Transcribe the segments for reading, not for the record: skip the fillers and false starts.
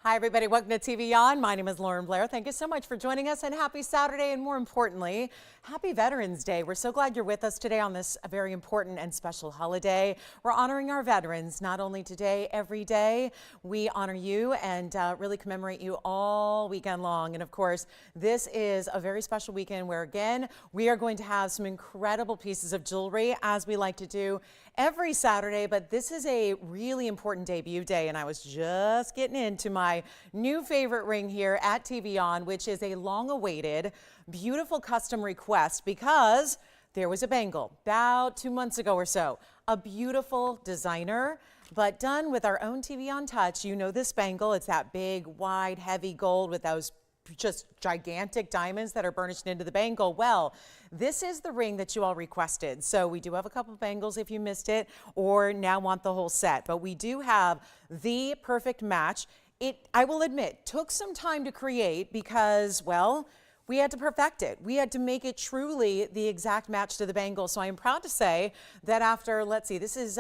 Hi, everybody. Welcome to TVON. My name is Blair. Thank you so much for joining us, and happy Saturday, and more importantly, happy Veterans Day. We're so glad you're with us today on this very important and special holiday. We're honoring our veterans, not only today, every day. We honor you and really commemorate you all weekend long. And of course, this is a very special weekend where, again, we are going to have some incredible pieces of jewelry, as we like to do every Saturday, but this is a really important debut day, and I was just getting into my new favorite ring here at TVON, which is a long-awaited, beautiful custom request because there was a bangle about 2 months ago or so, a beautiful designer, but done with our own TVON touch. You know this bangle, it's that big, wide, heavy gold with those just gigantic diamonds that are burnished into the bangle. Well, this is the ring that you all requested. So we do have a couple of bangles if you missed it or now want the whole set, but we do have the perfect match. It, I will admit, took some time to create because, well, we had to perfect it. We had to make it truly the exact match to the bangle. So I am proud to say that after, let's see, this is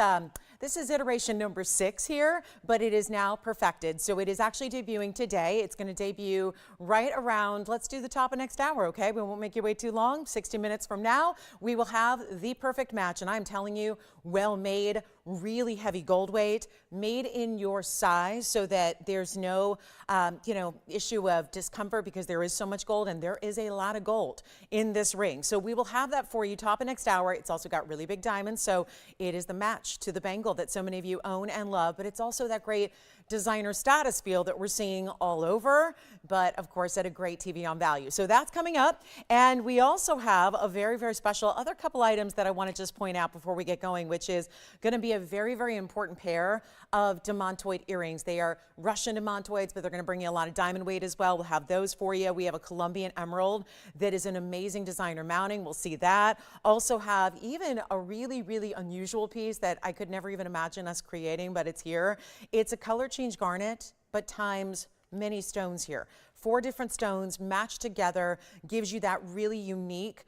iteration number 6 here, but it is now perfected. So it is actually debuting today. It's going to debut right around, let's do the top of next hour, okay? We won't make you wait too long. 60 minutes from now, we will have the perfect match. And I'm telling you, well made, really heavy gold weight, made in your size so that there's no, issue of discomfort because there is so much gold, and there is a lot of gold in this ring. So we will have that for you top of next hour. It's also got really big diamonds, so it is the match to the bangle that so many of you own and love, but it's also that great designer status feel that we're seeing all over, but of course at a great TVON value. So that's coming up, and we also have a very, very special other couple items that I want to just point out before we get going, which is going to be a very, very important pair of demantoid earrings. They are Russian demantoids, but they're going to bring you a lot of diamond weight as well. We'll have those for you. We have a Colombian emerald that is an amazing designer mounting. We'll see that. Also have even a really, really unusual piece that I could never even imagine us creating, but it's here. It's a color change garnet, but times many stones here. 4 different stones matched together, gives you that really unique,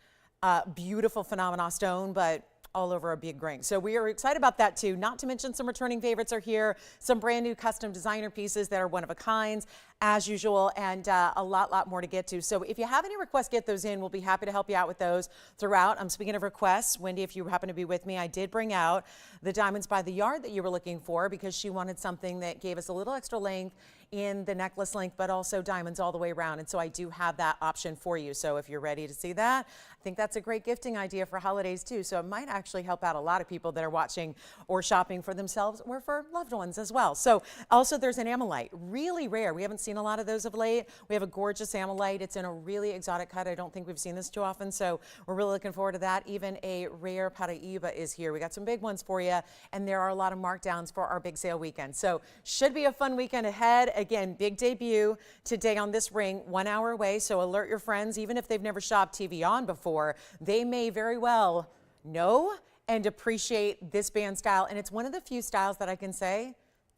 beautiful phenomena stone, but all over a big ring. So we are excited about that too. Not to mention some returning favorites are here, some brand new custom designer pieces that are one of a kinds as usual, and a lot more to get to. So if you have any requests, get those in. We'll be happy to help you out with those throughout. I'm speaking of requests, Wendy, if you happen to be with me, I did bring out the diamonds by the yard that you were looking for because she wanted something that gave us a little extra length in the necklace length, but also diamonds all the way around. And so I do have that option for you. So if you're ready to see that, I think that's a great gifting idea for holidays too. So it might actually help out a lot of people that are watching or shopping for themselves or for loved ones as well. So also there's an Amlite, really rare. We haven't seen a lot of those of late. We have a gorgeous Amlite. It's in a really exotic cut. I don't think we've seen this too often. So we're really looking forward to that. Even a rare Patriotic is here. We got some big ones for you. And there are a lot of markdowns for our big sale weekend. So should be a fun weekend ahead. Again, big debut today on this ring, 1 hour away. So alert your friends, even if they've never shopped TVON before, they may very well know and appreciate this band style. And it's one of the few styles that I can say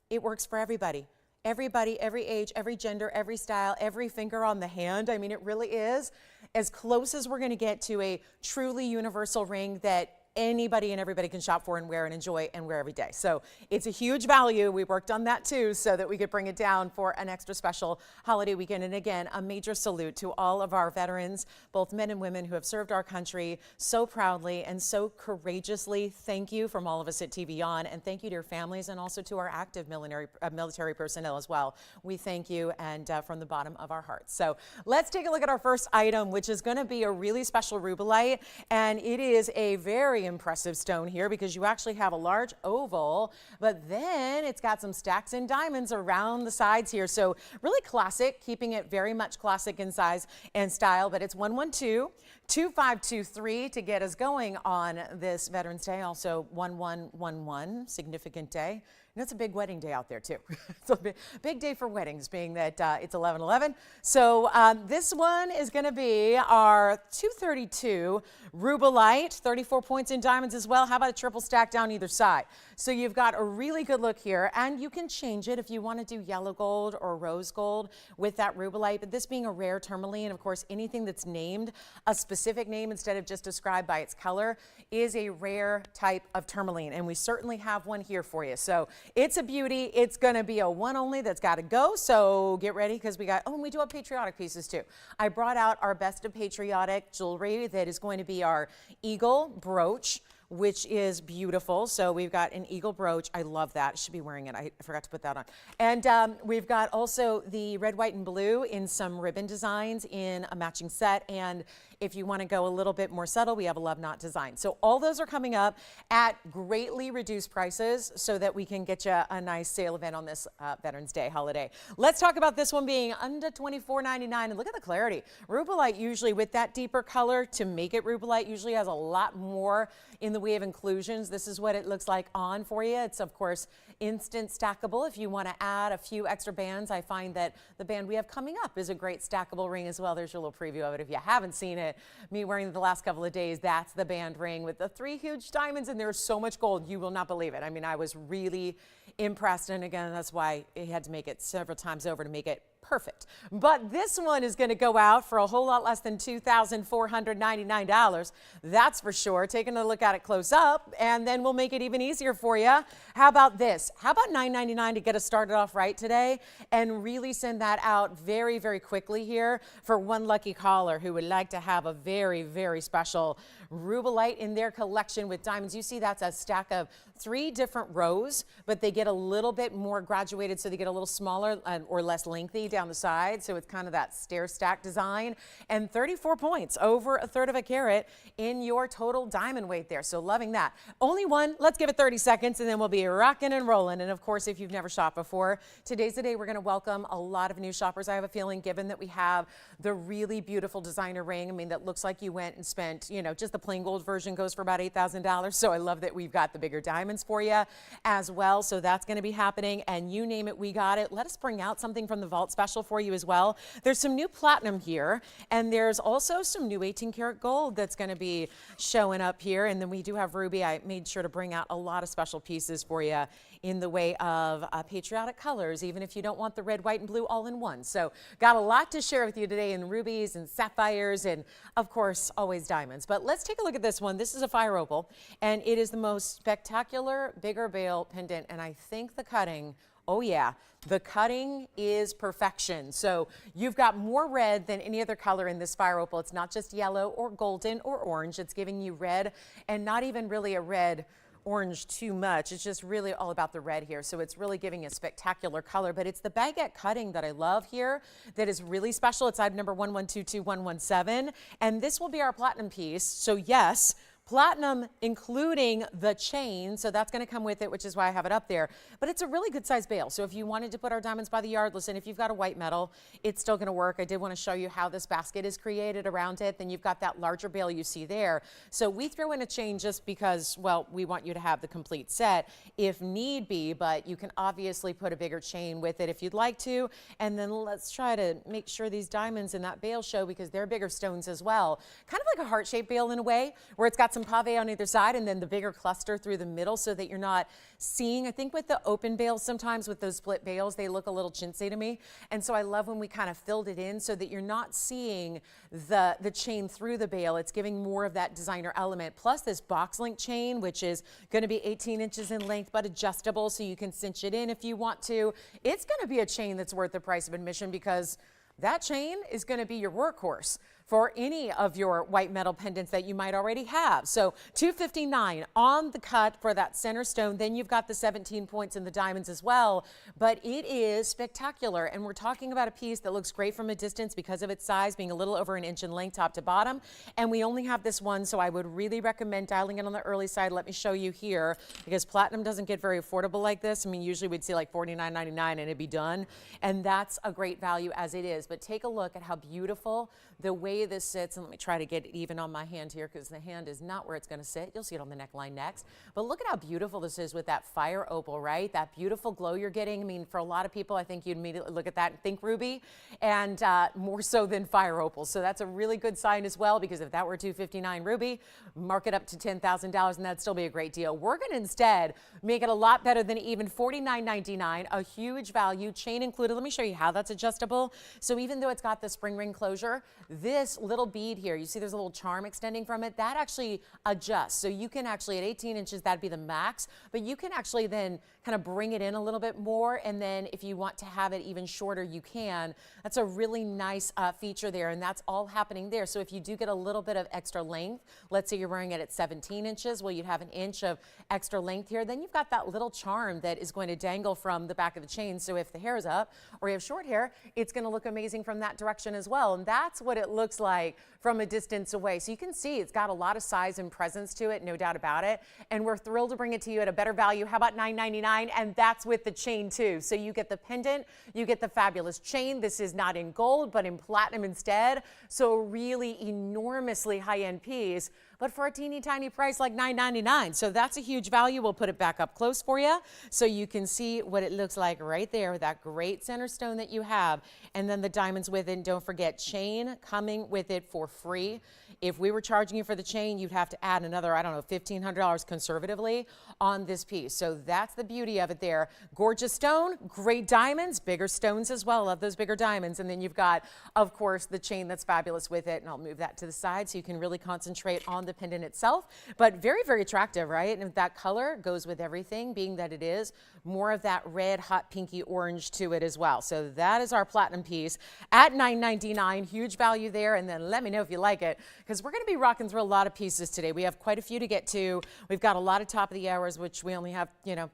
it works for everybody. Everybody, every age, every gender, every style, every finger on the hand. I mean, it really is as close as we're going to get to a truly universal ring that anybody and everybody can shop for and wear and enjoy and wear every day. So it's a huge value. We worked on that too so that we could bring it down for an extra special holiday weekend. And again, a major salute to all of our veterans, both men and women who have served our country so proudly and so courageously. Thank you from all of us at TVON, and thank you to your families and also to our active military personnel as well. We thank you, and from the bottom of our hearts. So let's take a look at our first item, which is going to be a really special Rubilite, and it is a very impressive stone here because you actually have a large oval, but then it's got some stacks and diamonds around the sides here. So really classic, keeping it very much classic in size and style, but it's 112-2523 to get us going on this Veterans Day. Also 1111, significant day. And it's a big wedding day out there too. It's a big day for weddings, being that it's 11/11. So this one is going to be our 232 Rubilite, 34 points in diamonds as well. How about a triple stack down either side? So you've got a really good look here, and you can change it if you want to do yellow gold or rose gold with that Rubilite. But this being a rare tourmaline, of course, anything that's named a specific name instead of just described by its color is a rare type of tourmaline, and we certainly have one here for you. So it's a beauty. It's going to be a one only that's got to go. So get ready, because we got, oh, and we do have patriotic pieces too. I brought out our best of patriotic jewelry that is going to be our eagle brooch, which is beautiful. So we've got an eagle brooch. I love that. I should be wearing it. I forgot to put that on. And we've got also the red, white, and blue in some ribbon designs in a matching set. And if you want to go a little bit more subtle, we have a love knot design. So all those are coming up at greatly reduced prices so that we can get you a nice sale event on this Veterans Day holiday. Let's talk about this one being under $24.99. And look at the clarity. Rubilite usually, with that deeper color, to make it Rubilite, usually has a lot more in the way of inclusions. This is what it looks like on for you. It's, of course, instant stackable. If you want to add a few extra bands, I find that the band we have coming up is a great stackable ring as well. There's your little preview of it. If you haven't seen it, me wearing it the last couple of days, that's the band ring with the 3 huge diamonds, and there's so much gold. You will not believe it. I mean, I was really impressed, and again, that's why I had to make it several times over to make it perfect. But this one is going to go out for a whole lot less than $2,499. That's for sure. Taking a look at it close up, and then we'll make it even easier for you. How about this? How about $9.99 to get us started off right today and really send that out very, very quickly here for one lucky caller who would like to have a very, very special Rubilite in their collection with diamonds. You see that's a stack of 3 different rows, but they get a little bit more graduated, so they get a little smaller or less lengthy down the side. So it's kind of that stair stack design, and 34 points, over 1/3 of a carat in your total diamond weight there. So loving that. Only one. Let's give it 30 seconds and then we'll be rocking and rolling. And of course, if you've never shopped before, today's the day we're going to welcome a lot of new shoppers. I have a feeling, given that we have the really beautiful designer ring, I mean, that looks like you went and spent, you know, just the plain gold version goes for about $8,000. So I love that we've got the bigger diamonds for you as well. So that's going to be happening, and you name it, we got it. Let us bring out something from the vault special for you as well. There's some new platinum here, and there's also some new 18 karat gold that's going to be showing up here. And then we do have ruby. I made sure to bring out a lot of special pieces for you in the way of patriotic colors, even if you don't want the red, white, and blue all in one. So got a lot to share with you today in rubies and sapphires and, of course, always diamonds. But let's take a look at this one. This is a fire opal, and it is the most spectacular bigger bale pendant, and I think the cutting, oh yeah, the cutting is perfection. So you've got more red than any other color in this fire opal. It's not just yellow or golden or orange. It's giving you red, and not even really a red orange too much. It's just really all about the red here. So it's really giving a spectacular color, but it's the baguette cutting that I love here that is really special. It's item number 1122117, and this will be our platinum piece. So yes, platinum, including the chain, so that's going to come with it, which is why I have it up there. But it's a really good size bale. So if you wanted to put our diamonds by the yard, listen, if you've got a white metal, it's still going to work. I did want to show you how this basket is created around it. Then you've got that larger bale you see there. So we throw in a chain just because, well, we want you to have the complete set if need be, but you can obviously put a bigger chain with it if you'd like to. And then let's try to make sure these diamonds in that bale show, because they're bigger stones as well. Kind of like a heart-shaped bale in a way, where it's got some pave on either side and then the bigger cluster through the middle, so that you're not seeing, I think with the open bales sometimes, with those split bales, they look a little chintzy to me. And so I love when we kind of filled it in so that you're not seeing the chain through the bale. It's giving more of that designer element. Plus this box link chain, which is going to be 18 inches in length, but adjustable, so you can cinch it in if you want to. It's going to be a chain that's worth the price of admission, because that chain is going to be your workhorse for any of your white metal pendants that you might already have. So $259 on the cut for that center stone. Then you've got the 17 points in the diamonds as well. But it is spectacular. And we're talking about a piece that looks great from a distance because of its size, being a little over an inch in length top to bottom. And we only have this one, so I would really recommend dialing it on the early side. Let me show you here, because platinum doesn't get very affordable like this. I mean, usually we'd see like $49.99 and it'd be done. And that's a great value as it is. But take a look at how beautiful the way way this sits, and let me try to get it even on my hand here because the hand is not where it's going to sit. You'll see it on the neckline next. But look at how beautiful this is with that fire opal, right? That beautiful glow you're getting. I mean, for a lot of people, I think you'd immediately look at that and think ruby, and more so than fire opal. So that's a really good sign as well, because if that were $259 ruby, mark it up to $10,000 and that'd still be a great deal. We're going to instead make it a lot better than even $49.99, a huge value, chain included. Let me show you how that's adjustable. So even though it's got the spring ring closure, this little bead here, you see there's a little charm extending from it, that actually adjusts. So you can actually, at 18 inches, that'd be the max, but you can actually then kind of bring it in a little bit more, and then if you want to have it even shorter, you can. That's a really nice feature there, and that's all happening there. So if you do get a little bit of extra length, let's say you're wearing it at 17 inches, well, you'd have an inch of extra length here. Then you've got that little charm that is going to dangle from the back of the chain. So if the hair is up or you have short hair, it's going to look amazing from that direction as well. And that's what it looks like from a distance away. So you can see it's got a lot of size and presence to it, no doubt about it. And we're thrilled to bring it to you at a better value. How about $9.99? And that's with the chain too. So you get the pendant, you get the fabulous chain. This is not in gold, but in platinum instead. So really enormously high-end piece, but for a teeny tiny price like $9.99. So that's a huge value. We'll put it back up close for you so you can see what it looks like right there with that great center stone that you have. And then the diamonds with it. And don't forget, chain coming with it for free. If we were charging you for the chain, you'd have to add another, I don't know, $1,500 conservatively on this piece. So that's the beauty of it there. Gorgeous stone, great diamonds, bigger stones as well. Love those bigger diamonds. And then you've got, of course, the chain that's fabulous with it. And I'll move that to the side so you can really concentrate on the pendant itself. But very, very attractive, right? And that color goes with everything, being that it is more of that red, hot, pinky orange to it as well. So that is our platinum piece at $9.99. Huge value there. And then let me know if you like it, because we're going to be rocking through a lot of pieces today. We have quite a few to get to. We've got a lot of top of the hours, which we only have,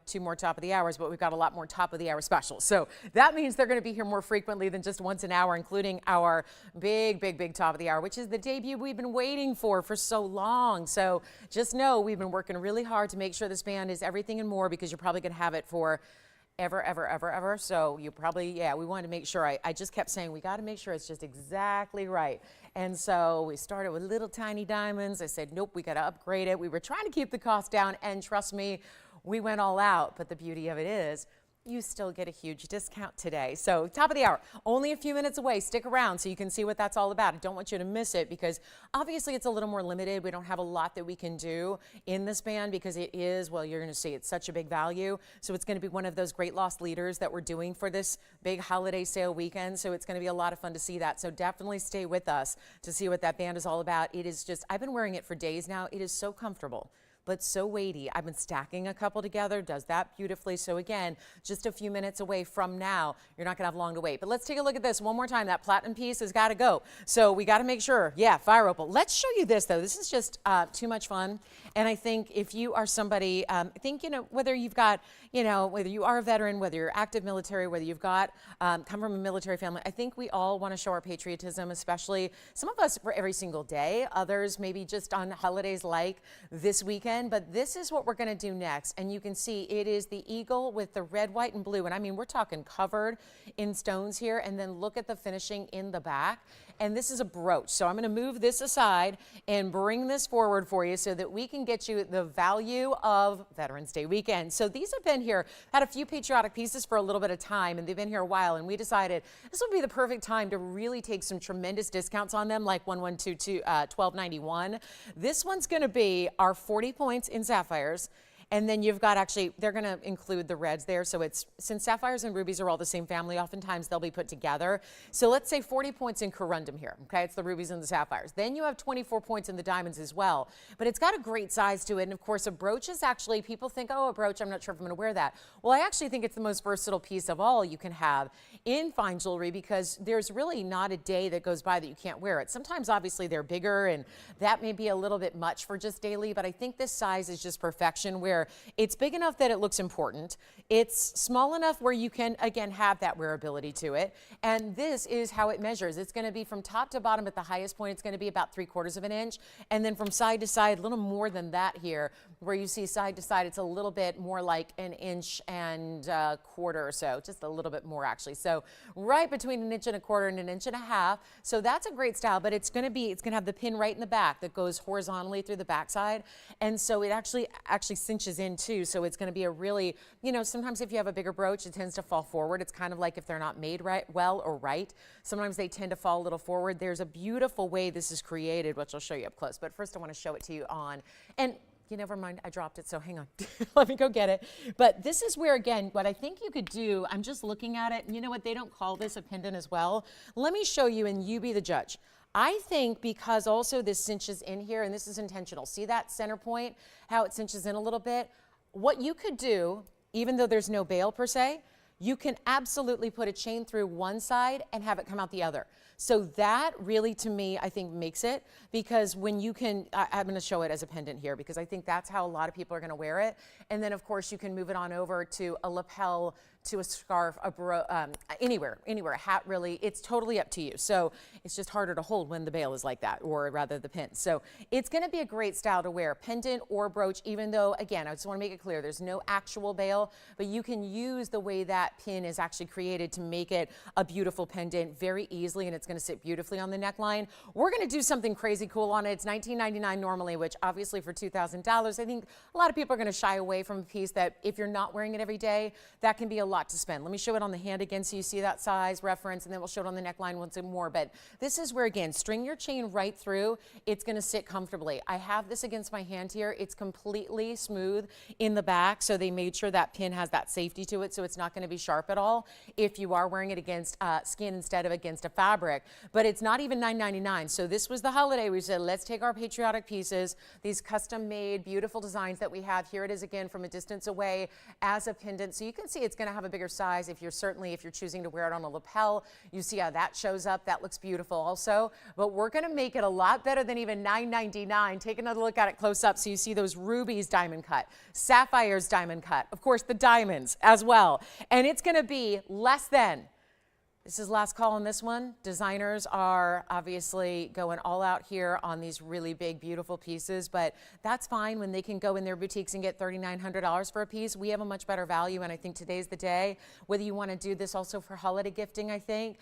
2 more top of the hours, but we've got a lot more top of the hour specials. So that means they're going to be here more frequently than just once an hour, including our big, big, big top of the hour, which is the debut we've been waiting for so long. So just know we've been working really hard to make sure this band is everything and more, because you're probably going to have it for ever, ever, ever, ever. So you probably, we wanted to make sure, I just kept saying, we got to make sure it's just exactly right. And so we started with little tiny diamonds. I said, nope, we got to upgrade it. We were trying to keep the cost down, and trust me, we went all out. But the beauty of it is, you still get a huge discount today. So top of the hour, only a few minutes away. Stick around so you can see what that's all about. I don't want you to miss it, because obviously it's a little more limited. We don't have a lot that we can do in this band, because it is, well, you're going to see it's such a big value. So it's going to be one of those great lost leaders that we're doing for this big holiday sale weekend. So it's going to be a lot of fun to see that. So definitely stay with us to see what that band is all about. It is just, I've been wearing it for days now. It is so comfortable, but so weighty. I've been stacking a couple together, does that beautifully. So again, just a few minutes away from now, you're not gonna have long to wait. But let's take a look at this one more time. That platinum piece has gotta go. So we gotta make sure, fire opal. Let's show you this though. This is just too much fun. And I think if you are somebody, whether you've got, whether you are a veteran, whether you're active military, whether you've got, come from a military family, I think we all wanna show our patriotism, especially some of us for every single day, others maybe just on holidays like this weekend. But this is what we're going to do next. And you can see it is the eagle with the red, white, and blue. And I mean, we're talking covered in stones here. And then look at the finishing in the back. And this is a brooch. So I'm going to move this aside and bring this forward for you so that we can get you the value of Veterans Day weekend. So these have been here, had a few patriotic pieces for a little bit of time, and they've been here a while. And we decided this would be the perfect time to really take some tremendous discounts on them, like 1291. This one's going to be our 40 points in sapphires. And then you've got they're going to include the reds there. So since sapphires and rubies are all the same family, oftentimes they'll be put together. So let's say 40 points in corundum here. Okay, it's the rubies and the sapphires. Then you have 24 points in the diamonds as well. But it's got a great size to it. And of course, a brooch is actually, people think, oh, a brooch, I'm not sure if I'm going to wear that. Well, I actually think it's the most versatile piece of all you can have in fine jewelry, because there's really not a day that goes by that you can't wear it. Sometimes, obviously, they're bigger, and that may be a little bit much for just daily. But I think this size is just perfection, where here. It's big enough that it looks important. It's small enough where you can, again, have that wearability to it. And this is how it measures. It's going to be from top to bottom at the highest point. It's going to be about 3/4 of an inch. And then from side to side, a little more than that here, where you see side to side, it's a little bit more like an inch and a quarter or so, just a little bit more actually. So right between an inch and a quarter and an inch and a half. So that's a great style, but it's going to have the pin right in the back that goes horizontally through the backside. And so it actually cinches in too. So it's going to be a really, you know, sometimes if you have a bigger brooch, it tends to fall forward. It's kind of like if they're not made well or right. Sometimes they tend to fall a little forward. There's a beautiful way this is created, which I'll show you up close. But first I want to show it to you on, and you never mind, I dropped it, so hang on. Let me go get it. But this is where, again, what I think you could do, I'm just looking at it, and you know what, they don't call this a pendant as well. Let me show you, and you be the judge. I think because also this cinches in here, and this is intentional. See that center point, how it cinches in a little bit? What you could do, even though there's no bail per se, you can absolutely put a chain through one side and have it come out the other. So that really, to me, I think makes it, because when you can, I'm going to show it as a pendant here because I think that's how a lot of people are going to wear it. And then, of course, you can move it on over to a lapel, to a scarf, anywhere, a hat, really. It's totally up to you. So it's just harder to hold when the bail is like that, or rather the pin. So it's going to be a great style to wear, pendant or brooch, even though, again, I just want to make it clear, there's no actual bail, but you can use the way that pin is actually created to make it a beautiful pendant very easily, and it's going to sit beautifully on the neckline. We're going to do something crazy cool on it. It's $19.99 normally, which obviously for $2,000, I think a lot of people are going to shy away from a piece that if you're not wearing it every day, that can be a lot to spend. Let me show it on the hand again so you see that size reference, and then we'll show it on the neckline once more. But this is where, again, string your chain right through. It's going to sit comfortably. I have this against my hand here. It's completely smooth in the back, so they made sure that pin has that safety to it, so it's not going to be sharp at all if you are wearing it against skin instead of against a fabric. But it's not even $9.99. So this was the holiday. We said, let's take our patriotic pieces, these custom-made, beautiful designs that we have. Here it is again from a distance away as a pendant. So you can see it's going to have a bigger size if you're choosing to wear it on a lapel. You see how that shows up. That looks beautiful also. But we're going to make it a lot better than even $9.99. Take another look at it close up so you see those rubies diamond cut, sapphires diamond cut, of course the diamonds as well. And it's going to be less than. This is last call on this one. Designers are obviously going all out here on these really big, beautiful pieces, but that's fine when they can go in their boutiques and get $3,900 for a piece. We have a much better value, and I think today's the day. Whether you want to do this also for holiday gifting, I think,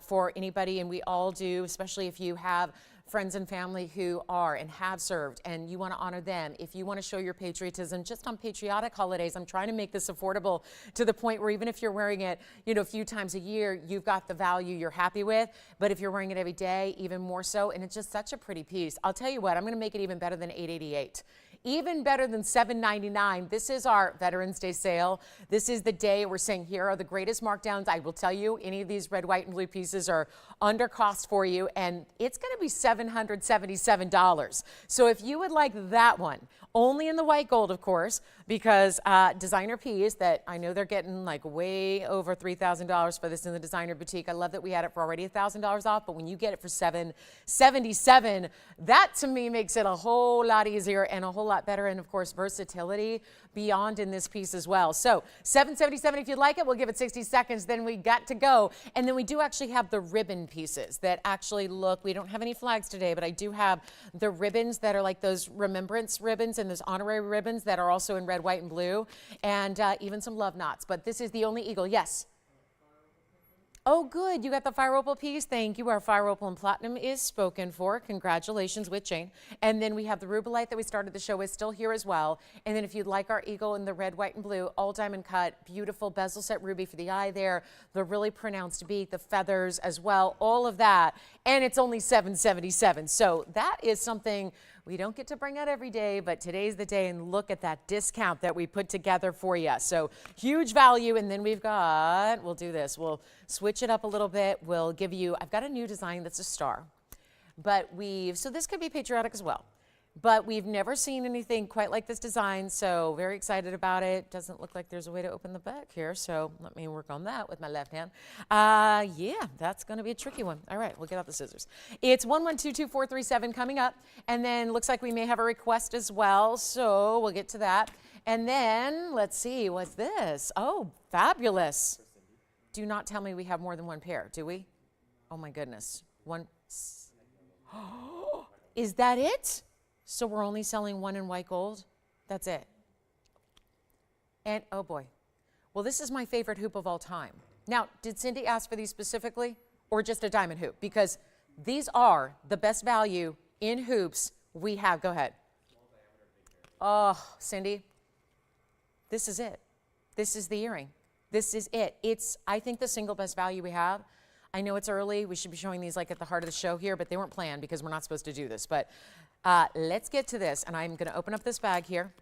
for anybody, and we all do, especially if you have friends and family who are and have served and you want to honor them. If you want to show your patriotism just on patriotic holidays, I'm trying to make this affordable to the point where even if you're wearing it, you know, a few times a year, you've got the value you're happy with. But if you're wearing it every day, even more so. And it's just such a pretty piece. I'll tell you what, I'm going to make it even better than $888. Even better than $7.99. This is our Veterans Day sale. This is the day we're saying here are the greatest markdowns. I will tell you, any of these red, white, and blue pieces are under cost for you, and it's going to be $777. So if you would like that one, only in the white gold, of course, because designer piece that I know they're getting like way over $3,000 for this in the designer boutique. I love that we had it for already $1,000 off, but when you get it for $777, that to me makes it a whole lot easier and a whole lot better, and of course versatility beyond in this piece as well. So $777 if you'd like it. We'll give it 60 seconds, then we got to go. And then we do actually have the ribbon pieces that actually look, we don't have any flags today, but I do have the ribbons that are like those remembrance ribbons and those honorary ribbons that are also in red, white, and blue, and even some love knots. But this is the only eagle. Yes. Oh, good. You got the fire opal piece. Thank you. Our fire opal and platinum is spoken for. Congratulations with Jane. And then we have the Rubilite that we started the show with still here as well. And then if you'd like our eagle in the red, white, and blue, all diamond cut, beautiful bezel set ruby for the eye there, the really pronounced beak, the feathers as well, all of that. And it's only $777. So that is something we don't get to bring out every day, but today's the day, and look at that discount that we put together for you. So huge value. And then we've got, we'll do this. We'll switch it up a little bit. We'll give you, I've got a new design that's a star, but so this could be patriotic as well. But we've never seen anything quite like this design, so very excited about it. Doesn't look like there's a way to open the back here, so let me work on that with my left hand. Yeah, that's going to be a tricky one. All right, we'll get out the scissors. It's 1122-437 coming up, and then looks like we may have a request as well, so we'll get to that. And then, let's see, what's this? Oh, fabulous. Do not tell me we have more than one pair, do we? Oh my goodness. One. Is that it? So we're only selling one in white gold? That's it. And, oh boy. Well, this is my favorite hoop of all time. Now, did Cindy ask for these specifically or just a diamond hoop? Because these are the best value in hoops we have. Go ahead. Oh, Cindy, this is it. This is the earring. This is it. It's, I think, the single best value we have. I know it's early. We should be showing these like at the heart of the show here, but they weren't planned because we're not supposed to do this. But let's get to this. And I'm going to open up this bag here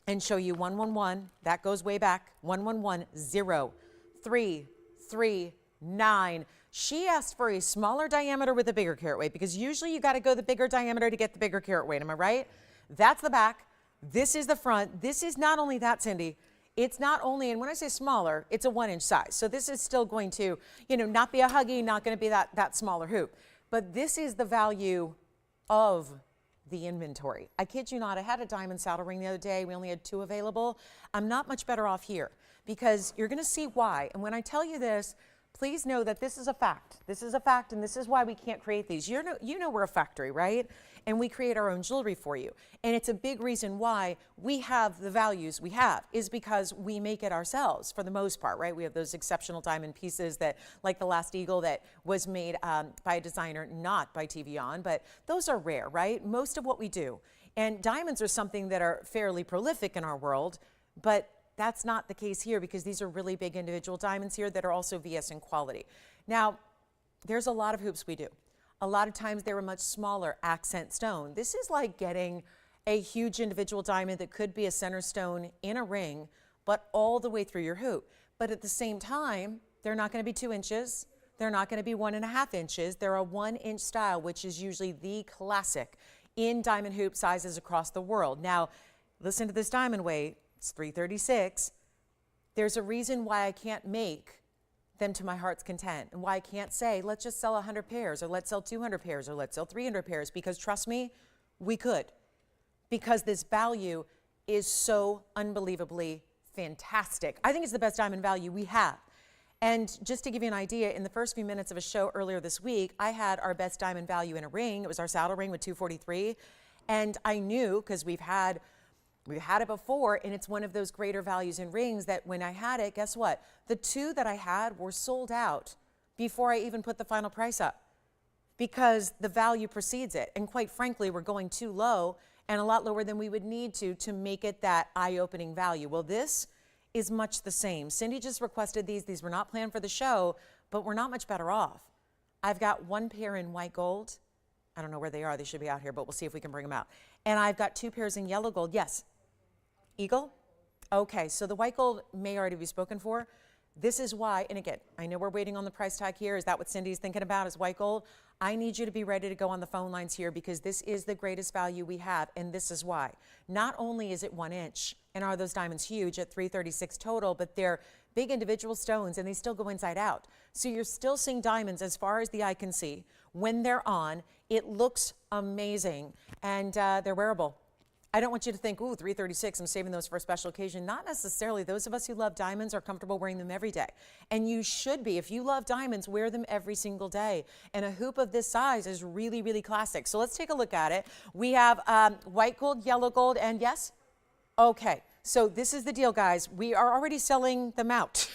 and show you 111. That goes way back. 11103339. She asked for a smaller diameter with a bigger carat weight because usually you got to go the bigger diameter to get the bigger carat weight. Am I right? That's the back. This is the front. This is not only that, Cindy. It's not only, and when I say smaller, it's a 1-inch size. So this is still going to, not be a huggy, not going to be that smaller hoop. But this is the value of the inventory. I kid you not, I had a diamond saddle ring the other day. We only had 2 available. I'm not much better off here because you're going to see why. And when I tell you this, please know that this is a fact. This is a fact, and this is why we can't create these. You know we're a factory, right? And we create our own jewelry for you. And it's a big reason why we have the values we have is because we make it ourselves for the most part, right? We have those exceptional diamond pieces that, like the last eagle that was made by a designer, not by TVON, but those are rare, right? Most of what we do. And diamonds are something that are fairly prolific in our world, but that's not the case here because these are really big individual diamonds here that are also VS in quality. Now, there's a lot of hoops we do. A lot of times they're a much smaller accent stone. This is like getting a huge individual diamond that could be a center stone in a ring, but all the way through your hoop. But at the same time, they're not going to be 2 inches. They're not going to be 1.5 inches. They're a 1-inch style, which is usually the classic in diamond hoop sizes across the world. Now, listen to this diamond weight. It's 336. There's a reason why I can't make them to my heart's content and why I can't say, let's just sell 100 pairs or let's sell 200 pairs or let's sell 300 pairs because trust me, we could. Because this value is so unbelievably fantastic. I think it's the best diamond value we have. And just to give you an idea, in the first few minutes of a show earlier this week, I had our best diamond value in a ring. It was our saddle ring with 243. And I knew, because we've had it before, and it's one of those greater values in rings that when I had it, guess what? The 2 that I had were sold out before I even put the final price up because the value precedes it. And quite frankly, we're going too low and a lot lower than we would need to make it that eye-opening value. Well, this is much the same. Cindy just requested these. These were not planned for the show, but we're not much better off. I've got 1 pair in white gold. I don't know where they are. They should be out here, but we'll see if we can bring them out. And I've got 2 pairs in yellow gold. Yes. Eagle? Okay, so the white gold may already be spoken for. This is why, and again, I know we're waiting on the price tag here. Is that what Cindy's thinking about, is white gold? I need you to be ready to go on the phone lines here because this is the greatest value we have, and this is why. Not only is it 1 inch, and are those diamonds huge at 336 total, but they're big individual stones, and they still go inside out. So you're still seeing diamonds as far as the eye can see. When they're on, it looks amazing, and they're wearable. I don't want you to think, ooh, 336, I'm saving those for a special occasion. Not necessarily. Those of us who love diamonds are comfortable wearing them every day. And you should be. If you love diamonds, wear them every single day. And a hoop of this size is really, really classic. So let's take a look at it. We have white gold, yellow gold, and yes? Okay. So this is the deal, guys. We are already selling them out.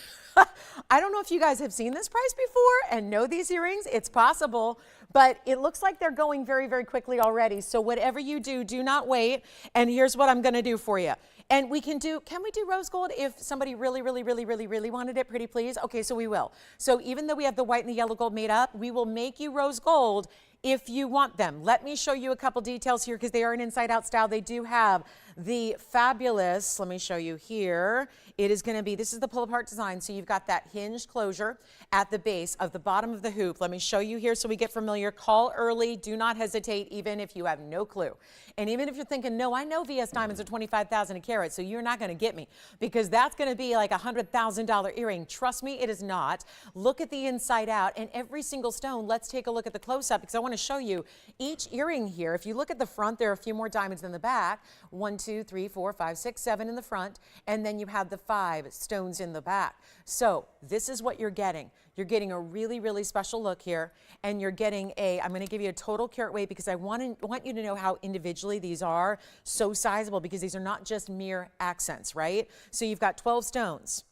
I don't know if you guys have seen this price before and know these earrings. It's possible, but it looks like they're going very, very quickly already. So whatever you do, do not wait. And here's what I'm going to do for you. And can we do rose gold if somebody really, really, really, really, really wanted it, pretty please? Okay, so we will. So even though we have the white and the yellow gold made up, we will make you rose gold if you want them. Let me show you a couple details here because they are an inside out style. They do have the fabulous, let me show you here. It is going to be, this is the pull apart design. So you've got that hinged closure at the base of the bottom of the hoop. Let me show you here so we get familiar. Call early. Do not hesitate, even if you have no clue. And even if you're thinking, no, I know VS diamonds are $25,000 a carat, so you're not going to get me because that's going to be like a $100,000 earring. Trust me, it is not. Look at the inside out and every single stone. Let's take a look at the close up because I want want to show you each earring here. If you look at the front, there are a few more diamonds in the back. 1, 2, 3, 4, 5, 6, 7 in the front, and then you have the 5 stones in the back. So this is what you're getting. You're getting a really, really special look here, and you're getting I'm going to give you a total carat weight because I want you to know how individually these are so sizable, because these are not just mere accents, right? So you've got 12 stones.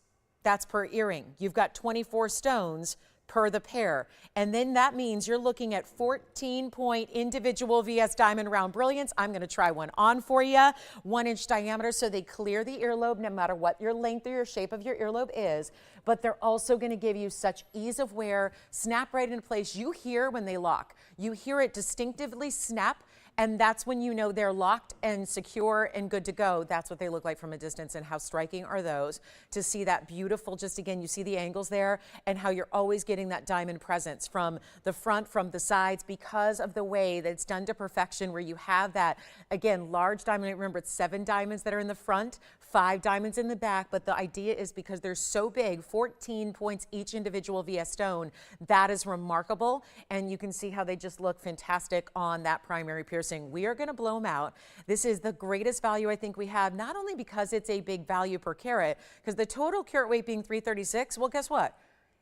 That's per earring. You've got 24 stones per the pair. And then that means you're looking at 14-point individual VS diamond round brilliance. I'm going to try one on for you. 1-inch diameter, so they clear the earlobe no matter what your length or your shape of your earlobe is. But they're also going to give you such ease of wear, snap right into place. You hear when they lock. You hear it distinctively snap. And that's when you know they're locked and secure and good to go. That's what they look like from a distance. And how striking are those to see that beautiful, just again, you see the angles there and how you're always getting that diamond presence from the front, from the sides, because of the way that it's done to perfection, where you have that, again, large diamond. Remember, it's 7 diamonds that are in the front, 5 diamonds in the back. But the idea is because they're so big, 14 points each individual VS stone, that is remarkable. And you can see how they just look fantastic on that primary piercing. We are going to blow them out. This is the greatest value I think we have, not only because it's a big value per carat, because the total carat weight being $336, well, guess what?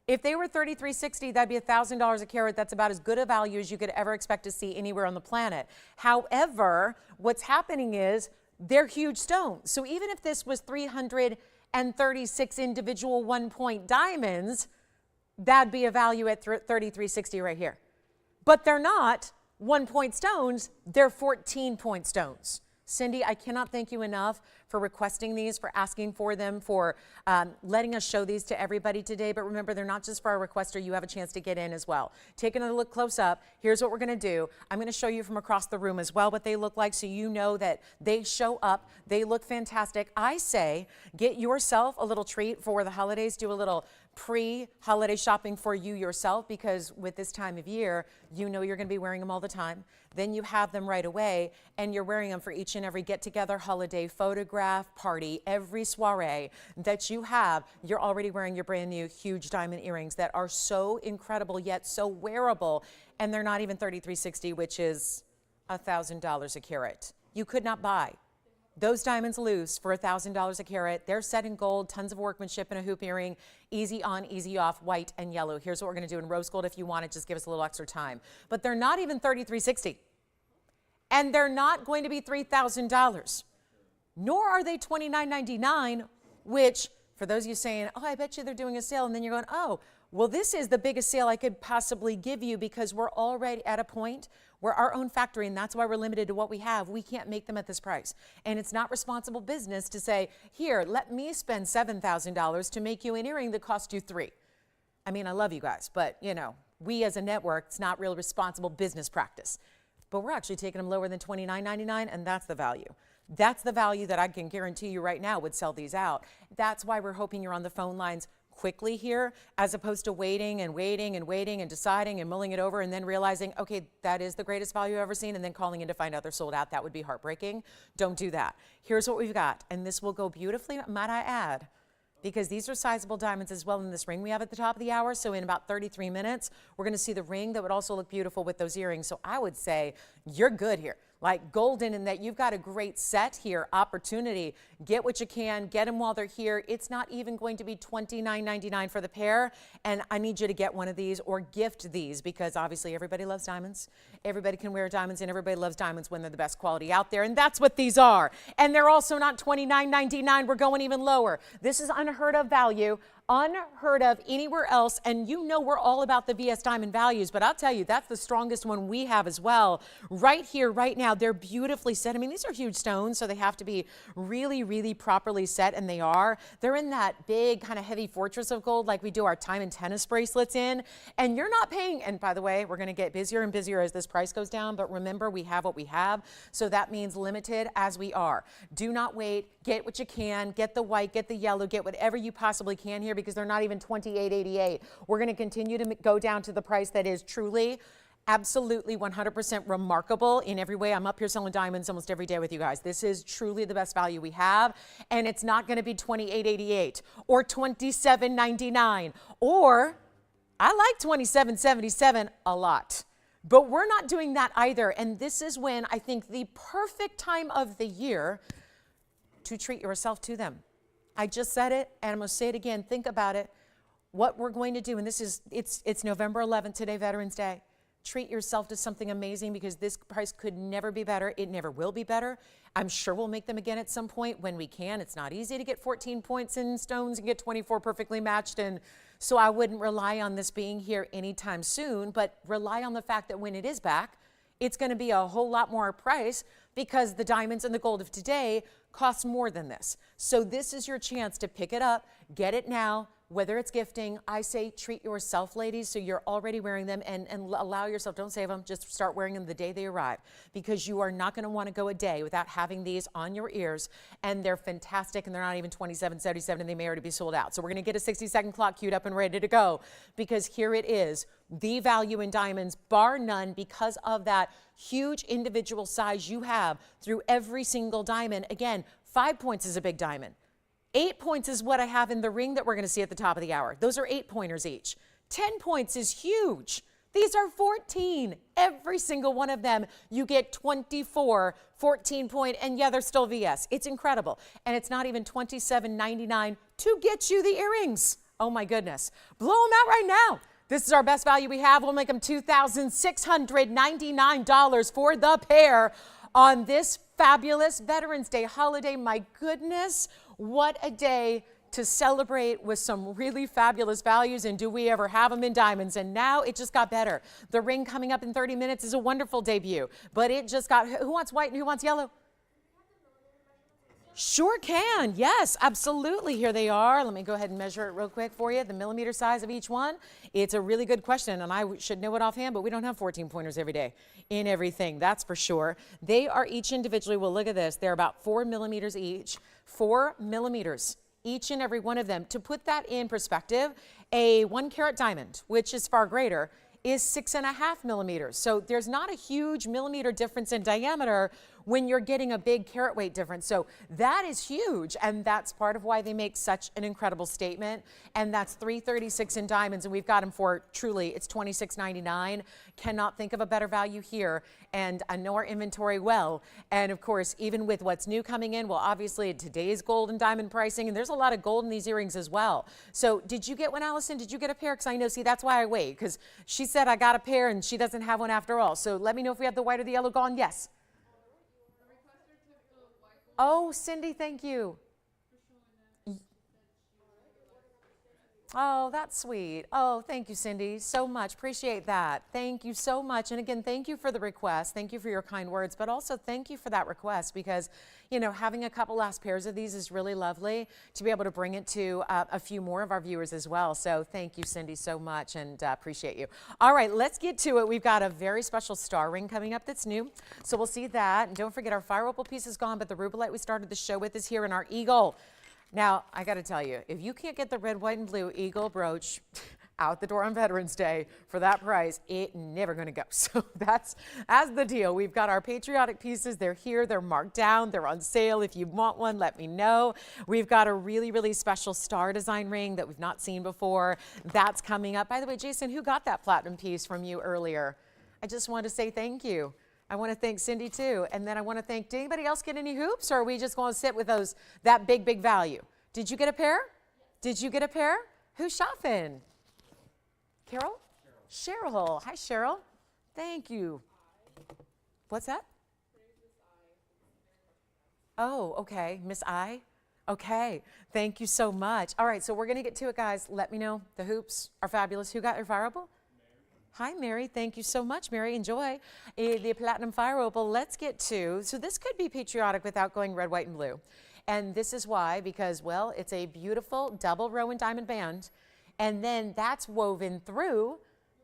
If they were $3,360, that'd be $1,000 a carat. That's about as good a value as you could ever expect to see anywhere on the planet. However, what's happening is they're huge stones. So even if this was 336 individual 1-point diamonds, that'd be a value at $3,360 right here. But they're not 1-point stones, they're 14-point stones. Cindy, I cannot thank you enough for requesting these, for asking for them, for letting us show these to everybody today. But remember, they're not just for our requester. You have a chance to get in as well. Take another look close up. Here's what we're going to do. I'm going to show you from across the room as well what they look like, so you know that they show up. They look fantastic. I say get yourself a little treat for the holidays. Do a little pre-holiday shopping for you yourself, because with this time of year, you know you're going to be wearing them all the time. Then you have them right away, and you're wearing them for each and every get-together, holiday, photograph, party, every soiree that you have. You're already wearing your brand new huge diamond earrings that are so incredible yet so wearable, and they're not even $3,360, which is $1,000 a carat. You could not buy those diamonds loose for $1,000 a carat. They're set in gold, tons of workmanship and a hoop earring, easy on, easy off, white and yellow. Here's what we're going to do in rose gold. If you want it, just give us a little extra time. But they're not even $3,360. And they're not going to be $3,000. Nor are they $2,999, which, for those of you saying, oh, I bet you they're doing a sale, and then you're going, oh, well, this is the biggest sale I could possibly give you, because we're already at a point where our own factory, and that's why we're limited to what we have, we can't make them at this price. And it's not responsible business to say, here, let me spend $7,000 to make you an earring that cost you $3,000. I mean, I love you guys, but you know, we as a network, it's not real responsible business practice. But we're actually taking them lower than $29.99, and that's the value. That's the value that I can guarantee you right now would sell these out. That's why we're hoping you're on the phone lines quickly here, as opposed to waiting and waiting and waiting and deciding and mulling it over and then realizing, okay, that is the greatest value I've ever seen, and then calling in to find out they're sold out. That would be heartbreaking. Don't do that. Here's what we've got, and this will go beautifully, might I add, because these are sizable diamonds as well in this ring we have at the top of the hour. So in about 33 minutes, we're going to see the ring that would also look beautiful with those earrings. So I would say you're good here. Like golden, in that you've got a great set here, opportunity. Get what you can, get them while they're here. It's not even going to be $29.99 for the pair. And I need you to get one of these or gift these, because obviously everybody loves diamonds. Everybody can wear diamonds, and everybody loves diamonds when they're the best quality out there. And that's what these are. And they're also not $29.99. We're going even lower. This is unheard of value. Unheard of anywhere else. And you know we're all about the VS diamond values, but I'll tell you, that's the strongest one we have as well. Right here, right now, they're beautifully set. I mean, these are huge stones, so they have to be really, really properly set, and they are. They're in that big kind of heavy fortress of gold like we do our time and tennis bracelets in, and you're not paying, and by the way, we're going to get busier and busier as this price goes down, but remember, we have what we have, so that means limited as we are. Do not wait. Get what you can. Get the white, get the yellow, get whatever you possibly can here, because they're not even $28.88. We're going to continue to go down to the price that is truly, absolutely 100% remarkable in every way. I'm up here selling diamonds almost every day with you guys. This is truly the best value we have, and it's not going to be $28.88 or $27.99, or I like $27.77 a lot. But we're not doing that either. And this is when I think the perfect time of the year to treat yourself to them. I just said it, and I'm going to say it again. Think about it. What we're going to do, and it's November 11th today, Veterans Day. Treat yourself to something amazing, because this price could never be better. It never will be better. I'm sure we'll make them again at some point when we can. It's not easy to get 14 points in stones and get 24 perfectly matched. And so I wouldn't rely on this being here anytime soon, but rely on the fact that when it is back, it's going to be a whole lot more price, because the diamonds and the gold of today cost more than this. So this is your chance to pick it up, get it now. Whether it's gifting, I say treat yourself, ladies, so you're already wearing them, and allow yourself, don't save them, just start wearing them the day they arrive, because you are not going to want to go a day without having these on your ears, and they're fantastic, and they're not even $27.77, and they may already be sold out. So we're going to get a 60-second clock queued up and ready to go, because here it is, the value in diamonds, bar none, because of that huge individual size you have through every single diamond. Again, 5 points is a big diamond. 8 points is what I have in the ring that we're going to see at the top of the hour. Those are 8-pointers each. 10 points is huge. These are 14. Every single one of them, you get 24 14-point, and yeah, they're still VS. It's incredible. And it's not even $27.99 to get you the earrings. Oh my goodness. Blow them out right now. This is our best value we have. We'll make them $2,699 for the pair on this fabulous Veterans Day holiday. My goodness, what a day to celebrate with some really fabulous values, and do we ever have them in diamonds? And now it just got better. The ring coming up in 30 minutes is a wonderful debut, but it just got, who wants white and who wants yellow? Sure can. Yes, absolutely. Here they are. Let me go ahead and measure it real quick for you. The millimeter size of each one. It's a really good question, and I should know it offhand, but we don't have 14-pointers every day in everything. That's for sure. They are each individually. Well, look at this. They're about 4 millimeters each. 4 millimeters, each and every one of them. To put that in perspective, a 1-carat diamond, which is far greater, is 6.5 millimeters. So there's not a huge millimeter difference in diameter when you're getting a big carat weight difference. So that is huge, and that's part of why they make such an incredible statement. And that's $336 in diamonds, and we've got them for, truly, it's $26.99. Cannot think of a better value here, and I know our inventory well. And of course, even with what's new coming in, well, obviously today's gold and diamond pricing, and there's a lot of gold in these earrings as well. So did you get one, Allison? Did you get a pair? Because I know, see, that's why I wait, because she said I got a pair and she doesn't have one after all. So let me know if we have the white or the yellow gone. Yes. Oh, Cindy, thank you. Oh, that's sweet. Oh, thank you, Cindy, so much. Appreciate that. Thank you so much. And again, thank you for the request. Thank you for your kind words, but also thank you for that request, because, you know, having a couple last pairs of these is really lovely to be able to bring it to a few more of our viewers as well. So thank you, Cindy, so much, and appreciate you. All right, let's get to it. We've got a very special star ring coming up that's new. So we'll see that. And don't forget, our fire opal piece is gone, but the Rubilite we started the show with is here in our eagle. Now, I got to tell you, if you can't get the red, white, and blue eagle brooch out the door on Veterans Day for that price, it never going to go. So that's the deal. We've got our Patriotic pieces. They're here. They're marked down. They're on sale. If you want one, let me know. We've got a really, really special star design ring that we've not seen before. That's coming up. By the way, Jason, who got that platinum piece from you earlier? I just want to say thank you. I want to thank Cindy too. And then I want to thank, did anybody else get any hoops, or are we just going to sit with that big, big value? Did you get a pair? Did you get a pair? Who's shopping? Carol? Cheryl. Hi, Cheryl. Thank you. What's that? Oh, okay. Miss I? Okay. Thank you so much. All right, so we're going to get to it, guys. Let me know. The hoops are fabulous. Who got your fire opal? Hi, Mary. Thank you so much, Mary. Enjoy the platinum fire opal. Let's get to, so this could be Patriotic without going red, white, and blue. And this is why, because, well, it's a beautiful double Rowan diamond band, and then that's woven through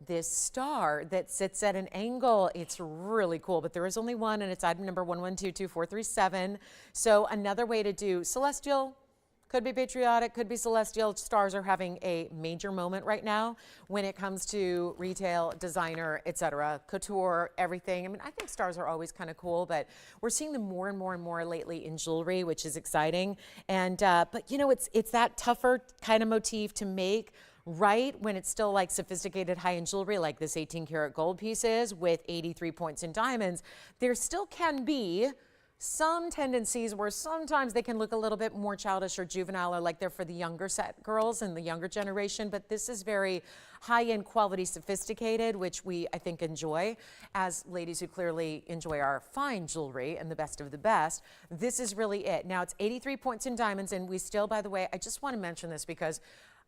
this star that sits at an angle. It's really cool, but there is only one, and it's item number 11222437. So another way to do celestial, could be Patriotic, could be celestial. Stars are having a major moment right now when it comes to retail, designer, etc., couture, everything. I mean, I think stars are always kind of cool, but we're seeing them more and more and more lately in jewelry, which is exciting. And but you know, it's that tougher kind of motif to make right when it's still like sophisticated high-end jewelry like this 18 karat gold piece is with 83 points in diamonds, there still can be some tendencies where sometimes they can look a little bit more childish or juvenile, or like they're for the younger set girls and the younger generation. But this is very high-end quality, sophisticated, which we, I think, enjoy as ladies who clearly enjoy our fine jewelry and the best of the best. This is really it. Now, it's 83 points in diamonds, and we still, by the way, I just want to mention this because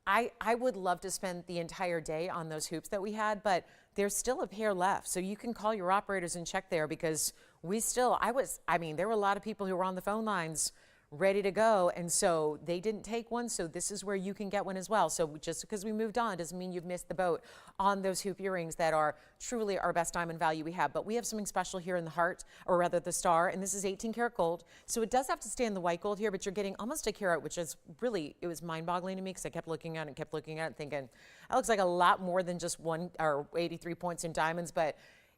I would love to spend the entire day on those hoops that we had, but there's still a pair left. So you can call your operators and check there, because there were a lot of people who were on the phone lines ready to go, and so they didn't take one, so this is where you can get one as well. So just because we moved on doesn't mean you've missed the boat on those hoop earrings that are truly our best diamond value we have. But we have something special here in the heart, or rather the star, and this is 18 karat gold. So it does have to stay in the white gold here, but you're getting almost a carat, which is really, it was mind-boggling to me, because I kept looking at it and kept looking at it and thinking, that looks like a lot more than just 83 points in diamonds, but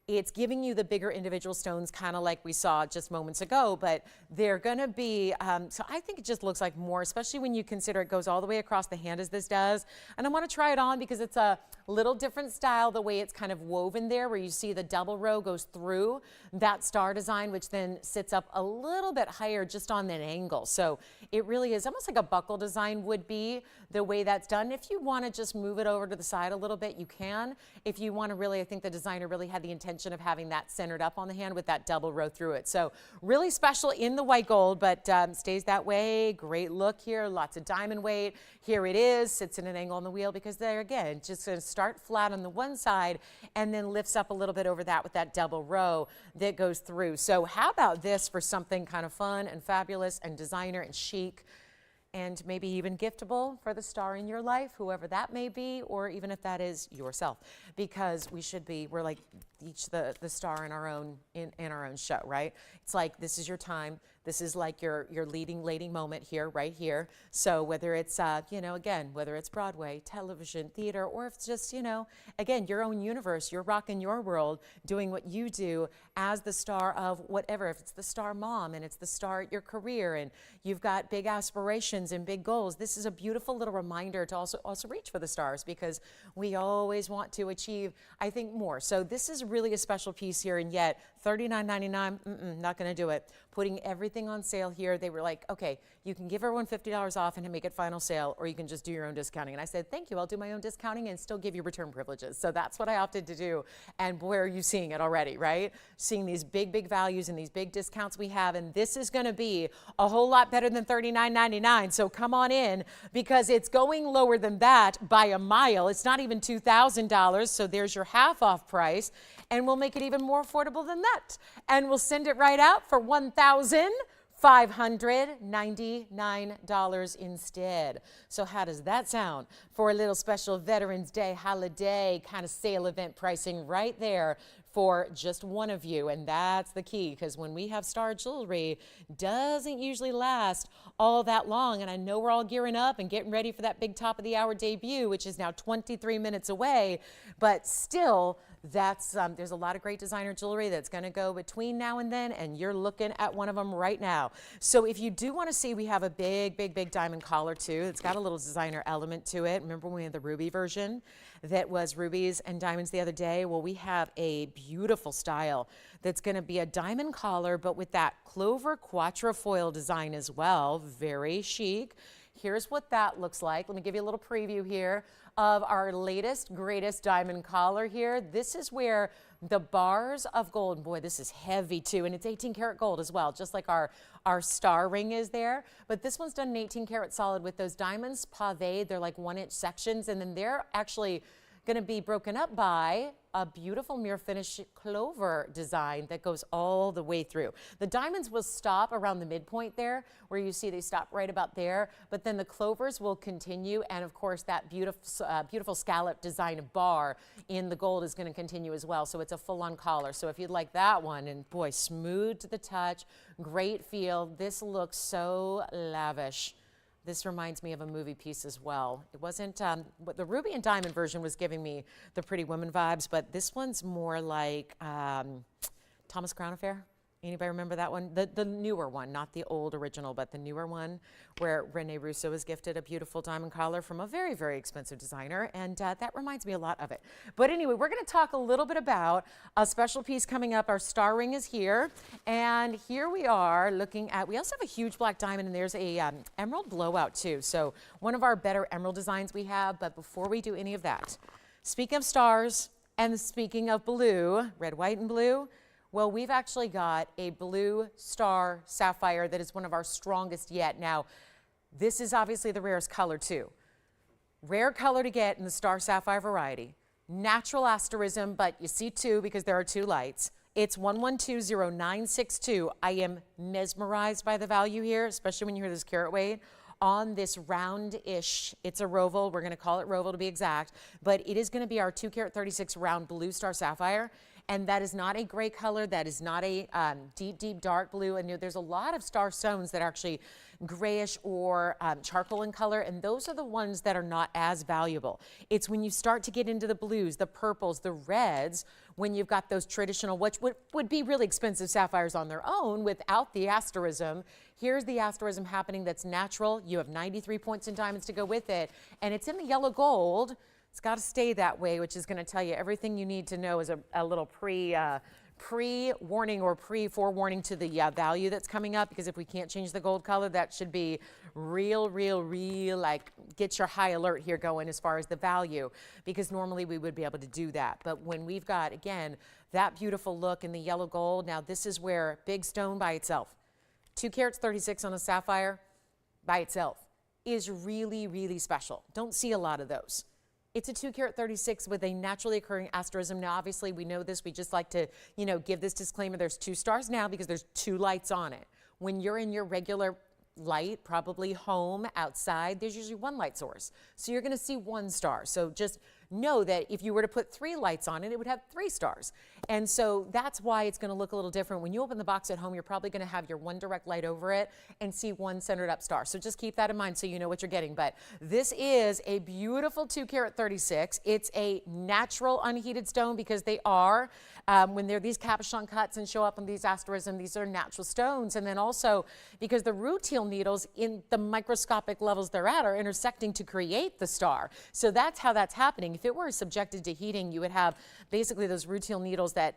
it's giving you the bigger individual stones, kind of like we saw just moments ago, but they're going to be, so I think it just looks like more, especially when you consider it goes all the way across the hand as this does. And I want to try it on because it's a little different style, the way it's kind of woven there, where you see the double row goes through that star design, which then sits up a little bit higher just on an angle. So it really is almost like a buckle design would be the way that's done. If you want to just move it over to the side a little bit, you can. If you want to really, I think the designer really had the intention of having that centered up on the hand with that double row through it. So really special in the white gold, but stays that way. Great look here, lots of diamond weight. Here it is, sits in an angle on the wheel, because there again, just going to start flat on the one side and then lifts up a little bit over that with that double row that goes through. So how about this for something kind of fun and fabulous and designer and chic, and maybe even giftable for the star in your life, whoever that may be, or even if that is yourself, because we're like each the star in our own show, right? It's like, this is your time. This is like your leading lady moment here, right here. So whether it's, again, whether it's Broadway, television, theater, or if it's just, again, your own universe, you're rocking your world, doing what you do as the star of whatever. If it's the star mom and it's the star at your career and you've got big aspirations and big goals, this is a beautiful little reminder to also reach for the stars, because we always want to achieve, I think, more. So this is really a special piece here, and yet $39.99, not going to do it. Putting everything on sale here. They were like, okay, you can give everyone $50 off and make it final sale, or you can just do your own discounting. And I said, thank you, I'll do my own discounting and still give you return privileges. So that's what I opted to do. And boy, are you seeing it already, right? Seeing these big values and these big discounts we have. And this is going to be a whole lot better than $39.99. So come on in, because it's going lower than that by a mile. It's not even $2,000. So there's your half off price. And we'll make it even more affordable than that. And we'll send it right out for $1,599 instead. So how does that sound for a little special Veterans Day holiday kind of sale event pricing right there for just one of you? And that's the key, because when we have star jewelry, doesn't usually last all that long. And I know we're all gearing up and getting ready for that big top of the hour debut, which is now 23 minutes away, but still, that's there's a lot of great designer jewelry that's going to go between now and then, and you're looking at one of them right now. So if you do want to see, we have a big diamond collar too. It's got a little designer element to it. Remember when we had the ruby version that was rubies and diamonds the other day? Well, we have a beautiful style that's going to be a diamond collar, but with that clover quatrefoil design as well. Very chic. Here's what that looks like. Let me give you a little preview here of our latest, greatest diamond collar here. This is where the bars of gold, boy, this is heavy too, and it's 18 karat gold as well, just like our star ring is there. But this one's done in 18 karat solid with those diamonds paved. They're like 1-inch sections, and then they're actually going to be broken up by a beautiful mirror finish clover design that goes all the way through. The diamonds will stop around the midpoint there, where you see they stop right about there, but then the clovers will continue, and of course that beautiful scallop design bar in the gold is going to continue as well. So it's a full-on collar. So if you'd like that one, and boy, smooth to the touch, great feel. This looks so lavish. This reminds me of a movie piece as well. It wasn't, the ruby and diamond version was giving me the Pretty Woman vibes, but this one's more like Thomas Crown Affair. Anybody remember that one? The newer one, not the old original, but the newer one, where Rene Russo was gifted a beautiful diamond collar from a very, very expensive designer, and that reminds me a lot of it. But anyway, we're going to talk a little bit about a special piece coming up. Our star ring is here, and here we are looking at, we also have a huge black diamond, and there's a emerald blowout too. So one of our better emerald designs we have, but before we do any of that, speaking of stars and speaking of blue, red, white, and blue, well, we've actually got a blue star sapphire that is one of our strongest yet. Now, this is obviously the rarest color too. Rare color to get in the star sapphire variety. Natural asterism, but you see two because there are two lights. It's 1120,962. I am mesmerized by the value here, especially when you hear this carat weight on this round-ish. It's a roval. We're going to call it roval to be exact, but it is going to be our 2 carat 36 round blue star sapphire. And that is not a gray color. That is not a deep, deep dark blue. And there's a lot of star stones that are actually grayish or charcoal in color. And those are the ones that are not as valuable. It's when you start to get into the blues, the purples, the reds, when you've got those traditional, which would be really expensive sapphires on their own without the asterism. Here's the asterism happening that's natural. You have 93 points in diamonds to go with it. And it's in the yellow gold. It's got to stay that way, which is going to tell you everything you need to know as a little pre-warning or pre-forewarning to the value that's coming up, because if we can't change the gold color, that should be real, like get your high alert here going as far as the value, because normally we would be able to do that. But when we've got, again, that beautiful look in the yellow gold, now this is where big stone by itself, 2 carats 36 on a sapphire by itself is really, really special. Don't see a lot of those. It's a 2 carat 36 with a naturally occurring asterism. Now, obviously, we know this. We just like to, give this disclaimer. There's 2 stars now because there's 2 lights on it. When you're in your regular light, probably home, outside, there's usually 1 light source. So you're going to see 1 star. So just know that if you were to put 3 lights on it, it would have 3 stars. And so that's why it's going to look a little different. When you open the box at home, you're probably going to have your 1 direct light over it and see 1 centered up star. So just keep that in mind so you know what you're getting. But this is a beautiful 2 carat 36. It's a natural unheated stone because they are, when they're these cabochon cuts and show up on these asterism, these are natural stones. And then also because the rutile needles in the microscopic levels they're at are intersecting to create the star. So that's how that's happening. If it were subjected to heating, you would have basically those rutile needles that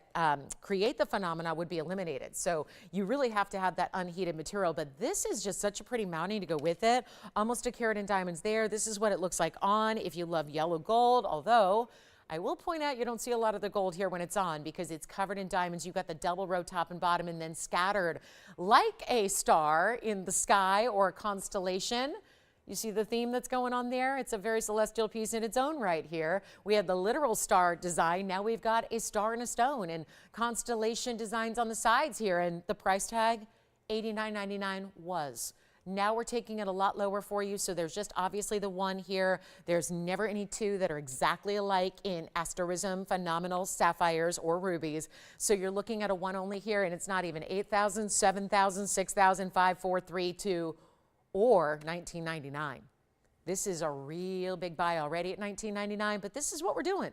create the phenomena would be eliminated. So you really have to have that unheated material. But this is just such a pretty mounting to go with it. Almost a carat in diamonds there. This is what it looks like on if you love yellow gold, although I will point out you don't see a lot of the gold here when it's on because it's covered in diamonds. You've got the double row top and bottom and then scattered like a star in the sky or a constellation. You see the theme that's going on there? It's a very celestial piece in its own right here. We have the literal star design. Now we've got a star and a stone and constellation designs on the sides here. And the price tag, $89.99 was. Now we're taking it a lot lower for you. So there's just obviously the 1 here. There's never any 2 that are exactly alike in asterism, phenomenal sapphires or rubies. So you're looking at a 1 only here, and it's not even 8,000, 7,000, 6,000, 5, 4, 3, 2, or $19.99. This is a real big buy already at $19.99, but this is what we're doing.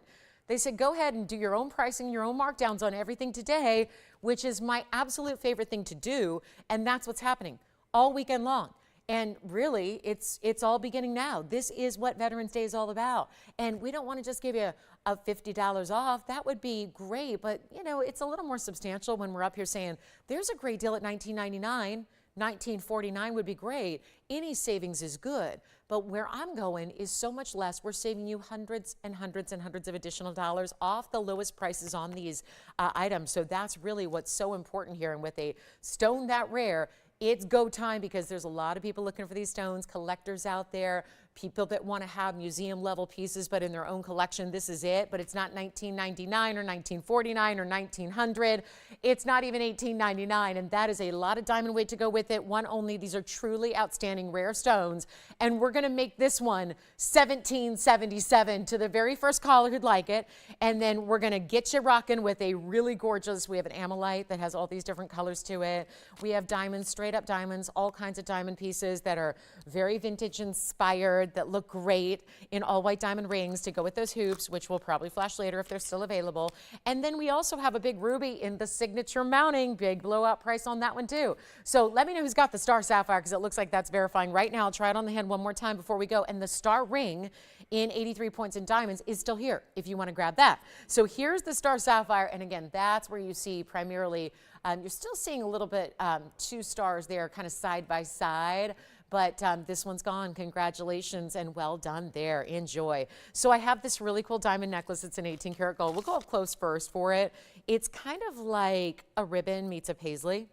They said, go ahead and do your own pricing, your own markdowns on everything today, which is my absolute favorite thing to do. And that's what's happening all weekend long. And really, it's all beginning now. This is what Veterans Day is all about. And we don't want to just give you a $50 off. That would be great, but it's a little more substantial when we're up here saying, there's a great deal at $19.99. $19.49 would be great. Any savings is good, but where I'm going is so much less. We're saving you hundreds and hundreds and hundreds of additional dollars off the lowest prices on these items. So that's really what's so important here. And with a stone that rare, it's go time because there's a lot of people looking for these stones, collectors out there, people that want to have museum level pieces, but in their own collection, this is it. But it's not $19.99 or $19.49 or $1900. It's not even $18.99. And that is a lot of diamond weight to go with it. 1 only. These are truly outstanding rare stones. And we're going to make this one $17.77 to the very first caller who'd like it. And then we're going to get you rocking with a really gorgeous, we have an Amlite that has all these different colors to it. We have diamonds, straight up diamonds, all kinds of diamond pieces that are very vintage inspired. here that look great in all white diamond rings to go with those hoops, which will probably flash later if they're still available. And then we also have a big ruby in the signature mounting, big blowout price on that one too. So let me know who's got the star sapphire, because it looks like that's verifying right now. I'll try it on the hand one more time before we go. And the star ring in 83 points in diamonds is still here if you want to grab that. So here's the star sapphire, and again, that's where you see primarily, you're still seeing a little bit 2 stars there kind of side by side, but this one's gone. Congratulations and well done there. Enjoy. So I have this really cool diamond necklace. It's an 18 karat gold. We'll go up close first for it. It's kind of like a ribbon meets a paisley.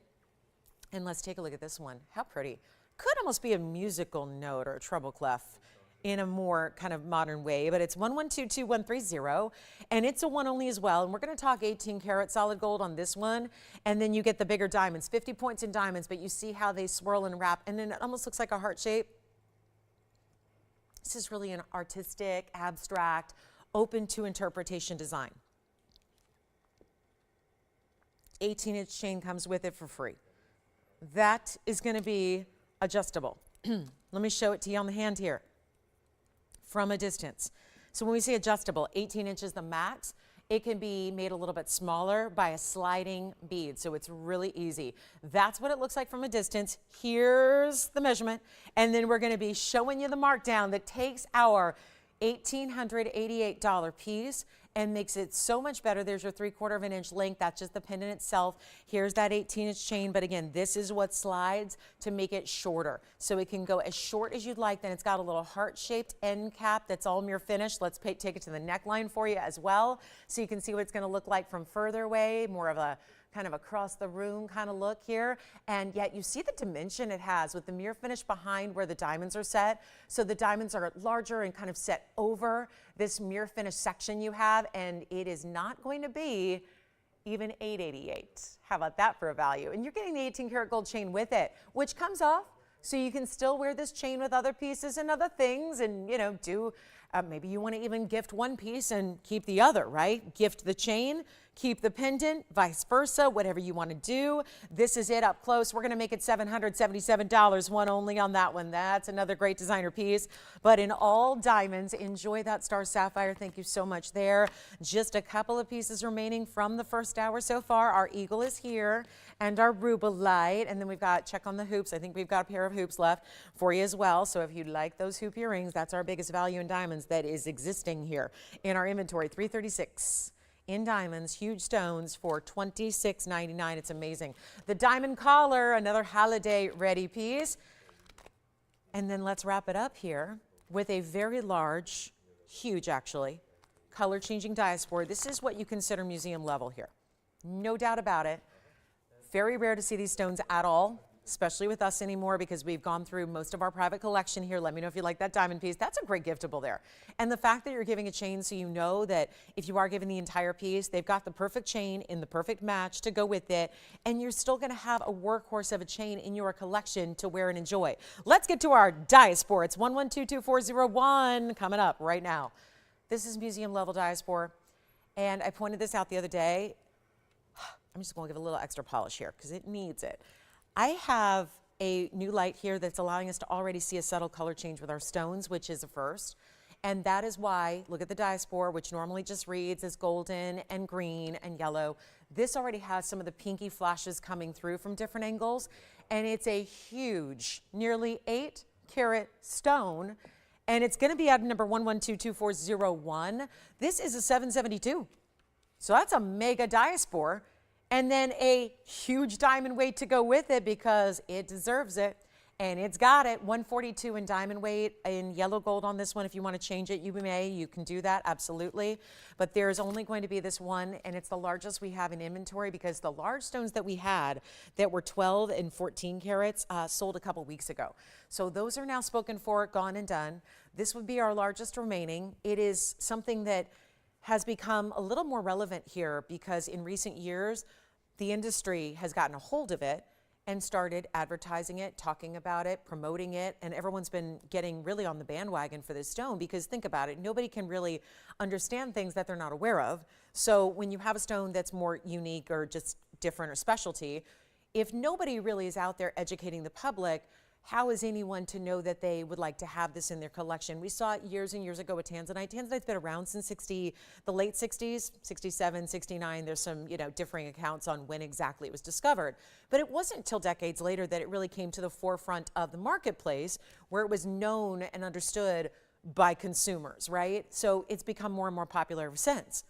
And let's take a look at this one. How pretty. Could almost be a musical note or a treble clef in a more kind of modern way, but it's 1122-130, and it's a one only as well. And we're going to talk 18 karat solid gold on this one, and then you get the bigger diamonds, 50 points in diamonds, but you see how they swirl and wrap, and then it almost looks like a heart shape. This is really an artistic, abstract, open to interpretation design. 18-inch chain comes with it for free. That is going to be adjustable. Let me show it to you on the hand here from a distance. So when we say adjustable, 18 inches the max, it can be made a little bit smaller by a sliding bead. So it's really easy. That's what it looks like from a distance. Here's the measurement. And then we're going to be showing you the markdown that takes our $1,888 piece and makes it so much better. There's your 3/4 of an inch length. That's just the pendant itself. Here's that 18-inch chain, but again, this is what slides to make it shorter. So it can go as short as you'd like. Then it's got a little heart-shaped end cap that's all mirror finished. Let's take it to the neckline for you as well, so you can see what it's going to look like from further away, more of a kind of across the room kind of look here. And yet you see the dimension it has with the mirror finish behind where the diamonds are set. So the diamonds are larger and kind of set over this mirror finish section you have, and it is not going to be even $888. How about that for a value? And you're getting the 18 karat gold chain with it, which comes off, so you can still wear this chain with other pieces and other things, and you know, do maybe you want to even gift one piece and keep the other, right? Gift the chain, keep the pendant, vice versa, whatever you want to do. This is it up close. We're going to make it $777, one only on that one. That's another great designer piece, but in all diamonds. Enjoy that star sapphire. Thank you so much there. Just a couple of pieces remaining from the first hour so far. Our eagle is here and our Rubilite, and then we've got, check on the hoops. I think we've got a pair of hoops left for you as well. So if you'd like those hoop earrings, that's our biggest value in diamonds that is existing here in our inventory. $336 in diamonds, huge stones for $26.99. It's amazing. The diamond collar, another holiday ready piece. And then let's wrap it up here with a very large, huge actually, color changing diaspore. This is what you consider museum level here. No doubt about it. Very rare to see these stones at all, especially with us anymore, because we've gone through most of our private collection here. Let me know if you like that diamond piece. That's a great giftable there. And the fact that you're giving a chain, so you know that if you are giving the entire piece, they've got the perfect chain in the perfect match to go with it, and you're still going to have a workhorse of a chain in your collection to wear and enjoy. Let's get to our diaspore. It's 1122-401 coming up right now. This is museum level diaspore, and I pointed this out the other day. I'm just going to give a little extra polish here because it needs it. I have a new light here that's allowing us to already see a subtle color change with our stones, which is a first. And that is why, look at the diaspore, which normally just reads as golden and green and yellow. This already has some of the pinky flashes coming through from different angles. And it's a huge, nearly 8 karat stone. And it's going to be at number 1122-401. This is a 772. So that's a mega diaspore. And then a huge diamond weight to go with it because it deserves it. And it's got it. 142 in diamond weight in yellow gold on this one. If you want to change it, you may. You can do that, absolutely. But there's only going to be this one, and it's the largest we have in inventory because the large stones that we had that were 12 and 14 carats sold a couple weeks ago. So those are now spoken for, gone and done. This would be our largest remaining. It is something that has become a little more relevant here because in recent years, the industry has gotten a hold of it and started advertising it, talking about it, promoting it, and everyone's been getting really on the bandwagon for this stone because think about it, nobody can really understand things that they're not aware of. So when you have a stone that's more unique or just different or specialty, if nobody really is out there educating the public, how is anyone to know that they would like to have this in their collection? We saw it years and years ago with tanzanite. Tanzanite's been around since the late 60s, 67, 69. There's some, differing accounts on when exactly it was discovered. But it wasn't until decades later that it really came to the forefront of the marketplace, where it was known and understood by consumers, right? So it's become more and more popular ever since.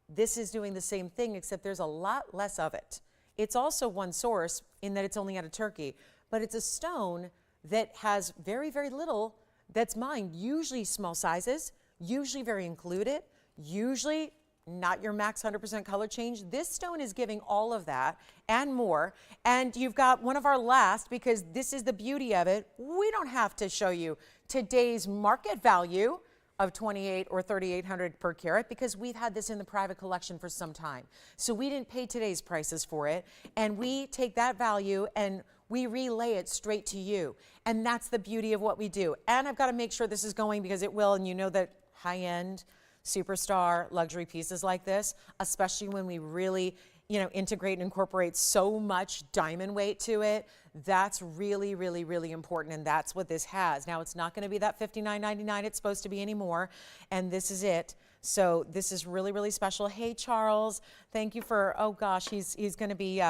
This is doing the same thing, except there's a lot less of it. It's also one source in that it's only out of Turkey. But it's a stone that has very, very little that's mined, usually small sizes, usually very included, usually not your max 100% color change. This stone is giving all of that and more. And you've got one of our last, because this is the beauty of it. We don't have to show you today's market value of $2,800 or $3,800 per carat, because we've had this in the private collection for some time. So we didn't pay today's prices for it, and we take that value and we relay it straight to you. And that's the beauty of what we do. And I've got to make sure this is going, because it will, and you know that high-end, superstar, luxury pieces like this, especially when we really, integrate and incorporate so much diamond weight to it, that's really, really, really important, and that's what this has. Now, it's not going to be that $59.99 it's supposed to be anymore, and this is it. So this is really, really special. Hey, Charles, thank you for, oh gosh, he's going to be,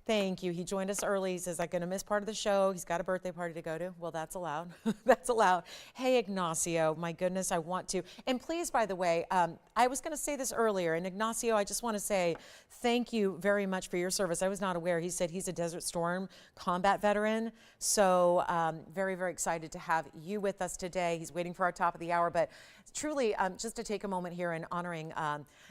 thank you. He joined us early. He says, I'm going to miss part of the show. He's got a birthday party to go to. Well, that's allowed. That's allowed. Hey, Ignacio, my goodness, I want to. And please, by the way, I was going to say this earlier. And Ignacio, I just want to say thank you very much for your service. I was not aware. He said he's a Desert Storm combat veteran. So very, very excited to have you with us today. He's waiting for our top of the hour. But truly, just to take a moment here and honoring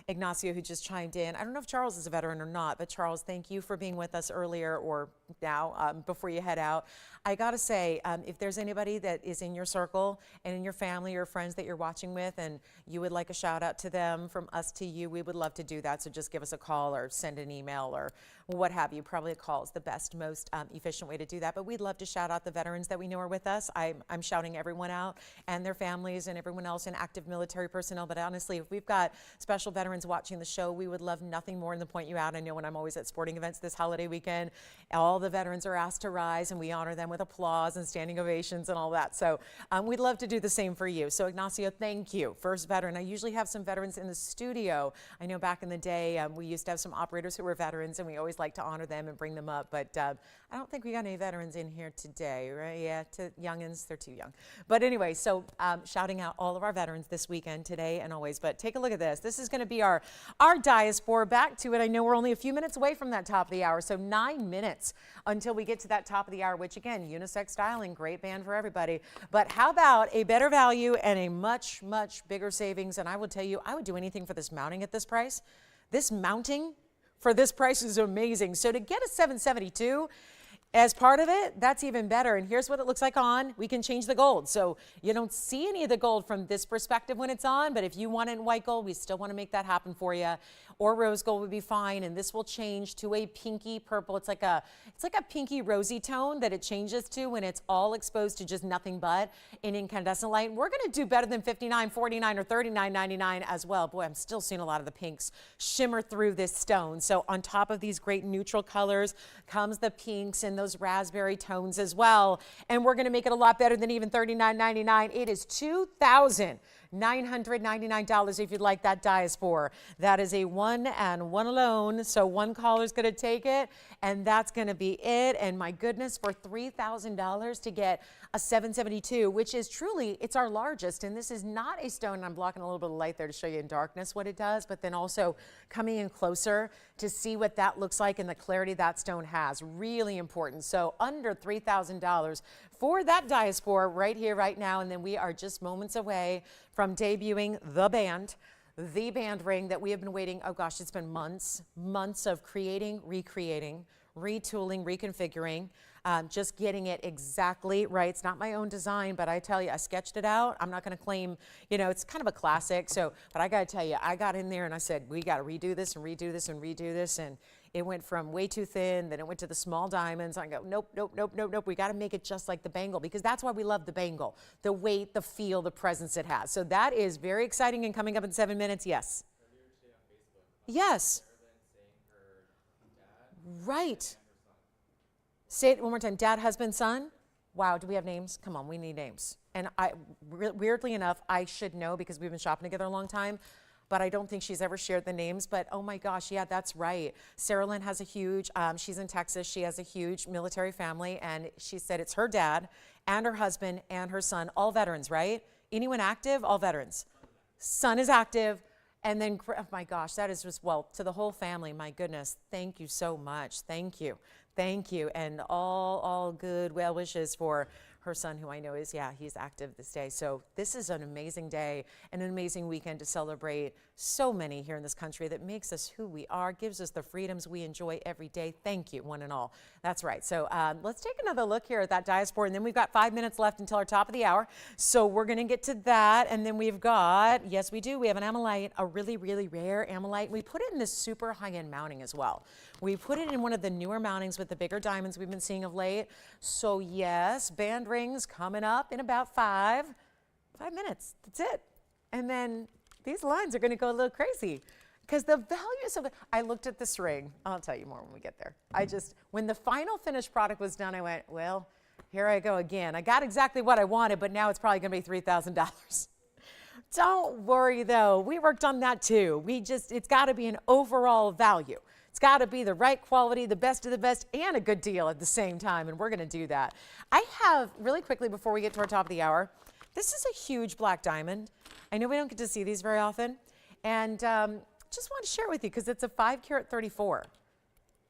Ignacio, who just chimed in. I don't know if Charles is a veteran or not, but Charles, thank you for being with us earlier or now before you head out. I gotta say, if there's anybody that is in your circle and in your family or friends that you're watching with and you would like a shout out to them from us to you, we would love to do that. So just give us a call or send an email or what have you. Probably a call is the best, most efficient way to do that. But we'd love to shout out the veterans that we know are with us. I'm shouting everyone out and their families and everyone else in active military personnel. But honestly, if we've got special veterans watching the show, we would love nothing more than to point you out. I know when I'm always at sporting events this holiday weekend, all the veterans are asked to rise and we honor them with applause and standing ovations and all that. So we'd love to do the same for you. So Ignacio, thank you. First veteran. I usually have some veterans in the studio. I know back in the day, we used to have some operators who were veterans and we always like to honor them and bring them up. But I don't think we got any veterans in here today, right? Yeah, to youngins, they're too young. But anyway, so shouting out all of our veterans this weekend, today and always. But take a look at this. This is going to be our diaspore. Back to it. I know we're only a few minutes away from that top of the hour, so 9 minutes until we get to that top of the hour, which again, unisex styling, great band for everybody. But how about a better value and a much, much bigger savings? And I will tell you, I would do anything for this mounting at this price. This mounting for this price is amazing. So to get a 772 as part of it, that's even better. And here's what it looks like on. We can change the gold. So you don't see any of the gold from this perspective when it's on, but if you want it in white gold, we still want to make that happen for you. Or rose gold would be fine. And this will change to a pinky purple. It's like a pinky rosy tone that it changes to when it's all exposed to just nothing but an incandescent light. We're going to do better than $59.49 or $39.99 as well. Boy, I'm still seeing a lot of the pinks shimmer through this stone. So on top of these great neutral colors comes the pinks and those raspberry tones as well. And we're going to make it a lot better than even $39.99. It is $2,999 if you'd like that diaspore. That is a one and one alone. So one caller is going to take it and that's going to be it. And my goodness, for $3,000 to get a 772, which is truly, it's our largest. And this is not a stone, and I'm blocking a little bit of light there to show you in darkness what it does, but then also coming in closer to see what that looks like and the clarity that stone has. Really important. So under $3,000 for that diaspore right here, right now. And then we are just moments away from debuting the band ring that we have been waiting. Oh gosh, it's been months of creating, recreating, retooling, reconfiguring, just getting it exactly right. It's not my own design, but I tell you, I sketched it out. I'm not going to claim, it's kind of a classic. So, but I got to tell you, I got in there and I said, we got to redo this and redo this and redo this. And it went from way too thin, then it went to the small diamonds. I go, nope. We got to make it just like the bangle, because that's why we love the bangle. The weight, the feel, the presence it has. So that is very exciting and coming up in 7 minutes. Yes. Earlier today on Facebook, yes. saying her dad right. Say it one more time. Dad, husband, son. Wow, do we have names? Come on, we need names. And weirdly enough, I should know because we've been shopping together a long time, but I don't think she's ever shared the names. But oh my gosh, yeah, that's right. Sarah Lynn has a huge, she's in Texas. She has a huge military family, and she said it's her dad and her husband and her son, all veterans, right? Anyone active? All veterans. Son is active. And then, oh my gosh, that is just, well, to the whole family, my goodness, thank you so much. Thank you. Thank you. And all good well wishes for her son, who I know is, yeah, he's active this day. So this is an amazing day and an amazing weekend to celebrate so many here in this country that makes us who we are, gives us the freedoms we enjoy every day. Thank you, one and all. That's right. So let's take another look here at that diaspore. And then we've got 5 minutes left until our top of the hour. So we're going to get to that. And then we've got, yes, we do. We have an Amlite, a really, really rare Amlite. We put it in this super high-end mounting as well. We put it in one of the newer mountings with the bigger diamonds we've been seeing of late. So yes, band rings coming up in about 5 minutes. That's it. And then these lines are going to go a little crazy because the values of it. I looked at this ring. I'll tell you more when we get there. When the final finished product was done, I went, well, here I go again. I got exactly what I wanted, but now it's probably going to be $3,000. Don't worry though. We worked on that too. It's got to be an overall value. It's got to be the right quality, the best of the best, and a good deal at the same time, and we're going to do that. I have, really quickly before we get to our top of the hour, this is a huge black diamond. I know we don't get to see these very often, and just want to share with you because it's a 5 carat 34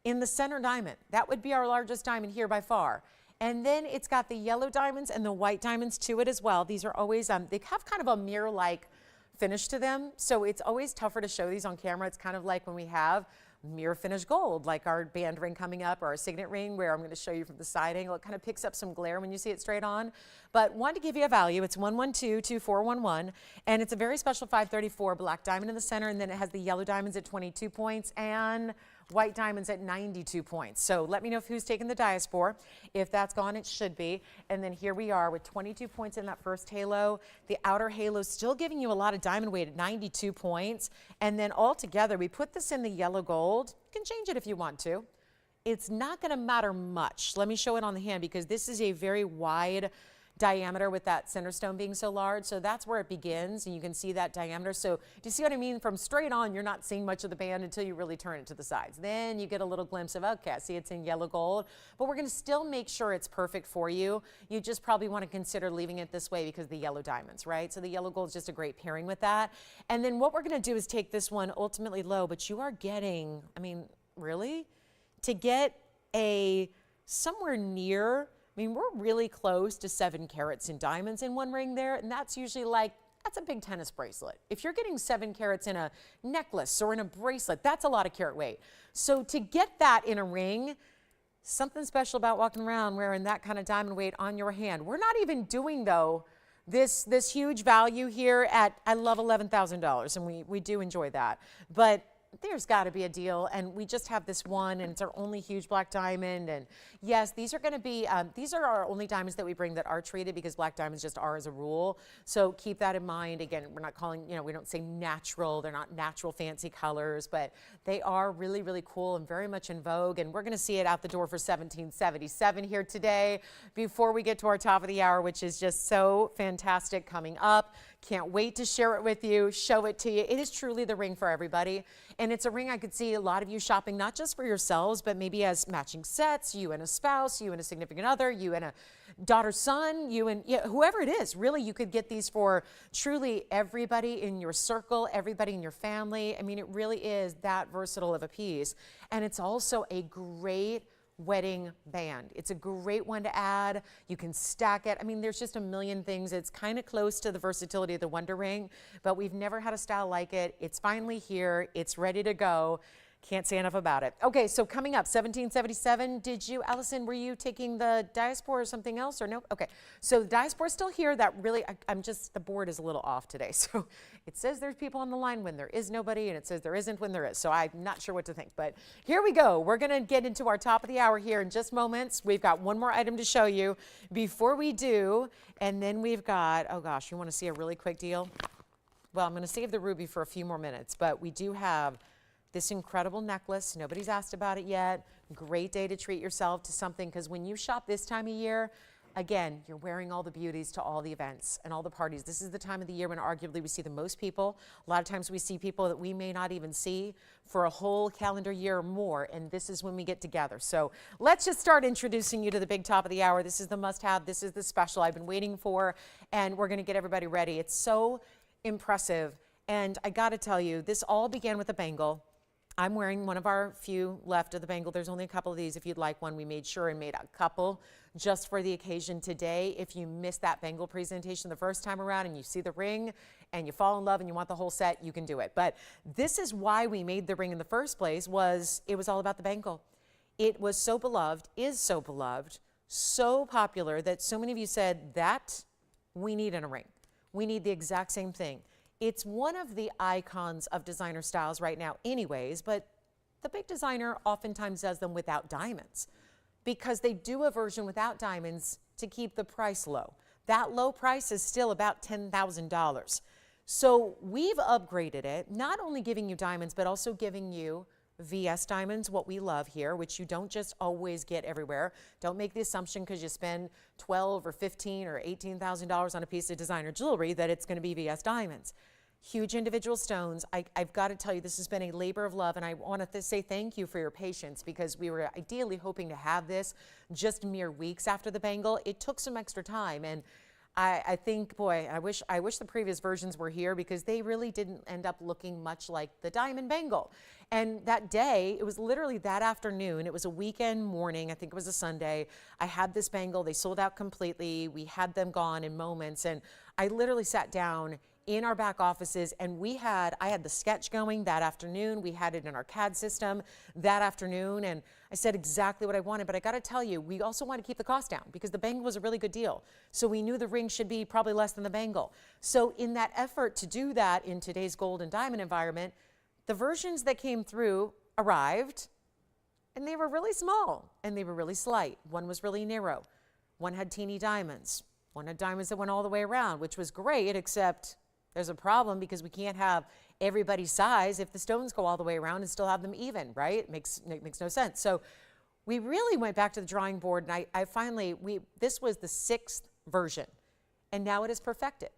in the center diamond. That would be our largest diamond here by far. And then it's got the yellow diamonds and the white diamonds to it as well. These are always, they have kind of a mirror-like finish to them, so it's always tougher to show these on camera. It's kind of like when we have mirror finished gold, like our band ring coming up or our signet ring, where I'm going to show you from the side angle. It kind of picks up some glare when you see it straight on. But wanted to give you a value. It's 112-2411, and it's a very special 534 black diamond in the center, and then it has the yellow diamonds at 22 points and white diamonds at 92 points. So let me know who's taking the diaspore. If that's gone, it should be. And then here we are with 22 points in that first halo. The outer halo still giving you a lot of diamond weight at 92 points. And then all together, we put this in the yellow gold. You can change it if you want to. It's not going to matter much. Let me show it on the hand because this is a very wide diameter with that center stone being so large. So that's where it begins, and you can see that diameter. So do you see what I mean? From straight on, you're not seeing much of the band until you really turn it to the sides. Then you get a little glimpse of, okay, see it's in yellow gold, but we're going to still make sure it's perfect for you. You just probably want to consider leaving it this way because the yellow diamonds, right? So the yellow gold is just a great pairing with that. And then what we're going to do is take this one ultimately low, but you are getting, I mean, really? To get a somewhere near, I mean, we're really close to 7 carats in diamonds in one ring there, and that's usually like, that's a big tennis bracelet. If you're getting 7 carats in a necklace or in a bracelet, that's a lot of carat weight. So to get that in a ring, something special about walking around wearing that kind of diamond weight on your hand. We're not even doing, though, this huge value here at, I love $11,000, and we do enjoy that. But there's got to be a deal, and we just have this one, and it's our only huge black diamond. And yes, these are going to be these are our only diamonds that we bring that are treated, because black diamonds just are as a rule. So keep that in mind. Again, we're not calling, we don't say natural. They're not natural fancy colors, but they are really, really cool and very much in vogue. And we're going to see it out the door for $1,777 here today before we get to our top of the hour, which is just so fantastic coming up. Can't wait to share it with you, show it to you. It is truly the ring for everybody. And it's a ring I could see a lot of you shopping, not just for yourselves, but maybe as matching sets, you and a spouse, you and a significant other, you and a daughter, son, you and whoever it is. Really, you could get these for truly everybody in your circle, everybody in your family. I mean, it really is that versatile of a piece. And it's also a great wedding band. It's a great one to add. You can stack it. I mean, there's just a million things. It's kind of close to the versatility of the Wonder Ring, but we've never had a style like it. It's finally here. It's ready to go. Can't say enough about it. Okay, so coming up, 1777. Did you, Allison, were you taking the diaspore or something else, or no? Okay, so the diaspore is still here. That really, the board is a little off today. So it says there's people on the line when there is nobody, and it says there isn't when there is. So I'm not sure what to think, but here we go. We're gonna get into our top of the hour here in just moments. We've got one more item to show you before we do, and then we've got, oh gosh, you wanna see a really quick deal? Well, I'm gonna save the ruby for a few more minutes, but we do have this incredible necklace. Nobody's asked about it yet. Great day to treat yourself to something, because when you shop this time of year, again, you're wearing all the beauties to all the events and all the parties. This is the time of the year when arguably we see the most people. A lot of times we see people that we may not even see for a whole calendar year or more, and this is when we get together. So let's just start introducing you to the big top of the hour. This is the must-have. This is the special I've been waiting for, and we're going to get everybody ready. It's so impressive, and I got to tell you, this all began with a bangle. I'm wearing one of our few left of the bangle. There's only a couple of these. If you'd like one, we made sure and made a couple just for the occasion today. If you missed that bangle presentation the first time around and you see the ring and you fall in love and you want the whole set, you can do it. But this is why we made the ring in the first place. It was all about the bangle. It was so beloved, is so beloved, so popular that so many of you said that we need in a ring. We need the exact same thing. It's one of the icons of designer styles right now anyways, but the big designer oftentimes does them without diamonds because they do a version without diamonds to keep the price low. That low price is still about $10,000. So we've upgraded it, not only giving you diamonds, but also giving you VS diamonds, what we love here, which you don't just always get everywhere. Don't make the assumption because you spend $12 or $15 or $18,000 on a piece of designer jewelry that it's going to be VS diamonds. Huge individual stones. I've got to tell you, this has been a labor of love, and I want to say thank you for your patience because we were ideally hoping to have this just mere weeks after the bangle. It took some extra time, and I think, boy, I wish the previous versions were here because they really didn't end up looking much like the diamond bangle. And that day, it was literally that afternoon. It was a weekend morning. I think it was a Sunday. I had this bangle. They sold out completely. We had them gone in moments, and I literally sat down in our back offices, and I had the sketch going that afternoon. We had it in our CAD system that afternoon, and I said exactly what I wanted. But I got to tell you, we also want to keep the cost down because the bangle was a really good deal. So we knew the ring should be probably less than the bangle. So in that effort to do that in today's gold and diamond environment, the versions that came through arrived, and they were really small and they were really slight. One was really narrow. One had teeny diamonds. One had diamonds that went all the way around, which was great, except there's a problem because we can't have everybody's size if the stones go all the way around and still have them even, right? It makes no sense. So we really went back to the drawing board, and this was the 6th version, and now it is perfected.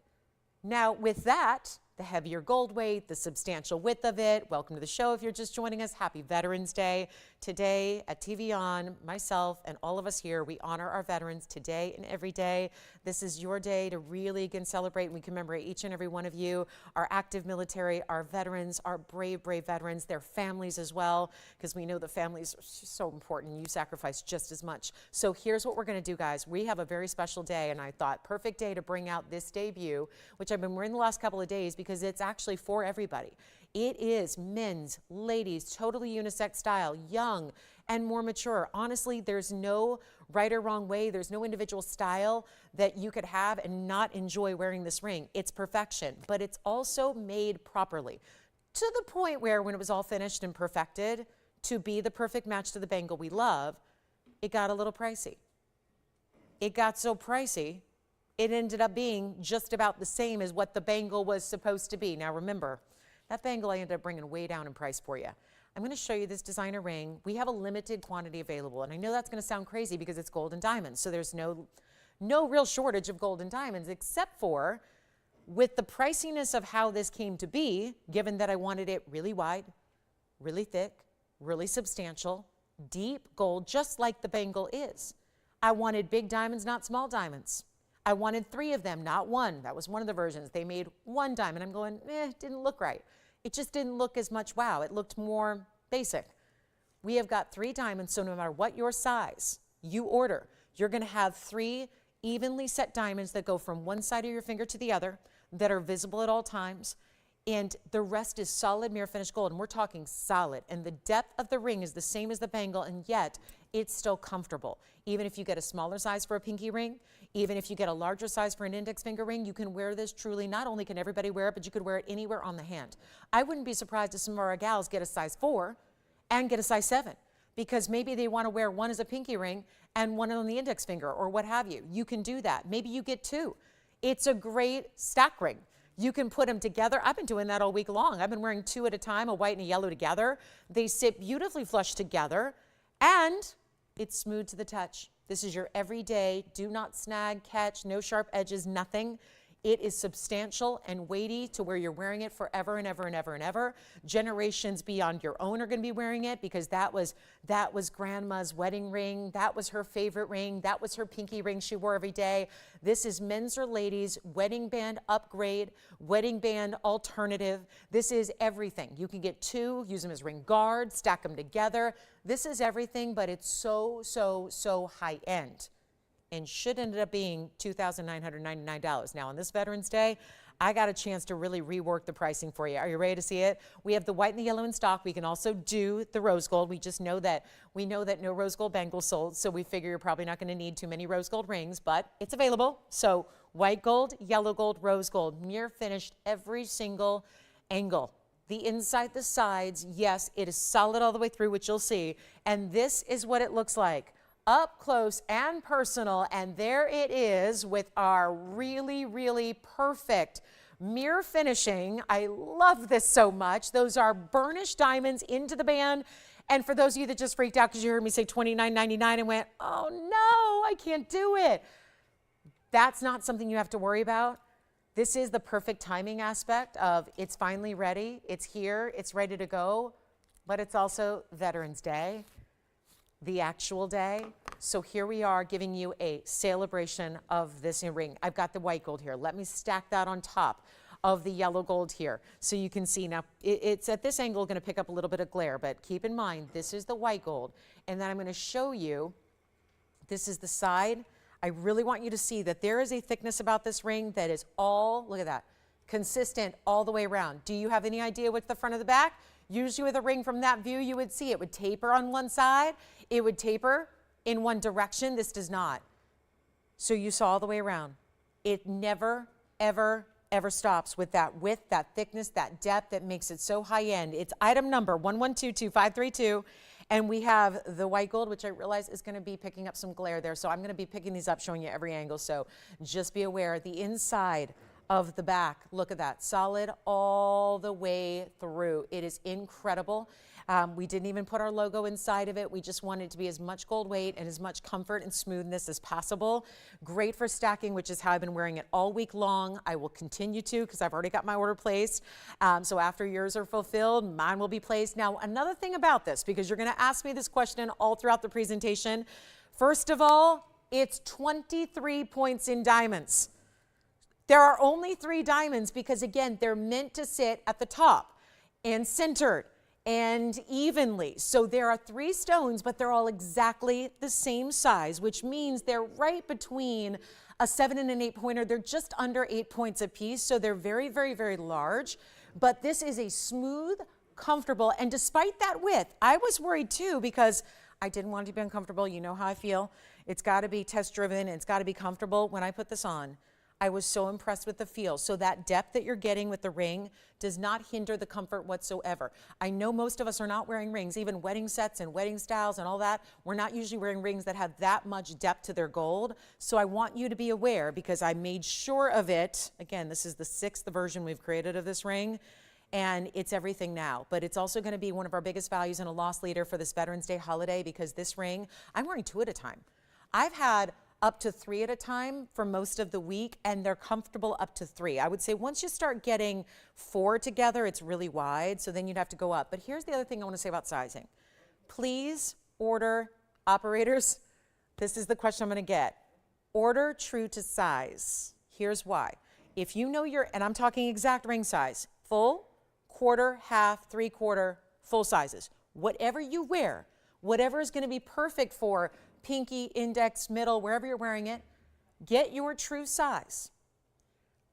Now with that, the heavier gold weight, the substantial width of it. Welcome to the show if you're just joining us. Happy Veterans Day. Today at TVON, myself and all of us here, we honor our veterans today and every day. This is your day to really again celebrate, and we commemorate each and every one of you, our active military, our veterans, our brave, brave veterans, their families as well, because we know the families are so important. You sacrifice just as much. So here's what we're going to do, guys. We have a very special day, and I thought perfect day to bring out this debut, which I've been wearing the last couple of days because it's actually for everybody. It is men's, ladies, totally unisex style, young and more mature. Honestly, there's no right or wrong way. There's no individual style that you could have and not enjoy wearing this ring. It's perfection, but it's also made properly to the point where when it was all finished and perfected to be the perfect match to the bangle we love, it got a little pricey. It got so pricey, it ended up being just about the same as what the bangle was supposed to be. Now remember, that bangle I ended up bringing way down in price for you. I'm going to show you this designer ring. We have a limited quantity available, and I know that's going to sound crazy because it's gold and diamonds, so there's no real shortage of gold and diamonds, except for with the priciness of how this came to be, given that I wanted it really wide, really thick, really substantial, deep gold, just like the bangle is. I wanted big diamonds, not small diamonds. I wanted 3 of them, not 1. That was one of the versions. They made 1 diamond. I'm going, it didn't look right. It just didn't look as much wow. It looked more basic. We have got 3 diamonds, so no matter what your size you order, you're going to have 3 evenly set diamonds that go from one side of your finger to the other, that are visible at all times, and the rest is solid mirror finished gold, and we're talking solid, and the depth of the ring is the same as the bangle, and yet it's still comfortable. Even if you get a smaller size for a pinky ring, even if you get a larger size for an index finger ring, you can wear this truly. Not only can everybody wear it, but you could wear it anywhere on the hand. I wouldn't be surprised if some of our gals get a size 4 and get a size 7, because maybe they want to wear one as a pinky ring and one on the index finger or what have you. You can do that. Maybe you get 2. It's a great stack ring, You can put them together. I've been doing that all week long. I've been wearing 2 at a time, a white and a yellow together. They sit beautifully flush together, and it's smooth to the touch. This is your everyday, do not snag, catch, no sharp edges, nothing. It is substantial and weighty to where you're wearing it forever and ever and ever and ever. Generations beyond your own are going to be wearing it, because that was grandma's wedding ring. That was her favorite ring. That was her pinky ring she wore every day. This is men's or ladies' wedding band upgrade, wedding band alternative. This is everything. You can get 2, use them as ring guards, stack them together. This is everything, but it's so, so, so high end, and should end up being $2,999. Now, on this Veterans Day, I got a chance to really rework the pricing for you. Are you ready to see it? We have the white and the yellow in stock. We can also do the rose gold. We know that no rose gold bangles sold, so we figure you're probably not going to need too many rose gold rings, but it's available. So white gold, yellow gold, rose gold, mirror finished every single angle. The inside, the sides, yes, it is solid all the way through, which you'll see. And this is what it looks like, up close and personal. And there it is with our really, really perfect mirror finishing. I love this so much. Those are burnished diamonds into the band. And for those of you that just freaked out because you heard me say $29.99 and went, oh no, I can't do it, that's not something you have to worry about. This is the perfect timing aspect of it's finally ready, it's here, it's ready to go, but it's also Veterans Day, the actual day. So here we are giving you a celebration of this ring. I've got the white gold here. Let me stack that on top of the yellow gold here so you can see. Now, it's at this angle going to pick up a little bit of glare, but keep in mind, this is the white gold. And then I'm going to show you, this is the side. I really want you to see that there is a thickness about this ring that is all, look at that, consistent all the way around. Do you have any idea what's the front of the back? Usually with a ring from that view, you would see it would taper on one side. It would taper in one direction. This does not. So you saw all the way around. It never, ever, ever stops with that width, that thickness, that depth that makes it so high end. It's item number 1122-532. And we have the white gold, which I realize is going to be picking up some glare there. So I'm going to be picking these up, showing you every angle. So just be aware, the inside of the back, look at that, solid all the way through. It is incredible. We didn't even put our logo inside of it. We just wanted it to be as much gold weight and as much comfort and smoothness as possible. Great for stacking, which is how I've been wearing it all week long. I will continue to, because I've already got my order placed. So after yours are fulfilled, mine will be placed. Now, another thing about this, because you're going to ask me this question all throughout the presentation. First of all, it's 23 points in diamonds. There are only 3 diamonds because, again, they're meant to sit at the top and centered and evenly. So there are 3 stones, but they're all exactly the same size, which means they're right between a 7 and an 8 pointer. They're just under 8 points apiece, so they're very, very, very large. But this is a smooth, comfortable, and despite that width, I was worried too because I didn't want it to be uncomfortable. You know how I feel. It's got to be test-driven. It's got to be comfortable. When I put this on, I was so impressed with the feel. So that depth that you're getting with the ring does not hinder the comfort whatsoever. I know most of us are not wearing rings, even wedding sets and wedding styles and all that. We're not usually wearing rings that have that much depth to their gold. So I want you to be aware because I made sure of it. Again, this is the 6th version we've created of this ring. And it's everything now. But it's also going to be one of our biggest values and a loss leader for this Veterans Day holiday because this ring, I'm wearing 2 at a time. I've had up to 3 at a time for most of the week, and they're comfortable up to 3. I would say once you start getting 4 together, it's really wide, so then you'd have to go up. But here's the other thing I want to say about sizing. Please order, operators, this is the question I'm going to get. Order true to size. Here's why. If you know and I'm talking exact ring size, full, quarter, half, 3/4, full sizes. Whatever you wear, whatever is going to be perfect for pinky, index, middle, wherever you're wearing it, get your true size.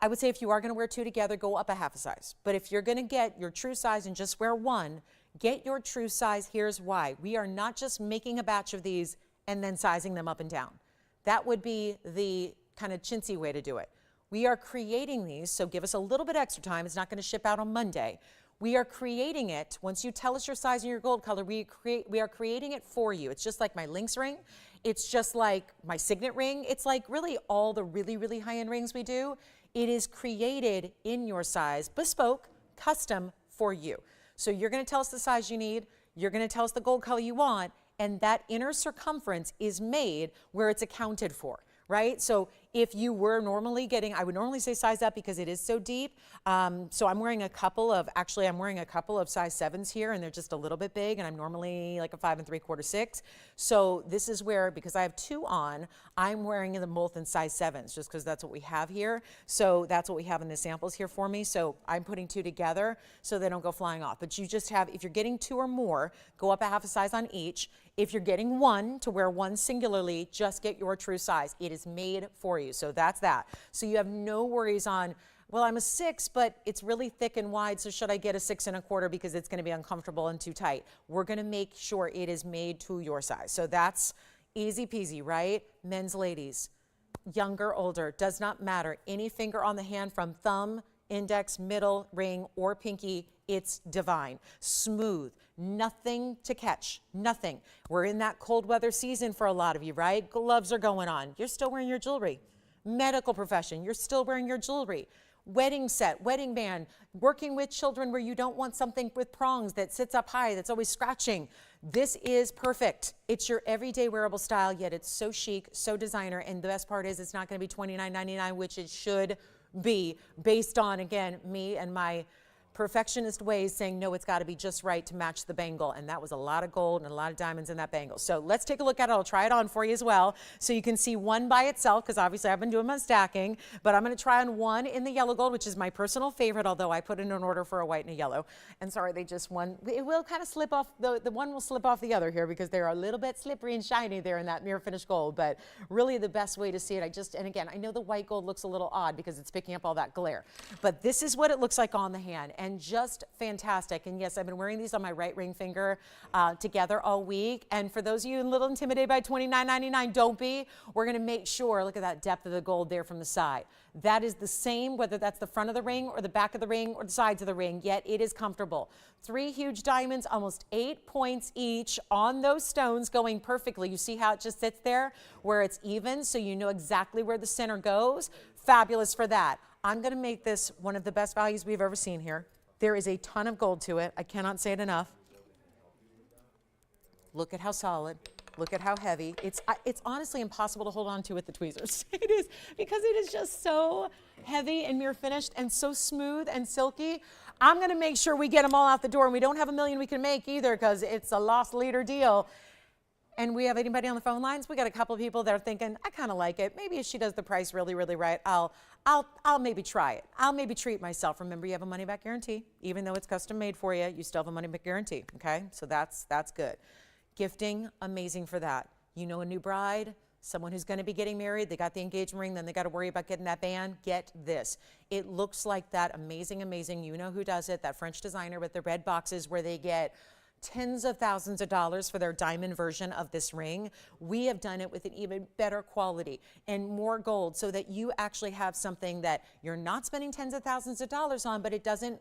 I would say if you are going to wear 2 together, go up a half a size. But if you're going to get your true size and just wear 1, get your true size. Here's why. We are not just making a batch of these and then sizing them up and down. That would be the kind of chintzy way to do it. We are creating these, so give us a little bit extra time. It's not going to ship out on Monday. We are creating it. Once you tell us your size and your gold color, we are creating it for you. It's just like my Lynx ring. It's just like my signet ring. It's like really all the really, really high-end rings we do. It is created in your size, bespoke, custom for you. So you're going to tell us the size you need, you're going to tell us the gold color you want, and that inner circumference is made where it's accounted for, right? So if you were normally getting, I would normally say size up because it is so deep. So I'm wearing a couple of, actually I'm wearing a couple of size 7s here, and they're just a little bit big, and I'm normally like a 5 3/4, 6. So this is where, because I have 2 on, I'm wearing them both in size 7s just because that's what we have here. So that's what we have in the samples here for me. So I'm putting 2 together so they don't go flying off. But you just have, if you're getting 2 or more, go up a half a size on each. If you're getting 1 to wear 1 singularly, just get your true size. It is made for you. So that's that. So you have no worries on, well, I'm a 6, but it's really thick and wide, so should I get a 6 1/4 because it's going to be uncomfortable and too tight? We're going to make sure it is made to your size. So that's easy peasy, right? Men's, ladies, younger, older, does not matter. Any finger on the hand from thumb, index, middle, ring, or pinky, it's divine. Smooth, nothing to catch, nothing. We're in that cold weather season for a lot of you, right? Gloves are going on. You're still wearing your jewelry. Medical profession, you're still wearing your jewelry. Wedding set, wedding band, working with children where you don't want something with prongs that sits up high, that's always scratching. This is perfect. It's your everyday wearable style, yet it's so chic, so designer, and the best part is it's not going to be $29.99, which it should be, based on, again, me and my perfectionist ways saying, no, it's got to be just right to match the bangle. And that was a lot of gold and a lot of diamonds in that bangle. So let's take a look at it. I'll try it on for you as well, so you can see one by itself, because obviously I've been doing my stacking, but I'm going to try on one in the yellow gold, which is my personal favorite, although I put in an order for a white and a yellow. And sorry, they just one, it will kind of slip off, the one will slip off the other here because they're a little bit slippery and shiny there in that mirror finish gold, but really the best way to see it, and again, I know the white gold looks a little odd because it's picking up all that glare, but this is what it looks like on the hand, and just fantastic. And yes, I've been wearing these on my right ring finger together all week. And for those of you a little intimidated by $29.99, don't be. We're going to make sure, look at that depth of the gold there from the side. That is the same, whether that's the front of the ring or the back of the ring or the sides of the ring, yet it is comfortable. 3 huge diamonds, almost 8 points each on those stones, going perfectly. You see how it just sits there where it's even, so you know exactly where the center goes. Fabulous for that. I'm going to make this one of the best values we've ever seen here. There is a ton of gold to it. I cannot say it enough. Look at how solid. Look at how heavy. It's honestly impossible to hold on to with the tweezers. It is, because it is just so heavy and mirror finished and so smooth and silky. I'm going to make sure we get them all out the door, and we don't have a million we can make either, because it's a loss leader deal. And we have anybody on the phone lines? We got a couple of people that are thinking, I kind of like it. Maybe if she does the price really, really right, I'll maybe try it. I'll maybe treat myself. Remember, you have a money back guarantee. Even though it's custom made for you, you still have a money back guarantee, okay? So that's good. Gifting, amazing for that. You know, a new bride, someone who's going to be getting married, they got the engagement ring, then they got to worry about getting that band. Get this. It looks like that amazing, amazing, you know who does it, that French designer with the red boxes where they get tens of thousands of dollars for their diamond version of this ring. We have done it with an even better quality and more gold, so that you actually have something that you're not spending tens of thousands of dollars on, but it doesn't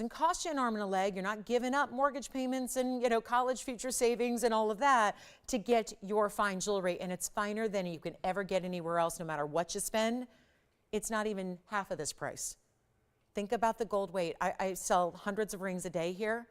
cost you an arm and a leg. You're not giving up mortgage payments and, you know, college future savings and all of that to get your fine jewelry. And it's finer than you can ever get anywhere else, no matter what you spend. It's not even half of this price. Think about the gold weight. I sell hundreds of rings a day here,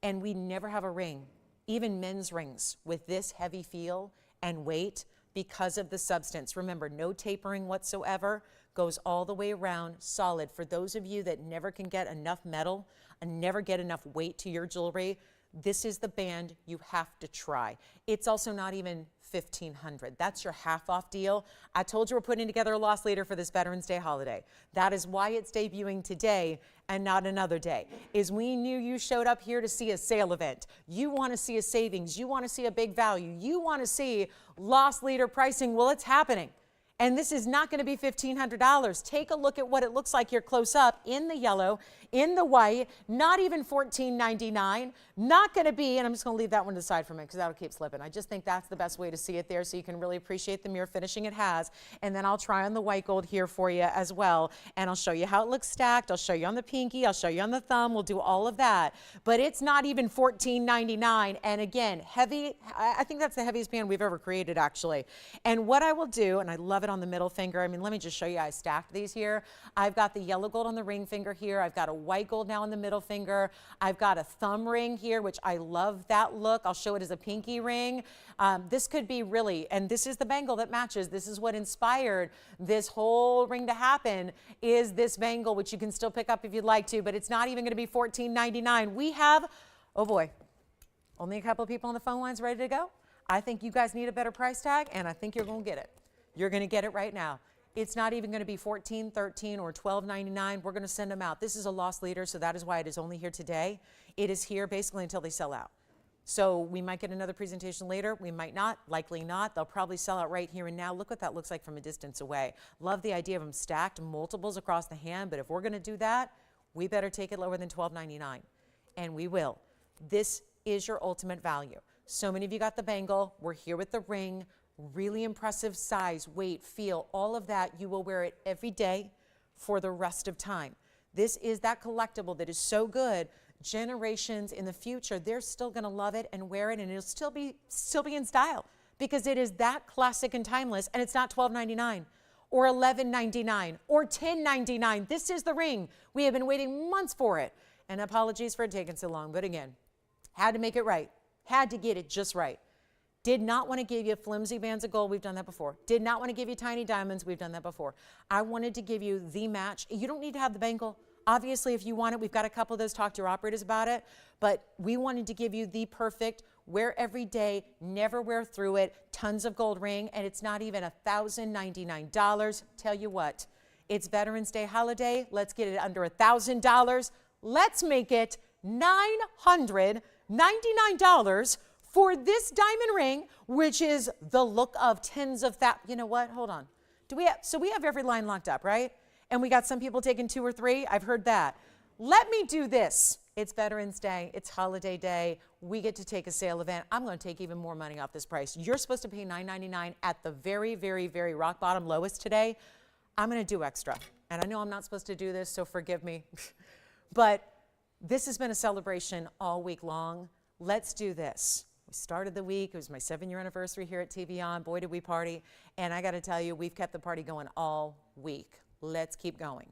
and we never have a ring, even men's rings, with this heavy feel and weight because of the substance. Remember, no tapering whatsoever, goes all the way around, solid. For those of you that never can get enough metal and never get enough weight to your jewelry, this is the band you have to try. It's also not even $1,500. That's your half off deal. I told you we're putting together a loss leader for this Veterans Day holiday. That is why it's debuting today and not another day, is we knew you showed up here to see a sale event. You want to see a savings. You want to see a big value. You want to see loss leader pricing. Well, it's happening. And this is not going to be $1,500. Take a look at what it looks like here close up in the yellow, in the white, not even $14.99. Not going to be, and I'm just going to leave that one to the side for a minute because that'll keep slipping. I just think that's the best way to see it there, so you can really appreciate the mirror finishing it has. And then I'll try on the white gold here for you as well. And I'll show you how it looks stacked. I'll show you on the pinky. I'll show you on the thumb. We'll do all of that. But it's not even $14.99. And again, heavy. I think that's the heaviest band we've ever created, actually. And what I will do, and I love it it on the middle finger. I mean, let me just show you. I stacked these here. I've got the yellow gold on the ring finger here. I've got a white gold now on the middle finger. I've got a thumb ring here, which I love that look. I'll show it as a pinky ring. This could be really, and this is the bangle that matches. This is what inspired this whole ring to happen, is this bangle, which you can still pick up if you'd like to, but it's not even going to be $14.99. We have, oh boy, only a couple of people on the phone lines ready to go. I think you guys need a better price tag, and I think you're going to get it. You're going to get it right now. It's not even going to be $14, $13, or $12.99. We're going to send them out. This is a loss leader, so that is why it is only here today. It is here basically until they sell out. So we might get another presentation later. We might not, likely not. They'll probably sell out right here and now. Look what that looks like from a distance away. Love the idea of them stacked, multiples across the hand, but if we're going to do that, we better take it lower than $12.99, and we will. This is your ultimate value. So many of you got the bangle. We're here with the ring. Really impressive size, weight, feel, all of that. You will wear it every day for the rest of time. This is that collectible that is so good. Generations in the future, they're still going to love it and wear it, and it'll still be in style because it is that classic and timeless, and it's not $12.99 or $11.99 or $10.99. This is the ring. We have been waiting months for it, and apologies for it taking so long, but again, had to make it right. Had to get it just right. Did not want to give you flimsy bands of gold. We've done that before. Did not want to give you tiny diamonds. We've done that before. I wanted to give you the match. You don't need to have the bangle. Obviously, if you want it, we've got a couple of those. Talk to your operators about it. But we wanted to give you the perfect, wear every day, never wear through it, tons of gold ring, and it's not even $1,099. Tell you what, it's Veterans Day holiday. Let's get it under $1,000. Let's make it $999 for this diamond ring, which is the look of tens of thousands. You know what? Hold on. So we have every line locked up, right? And we got some people taking 2 or 3. I've heard that. Let me do this. It's Veterans Day. It's holiday day. We get to take a sale event. I'm going to take even more money off this price. You're supposed to pay $9.99 at the very, very, very rock bottom lowest today. I'm going to do extra. And I know I'm not supposed to do this, so forgive me. But this has been a celebration all week long. Let's do this. We started the week. It was my 7-year anniversary here at TVON. Boy, did we party. And I got to tell you, we've kept the party going all week. Let's keep going.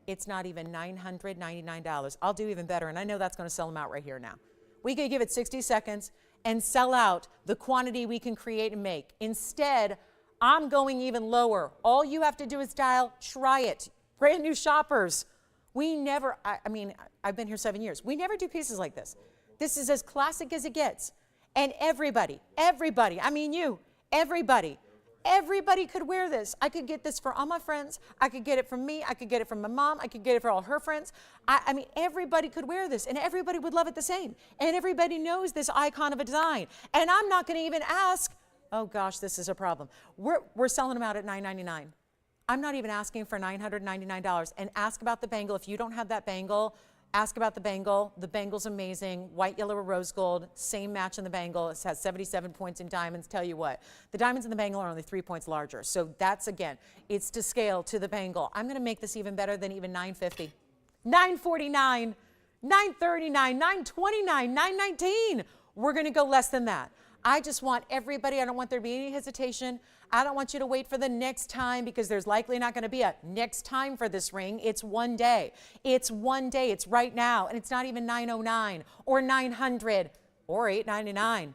It's not even $999. I'll do even better, and I know that's going to sell them out right here now. We could give it 60 seconds and sell out the quantity we can create and make. Instead, I'm going even lower. All you have to do is dial, try it. Brand new shoppers. We never, I mean, I've been here 7 years. We never do pieces like this. This is as classic as it gets. And everybody, I mean you, everybody could wear this. I could get this for all my friends. I could get it from me. I could get it from my mom. I could get it for all her friends. I mean, everybody could wear this, and everybody would love it the same. And everybody knows this icon of a design. And I'm not going to even ask, oh gosh, this is a problem. We're selling them out at $9.99. I'm not even asking for $999. And ask about the bangle. If you don't have that bangle, ask about the bangle. The bangle's amazing. White, yellow, or rose gold. Same match in the bangle. It has 77 points in diamonds. Tell you what, the diamonds in the bangle are only 3 points larger. So that's, again, it's to scale to the bangle. I'm going to make this even better than even $950. $949, $939, $929, $919. We're going to go less than that. I just want everybody, I don't want there to be any hesitation. I don't want you to wait for the next time, because there's likely not going to be a next time for this ring. It's one day. It's one day. It's right now. And it's not even $909 or $900 or $899.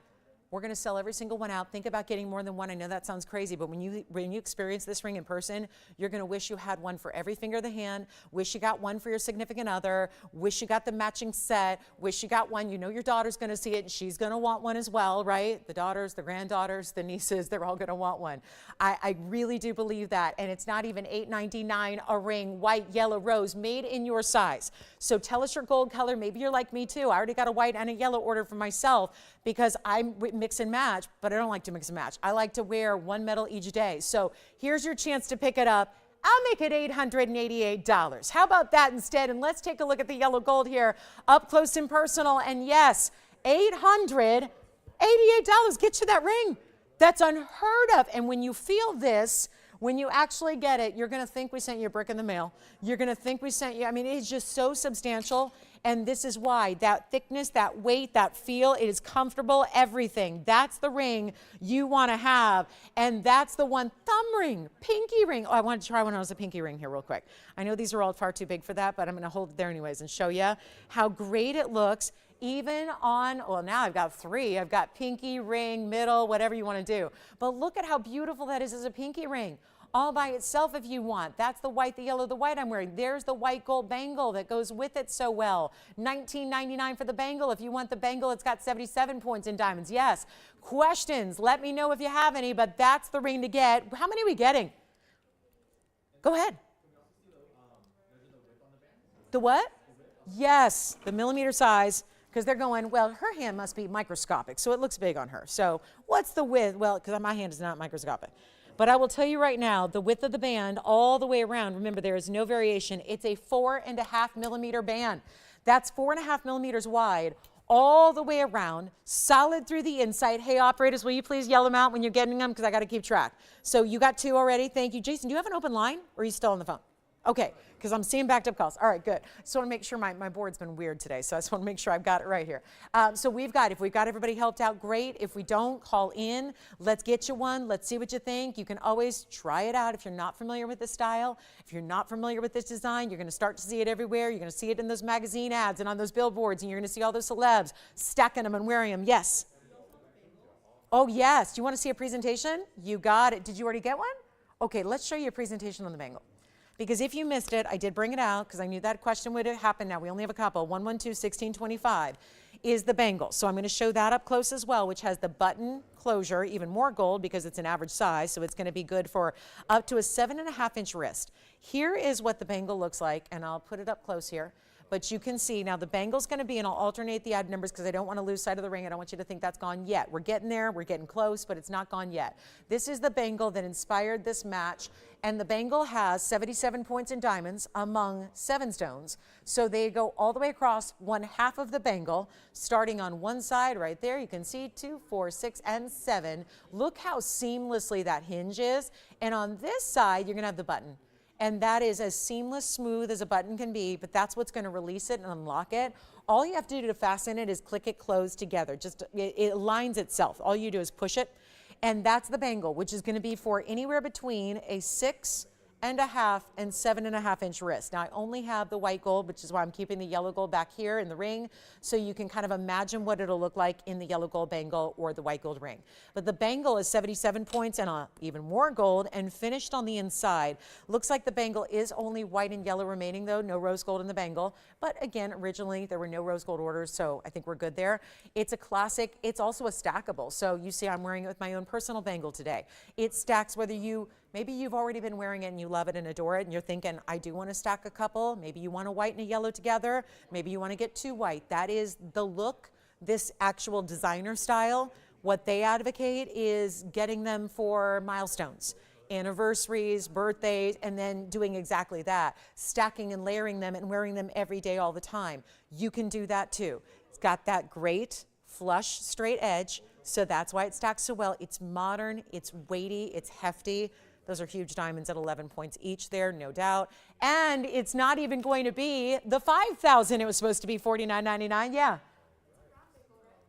We're going to sell every single one out. Think about getting more than one. I know that sounds crazy, but when you experience this ring in person, you're going to wish you had one for every finger of the hand. Wish you got one for your significant other. Wish you got the matching set. Wish you got one. You know your daughter's going to see it, and she's going to want one as well, right? The daughters, the granddaughters, the nieces, they're all going to want one. I really do believe that, and it's not even $899 a ring, white, yellow, rose, made in your size. So tell us your gold color. Maybe you're like me too. I already got a white and a yellow order for myself, because I mix and match, but I don't like to mix and match. I like to wear one metal each day. So here's your chance to pick it up. I'll make it $888. How about that instead? And let's take a look at the yellow gold here up close and personal. And yes, $888. Get you that ring. That's unheard of. And when you feel this, when you actually get it, you're going to think we sent you a brick in the mail. You're going to think we sent you, I mean, it's just so substantial. And this is why. That thickness, that weight, that feel, it is comfortable, everything. That's the ring you want to have. And that's the one. Thumb ring, pinky ring. Oh, I wanted to try one as a pinky ring here real quick. I know these are all far too big for that, but I'm going to hold it there anyways and show you how great it looks. Even on, well, now I've got 3. I've got pinky, ring, middle, whatever you want to do. But look at how beautiful that is as a pinky ring. All by itself if you want. That's the white, the yellow, the white I'm wearing. There's the white gold bangle that goes with it so well. $19.99 for the bangle. If you want the bangle, it's got 77 points in diamonds. Yes. Questions? Let me know if you have any, but that's the ring to get. How many are we getting? Go ahead. The what? Yes, the millimeter size. Because they're going, well, her hand must be microscopic, so it looks big on her. So what's the width? Well, because my hand is not microscopic. But I will tell you right now, the width of the band all the way around, remember there is no variation. It's a 4.5 millimeter band. That's 4.5 millimeters wide all the way around, solid through the inside. Hey, operators, will you please yell them out when you're getting them? Because I got to keep track. So you got 2 already. Thank you. Jason, do you have an open line or are you still on the phone? Okay, because I'm seeing backed up calls. All right, good. Just want to make sure my board's been weird today, so I just want to make sure I've got it right here. So if we've got everybody helped out, great. If we don't, call in. Let's get you one. Let's see what you think. You can always try it out if you're not familiar with this style. If you're not familiar with this design, you're going to start to see it everywhere. You're going to see it in those magazine ads and on those billboards, and you're going to see all those celebs stacking them and wearing them. Yes? Oh, yes. Do you want to see a presentation? You got it. Did you already get one? Okay, let's show you a presentation on the bangle. Because if you missed it, I did bring it out because I knew that question would happen. Now we only have a couple. 112-1625 is the bangle. So I'm going to show that up close as well, which has the button closure, even more gold because it's an average size. So it's going to be good for up to a 7.5-inch wrist. Here is what the bangle looks like, and I'll put it up close here. But you can see now the bangle's going to be, and I'll alternate the ad numbers because I don't want to lose sight of the ring. I don't want you to think that's gone yet. We're getting there. We're getting close, but it's not gone yet. This is the bangle that inspired this match. And the bangle has 77 points in diamonds among 7 stones. So they go all the way across 1/2 of the bangle, starting on one side right there. You can see 2, 4, 6, and 7. Look how seamlessly that hinge is. And on this side, you're going to have the button. And that is as seamless, smooth as a button can be, but that's what's going to release it and unlock it. All you have to do to fasten it is click it closed together. Just it aligns itself. All you do is push it. And that's the bangle, which is going to be for anywhere between a 6.5 and 7.5-inch wrist. Now I only have the white gold, which is why I'm keeping the yellow gold back here in the ring, so you can kind of imagine what it'll look like in the yellow gold bangle or the white gold ring. But the bangle is 77 points and even more gold and finished on the inside. Looks like the bangle is only white and yellow remaining though, no rose gold in the bangle. But again, originally there were no rose gold orders, so I think we're good there. It's a classic. It's also a stackable. So you see I'm wearing it with my own personal bangle today. It stacks whether maybe you've already been wearing it and you love it and adore it and you're thinking, I do want to stack a couple. Maybe you want a white and a yellow together. Maybe you want to get 2 white. That is the look, this actual designer style. What they advocate is getting them for milestones, anniversaries, birthdays, and then doing exactly that, stacking and layering them and wearing them every day all the time. You can do that too. It's got that great flush straight edge, so that's why it stacks so well. It's modern, it's weighty, it's hefty. Those are huge diamonds at 11 points each there, no doubt. And it's not even going to be the $5,000 it was supposed to be, $49.99. Yeah.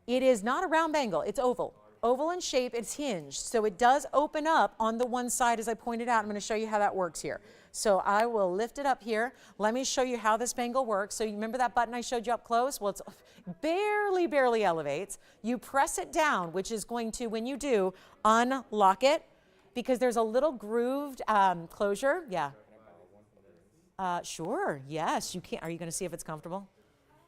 It is not a round bangle, it's oval. Oval in shape, it's hinged. So it does open up on the one side, as I pointed out. I'm going to show you how that works here. So I will lift it up here. Let me show you how this bangle works. So you remember that button I showed you up close? Well, it's barely elevates. You press it down, which is going to, when you do, unlock it, because there's a little grooved closure. Yeah. Sure. Yes, you can. Are you going to see if it's comfortable?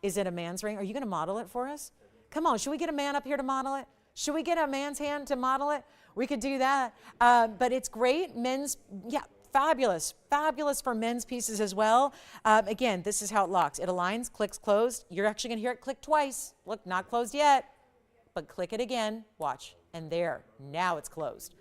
Is it a man's ring? Are you going to model it for us? Come on. Should we get a man up here to model it? Should we get a man's hand to model it? We could do that. But it's great. Men's, yeah, fabulous. Fabulous for men's pieces as well. Again, this is how it locks. It aligns, clicks closed. You're actually going to hear it click twice. Look, not closed yet. But click it again. Watch. And there. Now it's closed.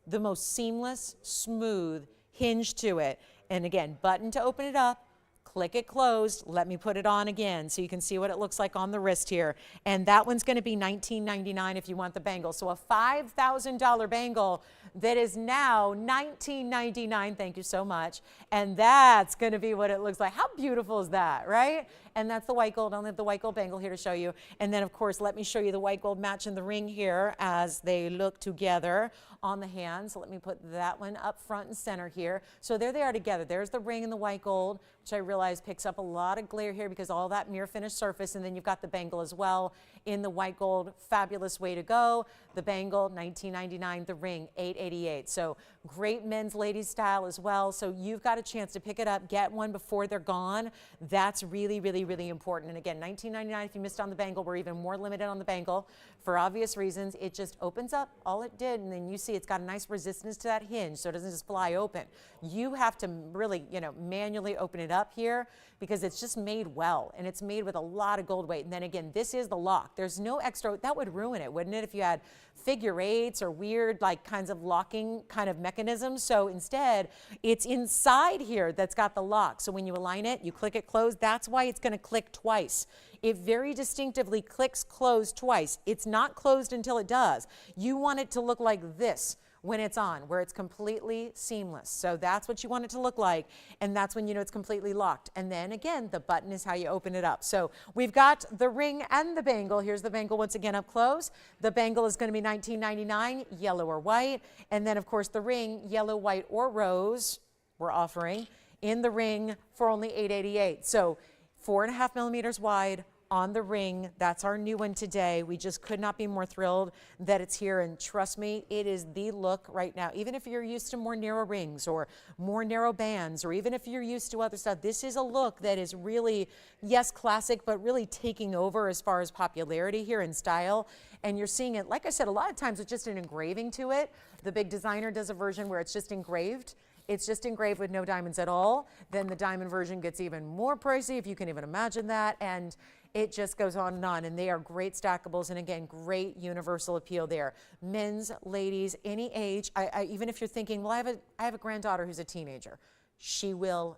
The most seamless, smooth hinge to it. And again, button to open it up, click it closed. Let me put it on again so you can see what it looks like on the wrist here. And that one's going to be $19.99 if you want the bangle. So a $5,000 bangle that is now $19.99. Thank you so much. And that's going to be what it looks like. How beautiful is that, right? And that's the white gold. I only have the white gold bangle here to show you. And then, of course, let me show you the white gold match in the ring here as they look together on the hand. So let me put that one up front and center here. So there they are together. There's the ring and the white gold, which I realize picks up a lot of glare here because all that mirror finish surface. And then you've got the bangle as well in the white gold. Fabulous way to go. The bangle, $19.99. The ring, $8.88. So great men's, ladies style as well. So you've got a chance to pick it up, get one before they're gone. That's really, really, really important. And again, $19.99 if you missed on the bangle. We're even more limited on the bangle for obvious reasons. It just opens up all it did, and then you see it's got a nice resistance to that hinge, so it doesn't just fly open. You have to really, manually open it up here because it's just made well, and it's made with a lot of gold weight. And then again, this is the lock. There's no extra. That would ruin it, wouldn't it, if you had figure eights or weird kinds of locking kind of mechanisms? So instead, it's inside here that's got the lock. So when you align it, you click it closed. That's why it's going to click twice. It very distinctively clicks closed twice. It's not closed until it does. You want it to look like this when it's on, where it's completely seamless. So that's what you want it to look like, and that's when you know it's completely locked. And then again, the button is how you open it up. So we've got the ring and the bangle. Here's the bangle once again up close. The bangle is going to be $19.99, yellow or white. And then of course the ring, yellow, white, or rose, we're offering in the ring for only $8.88. So 4.5 millimeters wide on the ring. That's our new one today. We just could not be more thrilled that it's here, and trust me, it is the look right now. Even if you're used to more narrow rings or more narrow bands, or even if you're used to other stuff, this is a look that is really, yes, classic, but really taking over as far as popularity here in style. And you're seeing it, like I said, a lot of times with just an engraving to it. The big designer does a version where it's just engraved. It's just engraved with no diamonds at all. Then the diamond version gets even more pricey, if you can even imagine that. And it just goes on and on. And they are great stackables. And again, great universal appeal there. Men's, ladies, any age. Even if you're thinking, well, I have a granddaughter who's a teenager. She'll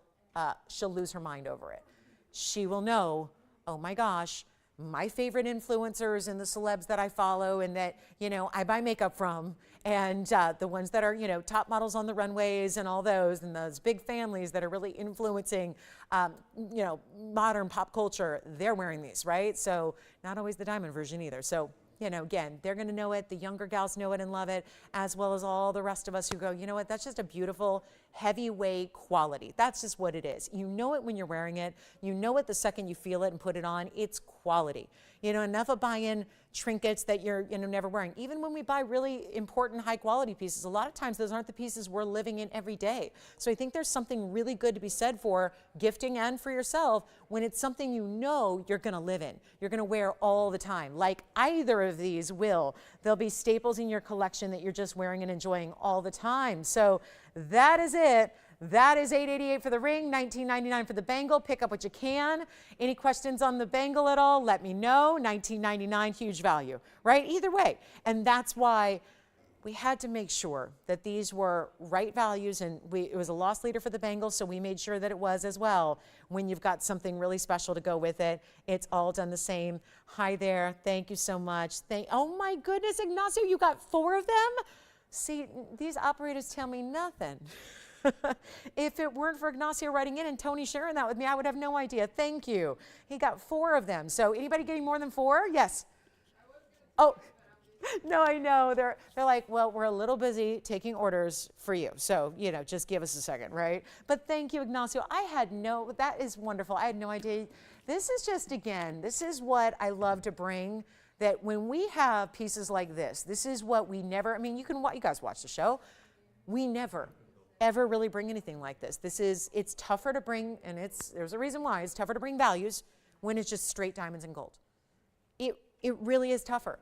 lose her mind over it. She will know, oh my gosh, my favorite influencers and the celebs that I follow and that, I buy makeup from, and the ones that are, top models on the runways and all those, and those big families that are really influencing, modern pop culture, they're wearing these, right? So not always the diamond version either. So, again, they're going to know it. The younger gals know it and love it, as well as all the rest of us who go, you know what, that's just a beautiful, heavyweight quality. That's just what it is. You know it when you're wearing it. You know it the second you feel it and put it on. It's quality. Enough of buying trinkets that you're never wearing. Even when we buy really important high quality pieces, a lot of times those aren't the pieces we're living in every day. So I think there's something really good to be said for gifting and for yourself when it's something you're going to live in. You're going to wear all the time. Like either of these will. There'll be staples in your collection that you're just wearing and enjoying all the time. So that is it. That is $8.88 for the ring, $19.99 for the bangle. Pick up what you can. Any questions on the bangle at all? Let me know. $19.99, huge value, right? Either way. And that's why we had to make sure that these were right values, and it was a loss leader for the bangle, so we made sure that it was as well. When you've got something really special to go with it, it's all done the same. Hi there. Thank you so much. Oh my goodness, Ignacio, you got 4 of them? See, these operators tell me nothing. If it weren't for Ignacio writing in and Tony sharing that with me, I would have no idea. Thank you. He got 4 of them. So anybody getting more than 4? Yes. Oh, no, I know. They're like, well, we're a little busy taking orders for you. So, just give us a second, right? But thank you, Ignacio. That is wonderful. I had no idea. This is just, again, this is what I love to bring. That when we have pieces like this is what we never, you guys watch the show. We never, ever really bring anything like this. It's tougher to bring, and there's a reason why. It's tougher to bring values when it's just straight diamonds and gold. It really is tougher.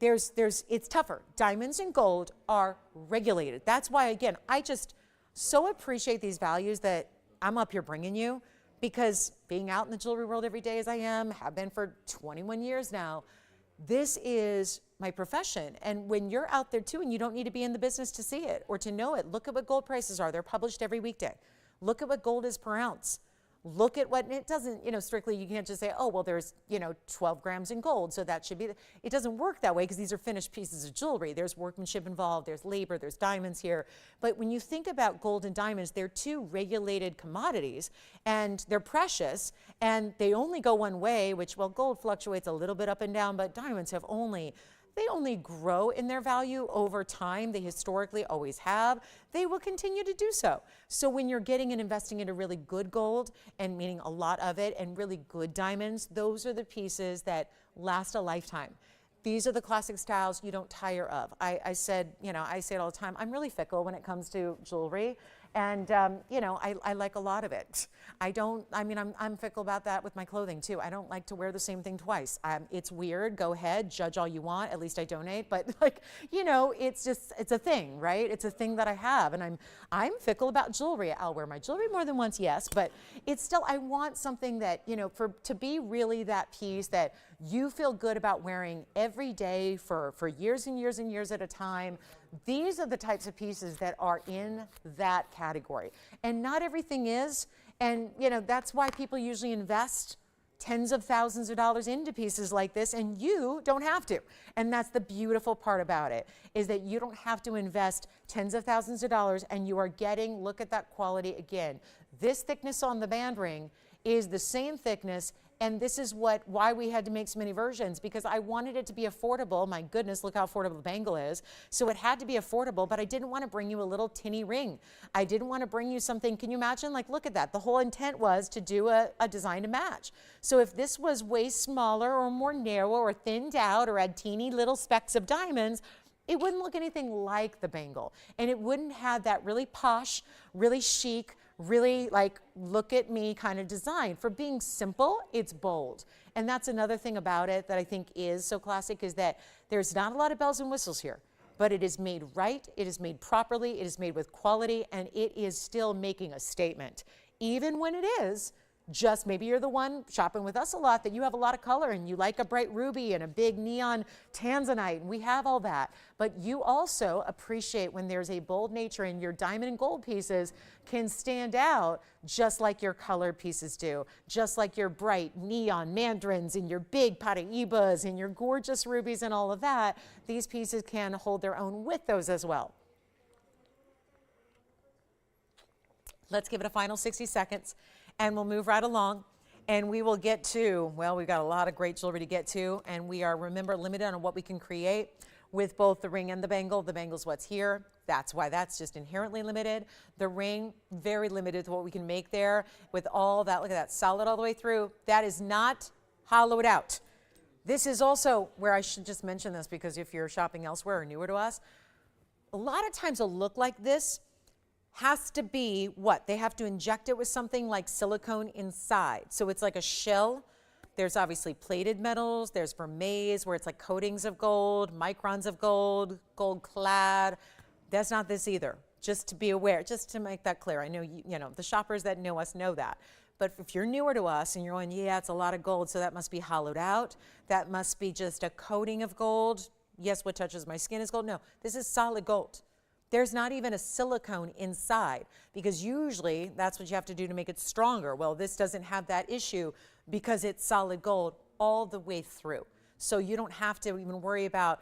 It's tougher. Diamonds and gold are regulated. That's why, again, I just so appreciate these values that I'm up here bringing you, because being out in the jewelry world every day as I have been for 21 years now, this is my profession. And when you're out there too, and you don't need to be in the business to see it or to know it, look at what gold prices are. They're published every weekday. Look at what gold is per ounce. Look at what, and it doesn't, strictly, you can't just say, oh, well, there's, 12 grams in gold, so that should be, it doesn't work that way because these are finished pieces of jewelry. There's workmanship involved, there's labor, there's diamonds here. But when you think about gold and diamonds, they're two regulated commodities, and they're precious, and they only go one way, which, well, gold fluctuates a little bit up and down, but diamonds they only grow in their value over time. They historically always have. They will continue to do so. So when you're getting and investing into really good gold, and meaning a lot of it, and really good diamonds, those are the pieces that last a lifetime. These are the classic styles you don't tire of. I say it all the time, I'm really fickle when it comes to jewelry. And, I like a lot of it. I'm fickle about that with my clothing too. I don't like to wear the same thing twice. It's weird, go ahead, judge all you want, at least I donate, but it's a thing, right? It's a thing that I have, and I'm fickle about jewelry. I'll wear my jewelry more than once, yes, but it's still, I want something that, to be really that piece that you feel good about wearing every day for years and years and years at a time. These are the types of pieces that are in that category. And not everything is, and that's why people usually invest tens of thousands of dollars into pieces like this, and you don't have to. And that's the beautiful part about it, is that you don't have to invest tens of thousands of dollars, and you are getting, look at that quality again. This thickness on the band ring is the same thickness, and this is why we had to make so many versions, because I wanted it to be affordable. My goodness, look how affordable the bangle is. So it had to be affordable, but I didn't want to bring you a little tinny ring. I didn't want to bring you something, can you imagine? Like, look at that. The whole intent was to do a design to match. So if this was way smaller or more narrow or thinned out or had teeny little specks of diamonds, it wouldn't look anything like the bangle. And it wouldn't have that really posh, really chic, really like look at me kind of design. For being simple, it's bold. And that's another thing about it that I think is so classic, is that there's not a lot of bells and whistles here, but it is made right, it is made properly, it is made with quality, and it is still making a statement. Even when it is just, maybe you're the one shopping with us a lot that you have a lot of color and you like a bright ruby and a big neon tanzanite, and we have all that. But you also appreciate when there's a bold nature, and your diamond and gold pieces can stand out just like your colored pieces do, just like your bright neon mandarins and your big paraibas and your gorgeous rubies and all of that. These pieces can hold their own with those as well. Let's give it a final 60 seconds. And we'll move right along, and we will get to, well, we've got a lot of great jewelry to get to, and we are, remember, limited on what we can create with both the ring and the bangle. The bangle's what's here. That's why that's just inherently limited. The ring, very limited to what we can make there with all that. Look at that, solid all the way through. That is not hollowed out. This is also where I should just mention this, because if you're shopping elsewhere or newer to us, a lot of times a look like this has to be what? They have to inject it with something like silicone inside. So it's like a shell. There's obviously plated metals. There's Burmese, where it's like coatings of gold, microns of gold, gold clad. That's not this either. Just to be aware, just to make that clear. I know, the shoppers that know us know that. But if you're newer to us and you're going, yeah, it's a lot of gold, so that must be hollowed out. That must be just a coating of gold. Yes, what touches my skin is gold. No, this is solid gold. There's not even a silicone inside, because usually that's what you have to do to make it stronger. Well, this doesn't have that issue because it's solid gold all the way through. So you don't have to even worry about,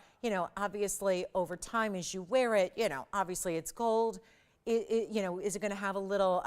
obviously over time as you wear it, obviously it's gold. Is it going to have a little,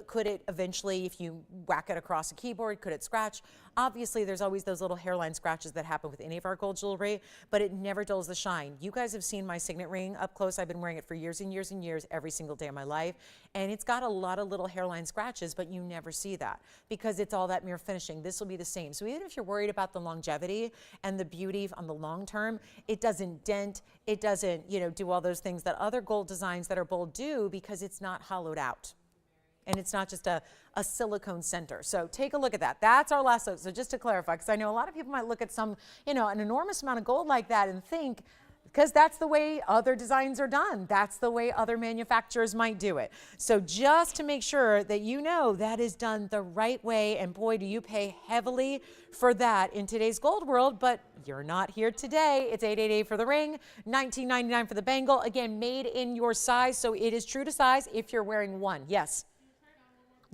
could it eventually, if you whack it across a keyboard, could it scratch? Obviously, there's always those little hairline scratches that happen with any of our gold jewelry, but it never dulls the shine. You guys have seen my signet ring up close. I've been wearing it for years and years and years, every single day of my life, and it's got a lot of little hairline scratches, but you never see that because it's all that mirror finishing. This will be the same. So even if you're worried about the longevity and the beauty on the long term, it doesn't dent, it doesn't, do all those things that other gold designs that are bold do, because it's not hollowed out. And it's not just a silicone center. So take a look at that. That's our last look. So just to clarify, because I know a lot of people might look at some, an enormous amount of gold like that and think, because that's the way other designs are done. That's the way other manufacturers might do it. So just to make sure that that is done the right way, and boy, do you pay heavily for that in today's gold world, but you're not here today. It's $888 for the ring, $19.99 for the bangle. Again, made in your size, so it is true to size if you're wearing one. Yes?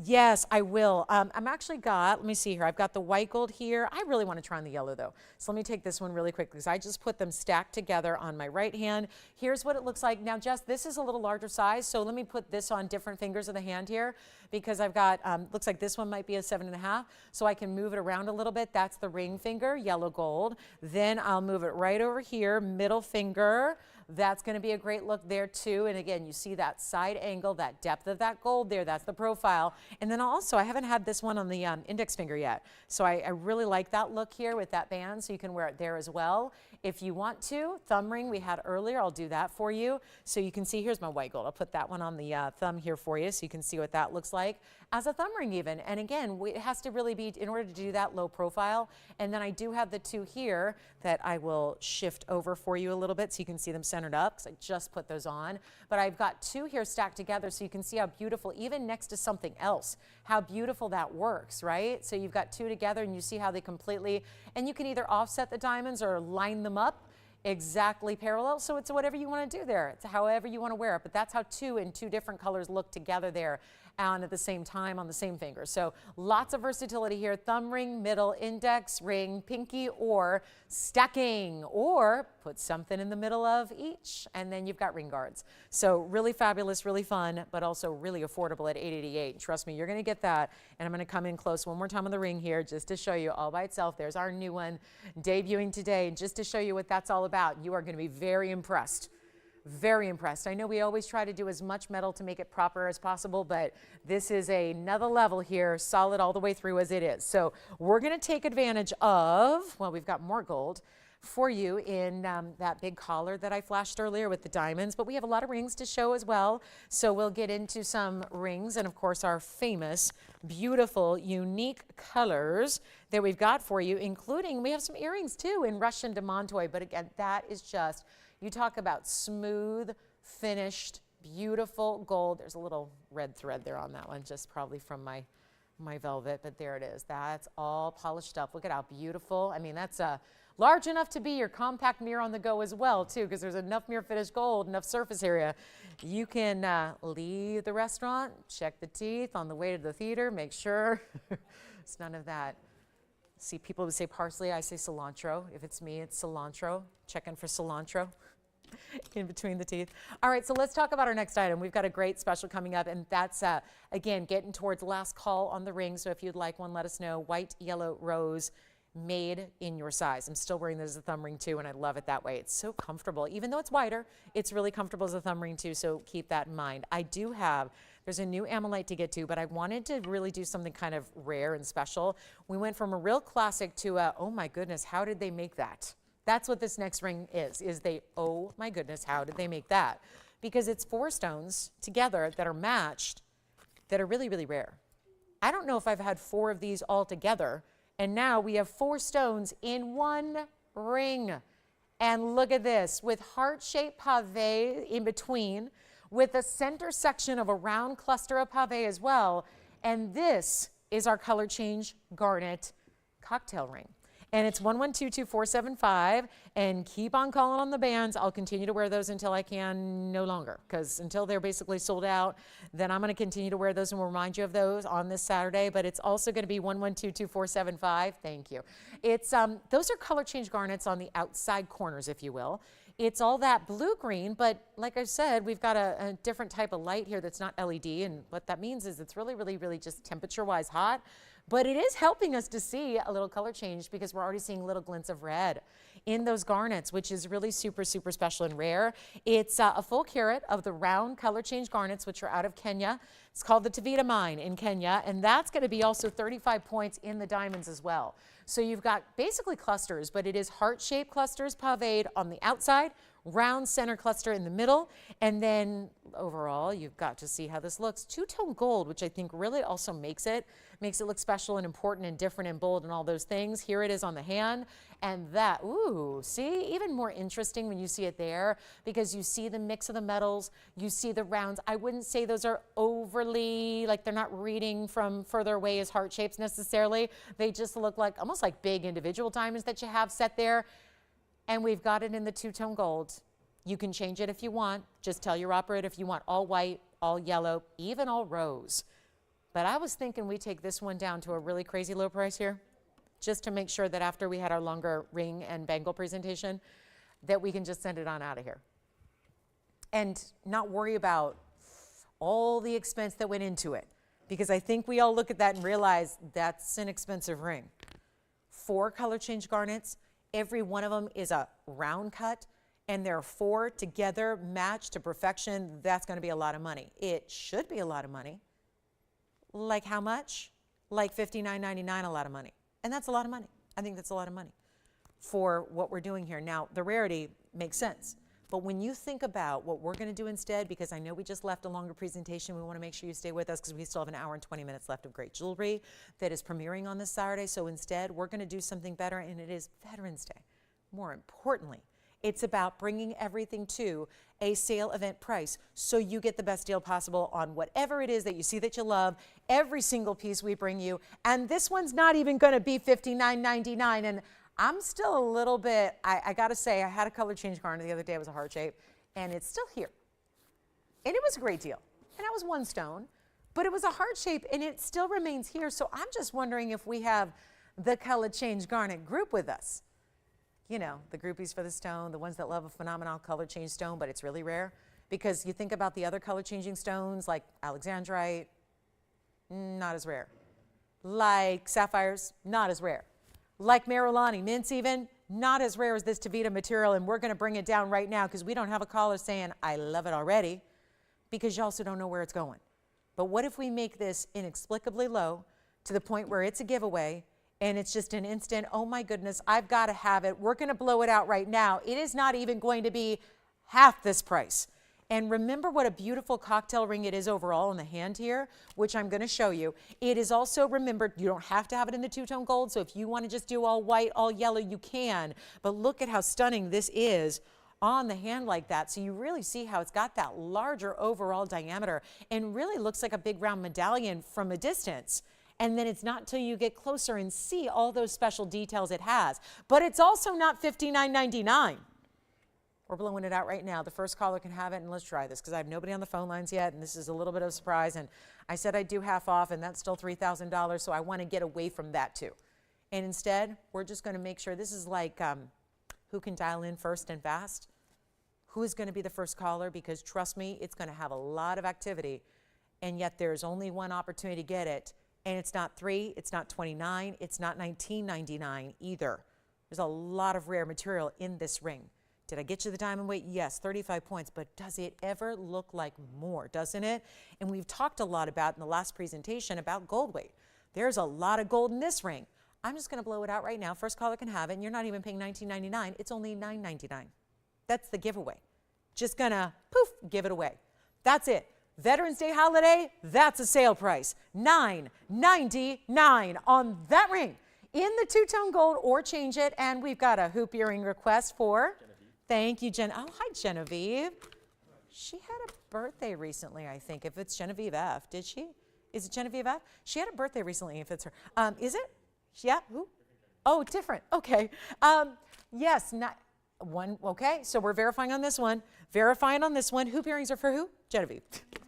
Yes, I will. I'm actually got, let me see here. I've got the white gold here. I really want to try on the yellow though. So let me take this one really quick because I just put them stacked together on my right hand. Here's what it looks like. Now, Jess, this is a little larger size. So let me put this on different fingers of the hand here because I've got, looks like this one might be a 7.5. So I can move it around a little bit. That's the ring finger, yellow gold. Then I'll move it right over here, middle finger. That's going to be a great look there too. And again, you see that side angle, that depth of that gold there. That's the profile. And then also, I haven't had this one on the index finger yet. So I really like that look here with that band. So you can wear it there as well. If you want to, thumb ring we had earlier, I'll do that for you. So you can see, here's my white gold. I'll put that one on the thumb here for you so you can see what that looks like as a thumb ring even. And again, it has to really be, in order to do that, low profile. And then I do have the two here that I will shift over for you a little bit so you can see them centered up because I just put those on. But I've got two here stacked together so you can see how beautiful, even next to something else, how beautiful that works, right? So you've got two together and you see how they completely, and you can either offset the diamonds or line them up exactly parallel. So it's whatever you want to do there. It's however you want to wear it. But that's how two in two different colors look together there and at the same time on the same finger. So lots of versatility here. Thumb ring, middle, index, ring, pinky, or stacking, or put something in the middle of each. And then you've got ring guards. So really fabulous, really fun, but also really affordable at $888. Trust me, you're going to get that. And I'm going to come in close one more time on the ring here just to show you all by itself. There's our new one debuting today. And just to show you what that's all about, you are going to be very impressed. Very impressed. I know we always try to do as much metal to make it proper as possible, but this is another level here, solid all the way through as it is. So we're going to take advantage of, well, we've got more gold for you in that big collar that I flashed earlier with the diamonds, but we have a lot of rings to show as well. So we'll get into some rings and of course our famous, beautiful, unique colors that we've got for you, including we have some earrings too in Russian demantoid, but again, that is just, you talk about smooth, finished, beautiful gold. There's a little red thread there on that one, just probably from my velvet, but there it is. That's all polished up. Look at how beautiful. I mean, that's large enough to be your compact mirror on the go as well, too, because there's enough mirror finished gold, enough surface area. You can leave the restaurant, check the teeth on the way to the theater, make sure it's none of that. See, people would say parsley, I say cilantro. If it's me, it's cilantro. Checking for cilantro in between the teeth. All right, so let's talk about our next item. We've got a great special coming up, and that's, again, getting towards last call on the ring. So if you'd like one, let us know. White, yellow, rose, made in your size. I'm still wearing this as a thumb ring, too, and I love it that way. It's so comfortable. Even though it's wider, it's really comfortable as a thumb ring, too, so keep that in mind. I do have, there's a new Amlite to get to, but I wanted to really do something kind of rare and special. We went from a real classic to a, oh my goodness, how did they make that? That's what this next ring is they, oh my goodness, how did they make that? Because it's 4 stones together that are matched that are really, really rare. I don't know if I've had 4 of these all together, and now we have 4 stones in one ring. And look at this, with heart-shaped pave in between, with a center section of a round cluster of pave as well. And this is our color change garnet cocktail ring. And it's 1122475, and keep on calling on the bands. I'll continue to wear those until I can no longer, because until they're basically sold out, then I'm going to continue to wear those, and we'll remind you of those on this Saturday. But it's also going to be 1122475. Thank you. It's those are color change garnets on the outside corners, if you will. It's all that blue-green, but like I said, we've got a different type of light here that's not LED, and what that means is it's really, really, really just temperature-wise hot. But it is helping us to see a little color change because we're already seeing little glints of red in those garnets, which is really super, super special and rare. It's a full carat of the round color change garnets, which are out of Kenya. It's called the TVON mine in Kenya, and that's going to be also 35 points in the diamonds as well. So you've got basically clusters, but it is heart-shaped clusters paved on the outside, round center cluster in the middle, and then overall you've got to see how this looks. Two-tone gold, which I think really also makes it look special and important and different and bold and all those things. Here it is on the hand, and that, ooh, see, even more interesting when you see it there, because you see the mix of the metals, you see the rounds. I wouldn't say those are overly, like they're not reading from further away as heart shapes necessarily. They just look like almost like big individual diamonds that you have set there. And we've got it in the two-tone gold. You can change it if you want. Just tell your operator if you want all white, all yellow, even all rose. But I was thinking we take this one down to a really crazy low price here, just to make sure that after we had our longer ring and bangle presentation, that we can just send it on out of here. And not worry about all the expense that went into it. Because I think we all look at that and realize that's an expensive ring. 4 color change garnets, every one of them is a round cut, and there are 4 together matched to perfection. That's going to be a lot of money. It should be a lot of money. Like how much? Like $59.99, a lot of money. And that's a lot of money. I think that's a lot of money for what we're doing here. Now, the rarity makes sense. But when you think about what we're going to do instead, because I know we just left a longer presentation, we want to make sure you stay with us because we still have an hour and 20 minutes left of great jewelry that is premiering on this Saturday. So instead, we're going to do something better, and it is Veterans Day. More importantly, it's about bringing everything to a sale event price so you get the best deal possible on whatever it is that you see that you love, every single piece we bring you. And this one's not even going to be $59.99. And I'm still a little bit, I got to say, I had a color change garnet the other day. It was a heart shape, and it's still here. And it was a great deal. And that was 1 stone, but it was a heart shape, and it still remains here. So I'm just wondering if we have the color change garnet group with us. You know, the groupies for the stone, the ones that love a phenomenal color change stone, but it's really rare. Because you think about the other color changing stones like Alexandrite, not as rare. Like sapphires, not as rare. Like Marilani, mints even, not as rare as this Tevita material, and we're going to bring it down right now because we don't have a caller saying, I love it already, because you also don't know where it's going. But what if we make this inexplicably low to the point where it's a giveaway, and it's just an instant, oh my goodness, I've got to have it. We're going to blow it out right now. It is not even going to be half this price. And remember what a beautiful cocktail ring it is overall in the hand here, which I'm going to show you. It is also, remembered, you don't have to have it in the two-tone gold, so if you want to just do all white, all yellow, you can. But look at how stunning this is on the hand like that. So you really see how it's got that larger overall diameter and really looks like a big round medallion from a distance. And then it's not until you get closer and see all those special details it has. But it's also not $59.99. We're blowing it out right now. The first caller can have it, and let's try this because I have nobody on the phone lines yet, and this is a little bit of a surprise. And I said I'd do half off, and that's still $3,000, so I want to get away from that too. And instead, we're just going to make sure this is like who can dial in first and fast. Who is going to be the first caller? Because trust me, it's going to have a lot of activity, and yet there's only one opportunity to get it. And it's not $3, it's not $29, it's not $19.99 either. There's a lot of rare material in this ring. Did I get you the diamond weight? Yes, 35 points, but does it ever look like more, doesn't it? And we've talked a lot about in the last presentation about gold weight. There's a lot of gold in this ring. I'm just going to blow it out right now. First caller can have it, and you're not even paying $19.99. It's only $9.99. That's the giveaway. Just going to, poof, give it away. That's it. Veterans Day holiday, that's a sale price. $9.99 on that ring in the two-tone gold, or change it. And we've got a hoop earring request for... Thank you, Jen. Oh, hi, Genevieve. She had a birthday recently, I think. If it's Genevieve F, did she? Is it Genevieve F? She had a birthday recently, if it's her. Is it? Yeah? Who? Oh, different. Okay. Yes, not one. Okay, so we're verifying on this one. Verifying on this one. Hoop earrings are for who? Genevieve.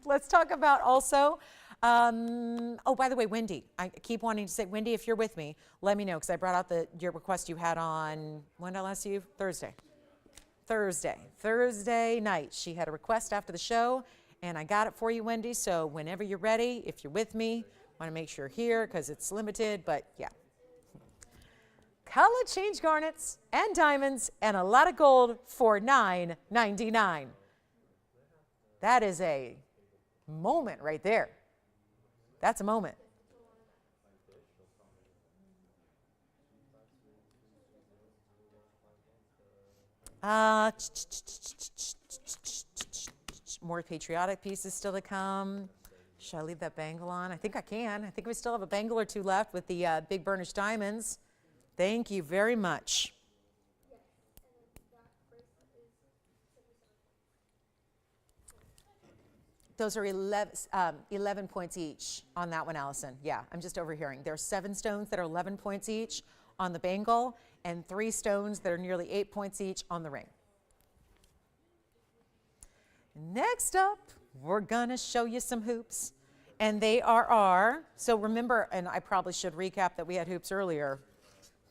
Let's talk about also, oh, by the way, Wendy. I keep wanting to say, Wendy, if you're with me, let me know, because I brought out your request you had on, when did I last see you? Thursday night. She had a request after the show, and I got it for you, Wendy. So whenever you're ready, if you're with me, want to make sure you're here because it's limited, but yeah. Color change garnets and diamonds and a lot of gold for $9.99. That is a moment right there. That's a moment. More Patriotic pieces still to come. Should I leave that bangle on? I think I can. I think we still have a bangle or two left with the big burnished diamonds. Thank you very much. Those are 11 points each on that one, Allison. Yeah, I'm just overhearing. There are 7 stones that are 11 points each on the bangle, and 3 stones that are nearly 8 points each on the ring. Next up, we're gonna show you some hoops. And they are so remember, and I probably should recap that we had hoops earlier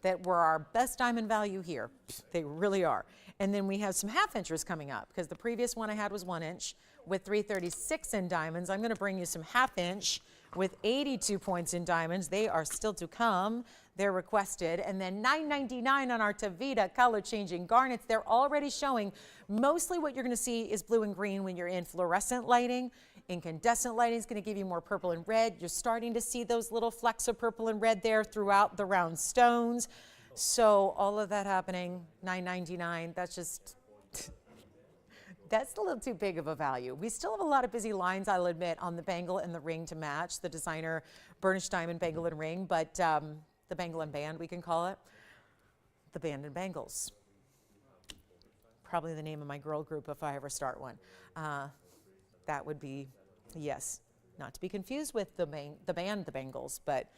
that were our best diamond value here. They really are. And then we have some half inchers coming up because the previous one I had was 1 inch with 336 in diamonds. I'm going to bring you some half inch with 82 points in diamonds. They are still to come. They're requested. And then $9.99 on our Tavita color changing garnets. They're already showing. Mostly what you're going to see is blue and green when you're in fluorescent lighting. Incandescent lighting is going to give you more purple and red. You're starting to see those little flecks of purple and red there throughout the round stones. So all of that happening, $9.99. That's just, that's a little too big of a value. We still have a lot of busy lines, I'll admit, on the bangle and the ring to match the designer burnished diamond bangle and ring, but the bangle and band, we can call it. The band and bangles. Probably the name of my girl group if I ever start one. That would be, yes, not to be confused with the band, the Bangles, but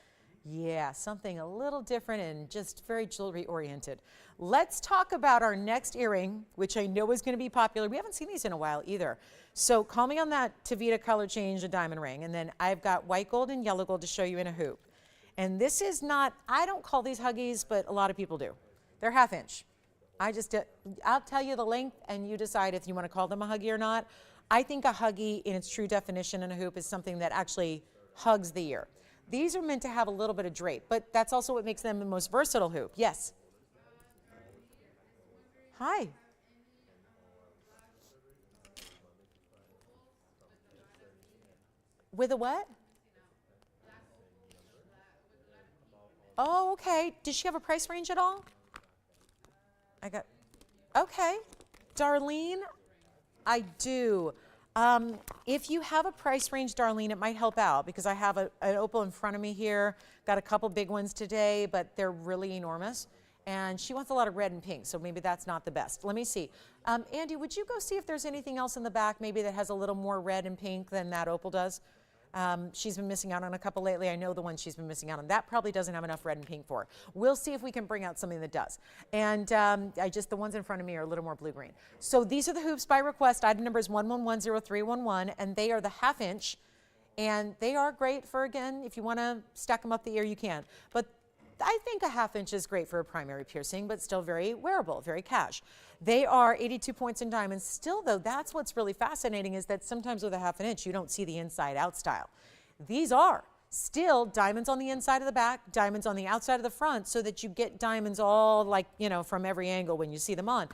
yeah, something a little different and just very jewelry oriented. Let's talk about our next earring, which I know is going to be popular. We haven't seen these in a while either. So call me on that Tavita color change, a diamond ring. And then I've got white gold and yellow gold to show you in a hoop. And this is not, I don't call these huggies, but a lot of people do. They're half inch. I'll tell you the length and you decide if you want to call them a huggy or not. I think a huggy in its true definition in a hoop is something that actually hugs the ear. These are meant to have a little bit of drape, but that's also what makes them the most versatile hoop. Yes. Hi. With a what? Oh, okay. Does she have a price range at all? Okay. Darlene, I do. If you have a price range, Darlene, it might help out because I have an opal in front of me here. Got a couple big ones today, but they're really enormous. And she wants a lot of red and pink, so maybe that's not the best. Let me see. Andy, would you go see if there's anything else in the back maybe that has a little more red and pink than that opal does? She's been missing out on a couple lately. I know the one she's been missing out on. That probably doesn't have enough red and pink for her. We'll see if we can bring out something that does. And the ones in front of me are a little more blue-green. So these are the hoops by request. Item number is 1110-311, and they are the half inch. And they are great for, again, if you want to stack them up the ear, you can. But I think a half inch is great for a primary piercing, but still very wearable, very cash. They are 82 points in diamonds. Still, though, that's what's really fascinating is that sometimes with a half an inch, you don't see the inside out style. These are still diamonds on the inside of the back, diamonds on the outside of the front, so that you get diamonds all like, you know, from every angle when you see them on.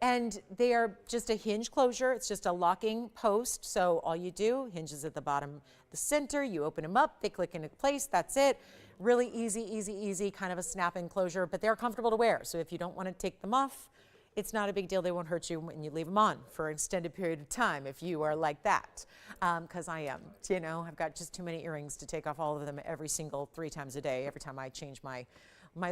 And they are just a hinge closure. It's just a locking post. So all you do, hinges at the bottom, the center, you open them up, they click into place, that's it. Really easy, kind of a snap-in closure, but they're comfortable to wear. So if you don't want to take them off, it's not a big deal. They won't hurt you when you leave them on for an extended period of time if you are like that, because I am. You know, I've got just too many earrings to take off all of them every single 3 times a day, every time I change my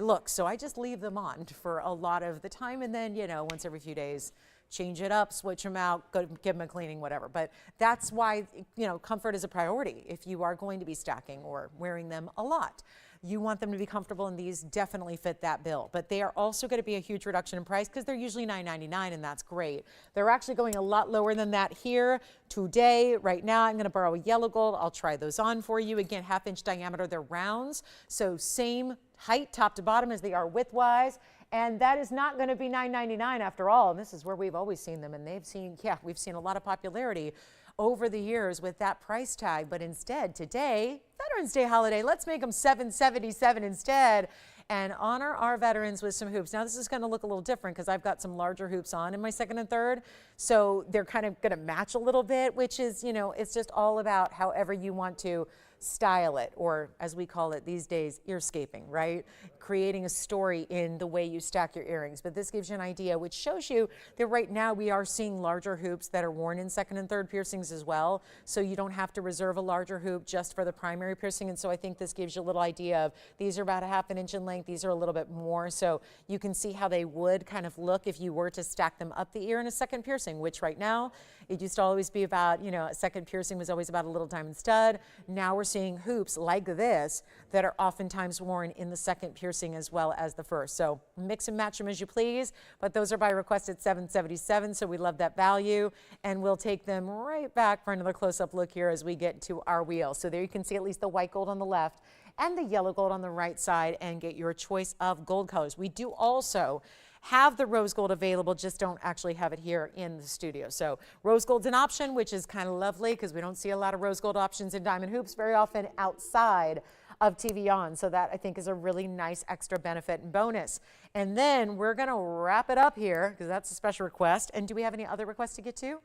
look. So I just leave them on for a lot of the time, and then, you know, once every few days, change it up, switch them out, go give them a cleaning, whatever. But that's why, you know, comfort is a priority if you are going to be stacking or wearing them a lot. You want them to be comfortable, and these definitely fit that bill. But they are also going to be a huge reduction in price because they're usually $9.99, and that's great. They're actually going a lot lower than that here today. Right now, I'm going to borrow a yellow gold. I'll try those on for you. Again, half-inch diameter. They're rounds, so same height top to bottom as they are width-wise. And that is not going to be $9.99 after all. And this is where we've always seen them. And we've seen a lot of popularity over the years with that price tag. But instead, today, Veterans Day holiday, let's make them $7.77 instead and honor our veterans with some hoops. Now, this is going to look a little different because I've got some larger hoops on in my second and third. So they're kind of going to match a little bit, which is, you know, it's just all about however you want to style it, or as we call it these days, earscaping, right? Creating a story in the way you stack your earrings. But this gives you an idea, which shows you that right now we are seeing larger hoops that are worn in second and third piercings as well. So you don't have to reserve a larger hoop just for the primary piercing. And so I think this gives you a little idea of these are about a half an inch in length. These are a little bit more. So you can see how they would kind of look if you were to stack them up the ear in a second piercing, which right now it used to always be about, you know, a second piercing was always about a little diamond stud. Now we're seeing hoops like this that are oftentimes worn in the second piercing seeing as well as the fur. So mix and match them as you please, but those are by request at $777, so we love that value. And we'll take them right back for another close-up look here as we get to our wheel. So there you can see at least the white gold on the left and the yellow gold on the right side and get your choice of gold colors. We do also have the rose gold available, just don't actually have it here in the studio. So rose gold's an option, which is kind of lovely because we don't see a lot of rose gold options in diamond hoops very often outside of TVON. So that I think is a really nice extra benefit and bonus. And then we're going to wrap it up here because that's a special request. And do we have any other requests to get to?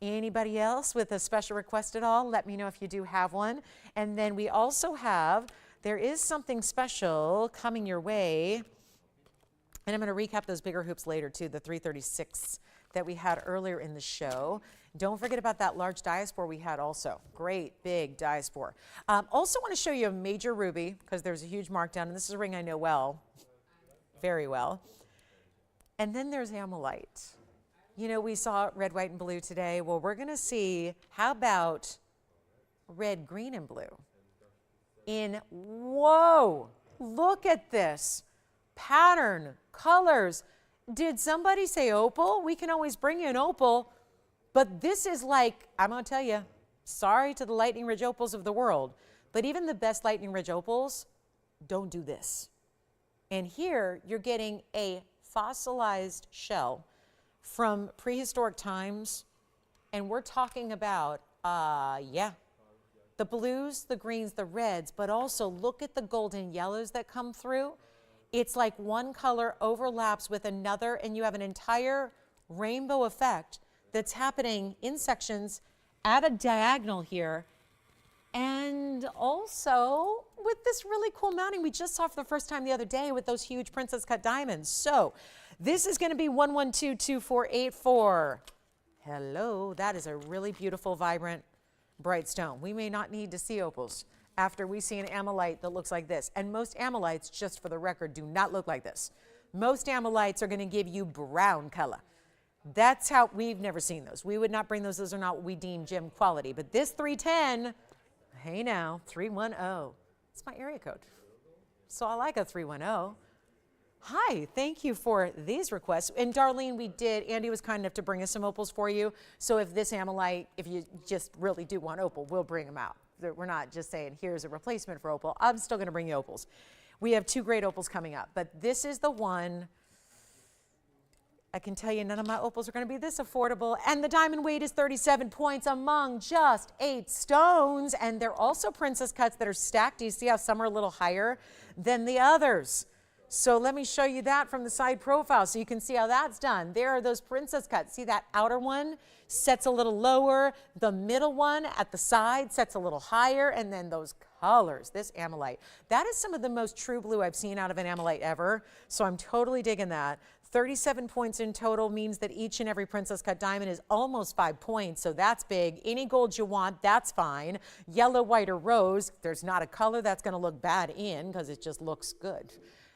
Anybody else with a special request at all? Let me know if you do have one. And then we also have, there is something special coming your way. And I'm going to recap those bigger hoops later too, the 336 that we had earlier in the show. Don't forget about that large diaspore we had also. Great big diaspore. Also want to show you a major ruby because there's a huge markdown, and this is a ring I know well, very well. And then there's Amlite. You know, we saw red, white, and blue today. Well, we're going to see, how about red, green, and blue? Whoa, look at this. Pattern, colors. Did somebody say opal? We can always bring you an opal, but this is like, I'm going to tell you, sorry to the Lightning Ridge opals of the world, but even the best Lightning Ridge opals don't do this. And here you're getting a fossilized shell from prehistoric times, and we're talking about, the blues, the greens, the reds, but also look at the golden yellows that come through. It's like one color overlaps with another, and you have an entire rainbow effect that's happening in sections at a diagonal here. And also with this really cool mounting we just saw for the first time the other day with those huge princess cut diamonds. So this is going to be 1122484. Hello, that is a really beautiful, vibrant, bright stone. We may not need to see opals after we see an Amlite that looks like this. And most Amlites, just for the record, do not look like this. Most Amlites are going to give you brown color. That's how, we've never seen those. We would not bring those. Those are not what we deem gem quality. But this 310, hey now, 310. It's my area code. So I like a 310. Hi, thank you for these requests. And Darlene, Andy was kind enough to bring us some opals for you. So if this Amlite, if you just really do want opal, we'll bring them out. We're not just saying, here's a replacement for opal. I'm still going to bring you opals. We have two great opals coming up, but this is the one. I can tell you none of my opals are going to be this affordable. And the diamond weight is 37 points among just 8 stones. And they're also princess cuts that are stacked. Do you see how some are a little higher than the others? So let me show you that from the side profile so you can see how that's done. There are those princess cuts. See that outer one sets a little lower. The middle one at the side sets a little higher. And then those colors, this Amlite. That is some of the most true blue I've seen out of an Amlite ever. So I'm totally digging that. 37 points in total means that each and every princess cut diamond is almost 5 points. So that's big. Any gold you want, that's fine. Yellow, white, or rose, there's not a color that's going to look bad in because it just looks good.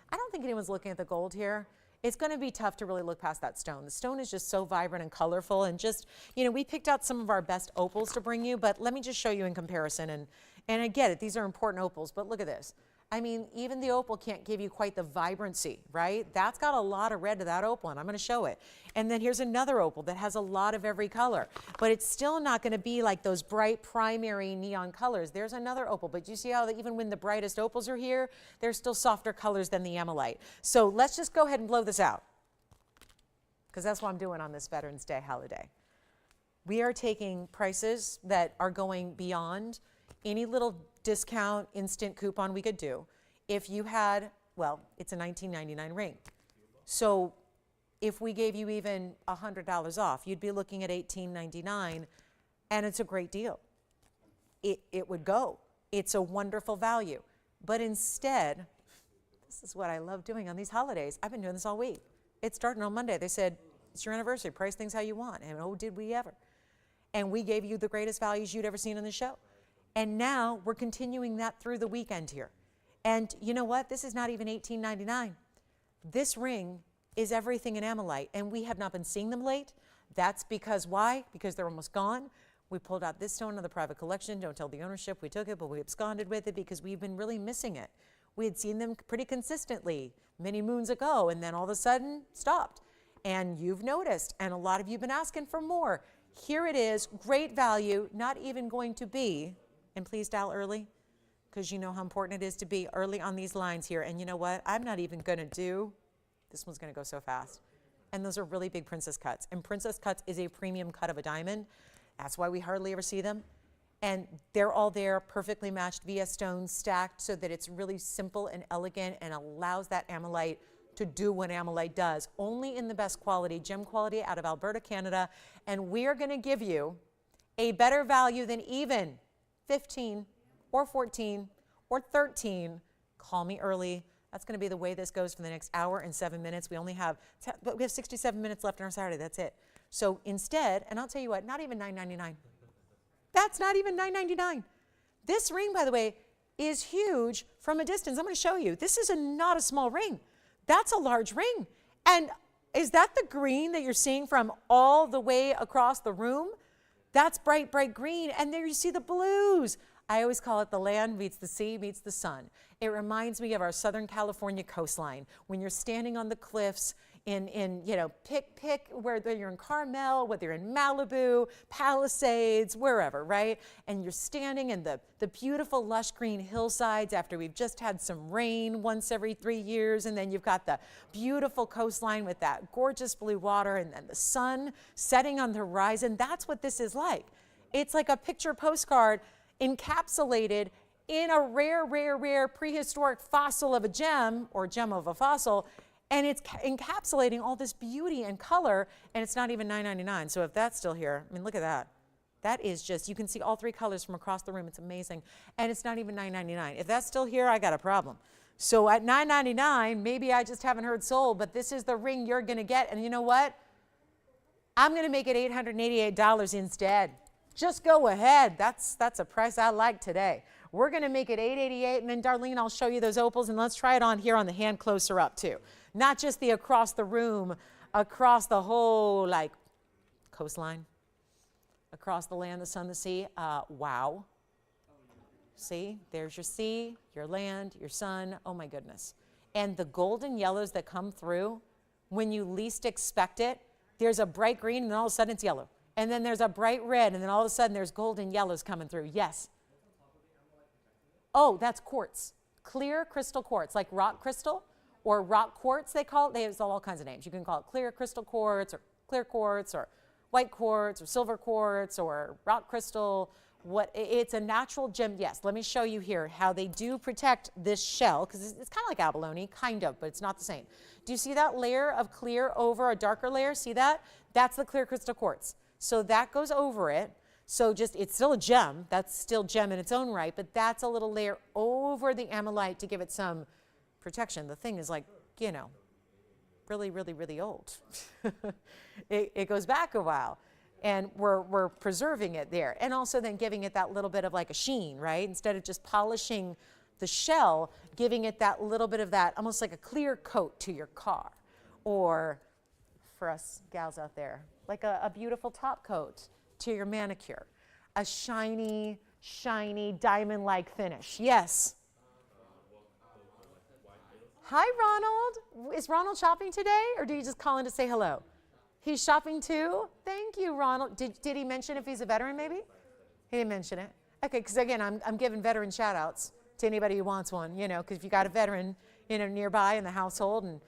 I don't think anyone's looking at the gold here. It's going to be tough to really look past that stone. The stone is just so vibrant and colorful, and just, you know, we picked out some of our best opals to bring you, but let me just show you in comparison. And I get it, these are important opals, but look at this. I mean, even the opal can't give you quite the vibrancy, right? That's got a lot of red to that opal, and I'm going to show it. And then here's another opal that has a lot of every color, but it's still not going to be like those bright primary neon colors. There's another opal, but you see how even when the brightest opals are here, they're still softer colors than the Amlite. So let's just go ahead and blow this out, because that's what I'm doing on this Veterans Day holiday. We are taking prices that are going beyond any little discount instant coupon we could do. If you had, well, it's a $19.99 ring. So if we gave you even $100 off, you'd be looking at $18.99, and it's a great deal. It would go. It's a wonderful value. But instead, this is what I love doing on these holidays. I've been doing this all week. It's starting on Monday. They said, it's your anniversary, price things how you want. And oh, did we ever. And we gave you the greatest values you'd ever seen on the show. And now we're continuing that through the weekend here. And you know what? This is not even $18.99. This ring is everything in Amlite, and we have not been seeing them late. That's because why? Because they're almost gone. We pulled out this stone of the private collection. Don't tell the ownership we took it, but we absconded with it because we've been really missing it. We had seen them pretty consistently many moons ago, and then all of a sudden stopped. And you've noticed, and a lot of you have been asking for more. Here it is, great value, not even going to be, and please dial early, because you know how important it is to be early on these lines here. And you know what? I'm not even going to do, this one's going to go so fast. And those are really big princess cuts. And princess cuts is a premium cut of a diamond. That's why we hardly ever see them. And they're all there, perfectly matched via stones stacked so that it's really simple and elegant and allows that Amlite to do what Amlite does. Only in the best quality, gem quality out of Alberta, Canada. And we are going to give you a better value than even 15 or 14 or 13. Call me early. That's going to be the way this goes for the next hour and 7 minutes. We only have, but we have 67 minutes left on our Saturday. That's it. So instead, and I'll tell you what, not even $9.99. That's not even $9.99. This ring, by the way, is huge from a distance. I'm going to show you. This is not a small ring. That's a large ring. And is that the green that you're seeing from all the way across the room? That's bright, bright green. And there you see the blues. I always call it the land meets the sea meets the sun. It reminds me of our Southern California coastline. When you're standing on the cliffs in pick, whether you're in Carmel, whether you're in Malibu, Palisades, wherever, right? And you're standing in the beautiful lush green hillsides after we've just had some rain once every 3 years, and then you've got the beautiful coastline with that gorgeous blue water and then the sun setting on the horizon. That's what this is like. It's like a picture postcard encapsulated in a rare prehistoric fossil of a gem or gem of a fossil. And it's encapsulating all this beauty and color, and it's not even $9.99. So if that's still here, I mean, look at that. That is just, you can see all three colors from across the room. It's amazing. And it's not even $9.99. If that's still here, I got a problem. So at $9.99, maybe I just haven't heard sold, but this is the ring you're going to get. And you know what? I'm going to make it $888 instead. Just go ahead. That's a price I like today. We're going to make it $888, and then Darlene, I'll show you those opals, and let's try it on here on the hand closer up too. Not just the across the room, across the whole coastline, across the land, the sun, the sea. Wow. See, there's your sea, your land, your sun. Oh my goodness. And the golden yellows that come through when you least expect it. There's a bright green, and then all of a sudden it's yellow. And then there's a bright red, and then all of a sudden there's golden yellows coming through. Yes. Oh, that's quartz. Clear crystal quartz, like rock crystal or rock quartz, they call it. They have all kinds of names. You can call it clear crystal quartz or clear quartz or white quartz or silver quartz or rock crystal. It's a natural gem. Yes, let me show you here how they do protect this shell, because it's kind of like abalone, kind of, but it's not the same. Do you see that layer of clear over a darker layer? See that? That's the clear crystal quartz. So that goes over it. So it's still a gem. That's still gem in its own right, but that's a little layer over the Amlite to give it some protection. The thing is really old. It goes back a while, and we're preserving it there. And also then giving it that little bit of like a sheen, right? Instead of just polishing the shell, giving it that little bit of that, almost like a clear coat to your car. Or for us gals out there, like a beautiful top coat to your manicure. A shiny, diamond-like finish. Yes. Hi, Ronald. Is Ronald shopping today, or do you just call in to say hello? He's shopping too? Thank you, Ronald. Did he mention if he's a veteran, maybe? He didn't mention it. Okay, because again, I'm giving veteran shout-outs to anybody who wants one, because if you got a veteran, nearby in the household, and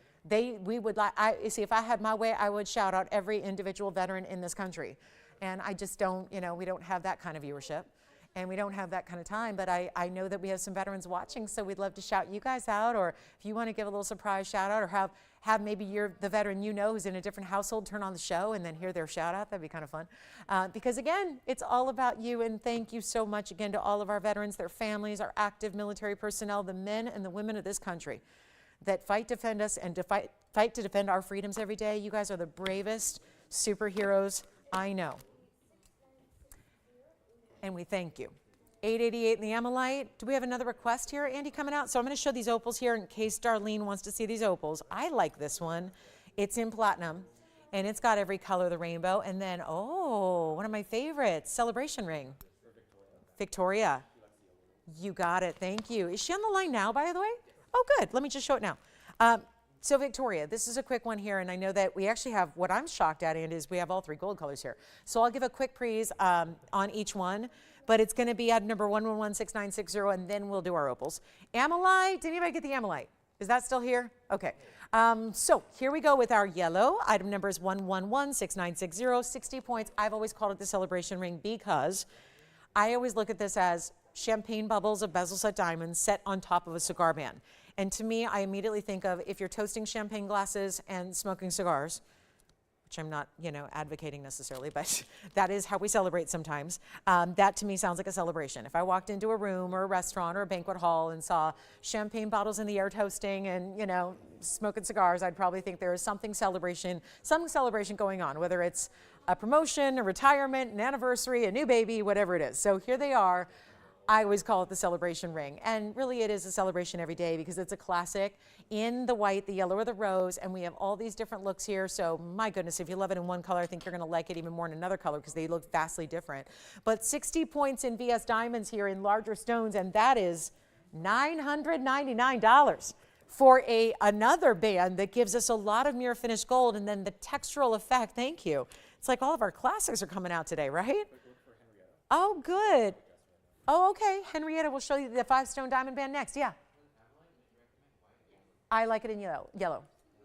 we would like, see, if I had my way, I would shout out every individual veteran in this country. And I just don't, we don't have that kind of viewership, and we don't have that kind of time. But I know that we have some veterans watching, so we'd love to shout you guys out, or if you want to give a little surprise shout out, or have maybe the veteran who's in a different household turn on the show and then hear their shout out. That'd be kind of fun. Because again, it's all about you, and thank you so much again to all of our veterans, their families, our active military personnel, the men and the women of this country that fight to defend us and fight to defend our freedoms every day. You guys are the bravest superheroes I know. And we thank you. 888 in the Amlite. Do we have another request here, Andy, coming out? So I'm going to show these opals here in case Darlene wants to see these opals. I like this one. It's in platinum, and it's got every color of the rainbow. And then, one of my favorites, celebration ring. Victoria. You got it. Thank you. Is she on the line now, by the way? Oh, good. Let me just show it now. So Victoria, this is a quick one here, and I know that we actually have, what I'm shocked at, and is we have all three gold colors here. So I'll give a quick prees on each one, but it's going to be at number 1116960, and then we'll do our opals. Amlite, did anybody get the Amlite? Is that still here? Okay. So here we go with our yellow. Item number is 1116960, 60 points. I've always called it the celebration ring because I always look at this as champagne bubbles of bezel set diamonds set on top of a cigar band. And to me, I immediately think of if you're toasting champagne glasses and smoking cigars, which I'm not, advocating necessarily, but that is how we celebrate sometimes. That to me sounds like a celebration. If I walked into a room or a restaurant or a banquet hall and saw champagne bottles in the air toasting and, smoking cigars, I'd probably think there is some celebration going on, whether it's a promotion, a retirement, an anniversary, a new baby, whatever it is. So here they are. I always call it the celebration ring. And really it is a celebration every day because it's a classic in the white, the yellow, or the rose. And we have all these different looks here. So my goodness, if you love it in one color, I think you're going to like it even more in another color because they look vastly different. But 60 points in VS Diamonds here in larger stones. And that is $999 for another band that gives us a lot of mirror finished gold. And then the textural effect, thank you. It's like all of our classics are coming out today, right? Oh, good. Oh, okay. Henrietta will show you the 5-stone diamond band next. Yeah. I like it in yellow.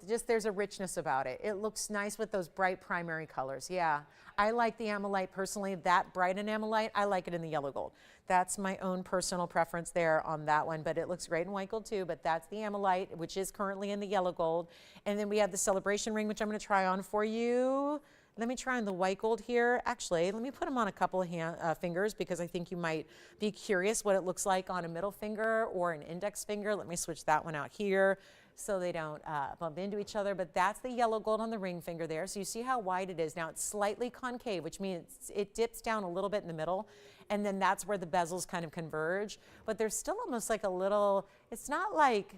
Just there's a richness about it. It looks nice with those bright primary colors. Yeah. I like the Amlite personally. That bright in Amlite, I like it in the yellow gold. That's my own personal preference there on that one, but it looks great in white gold too. But that's the Amlite, which is currently in the yellow gold. And then we have the celebration ring, which I'm going to try on for you. Let me try on the white gold here. Actually, let me put them on a couple of fingers because I think you might be curious what it looks like on a middle finger or an index finger. Let me switch that one out here so they don't bump into each other. But that's the yellow gold on the ring finger there. So you see how wide it is. Now it's slightly concave, which means it dips down a little bit in the middle. And then that's where the bezels kind of converge. But there's still almost like a little, it's not like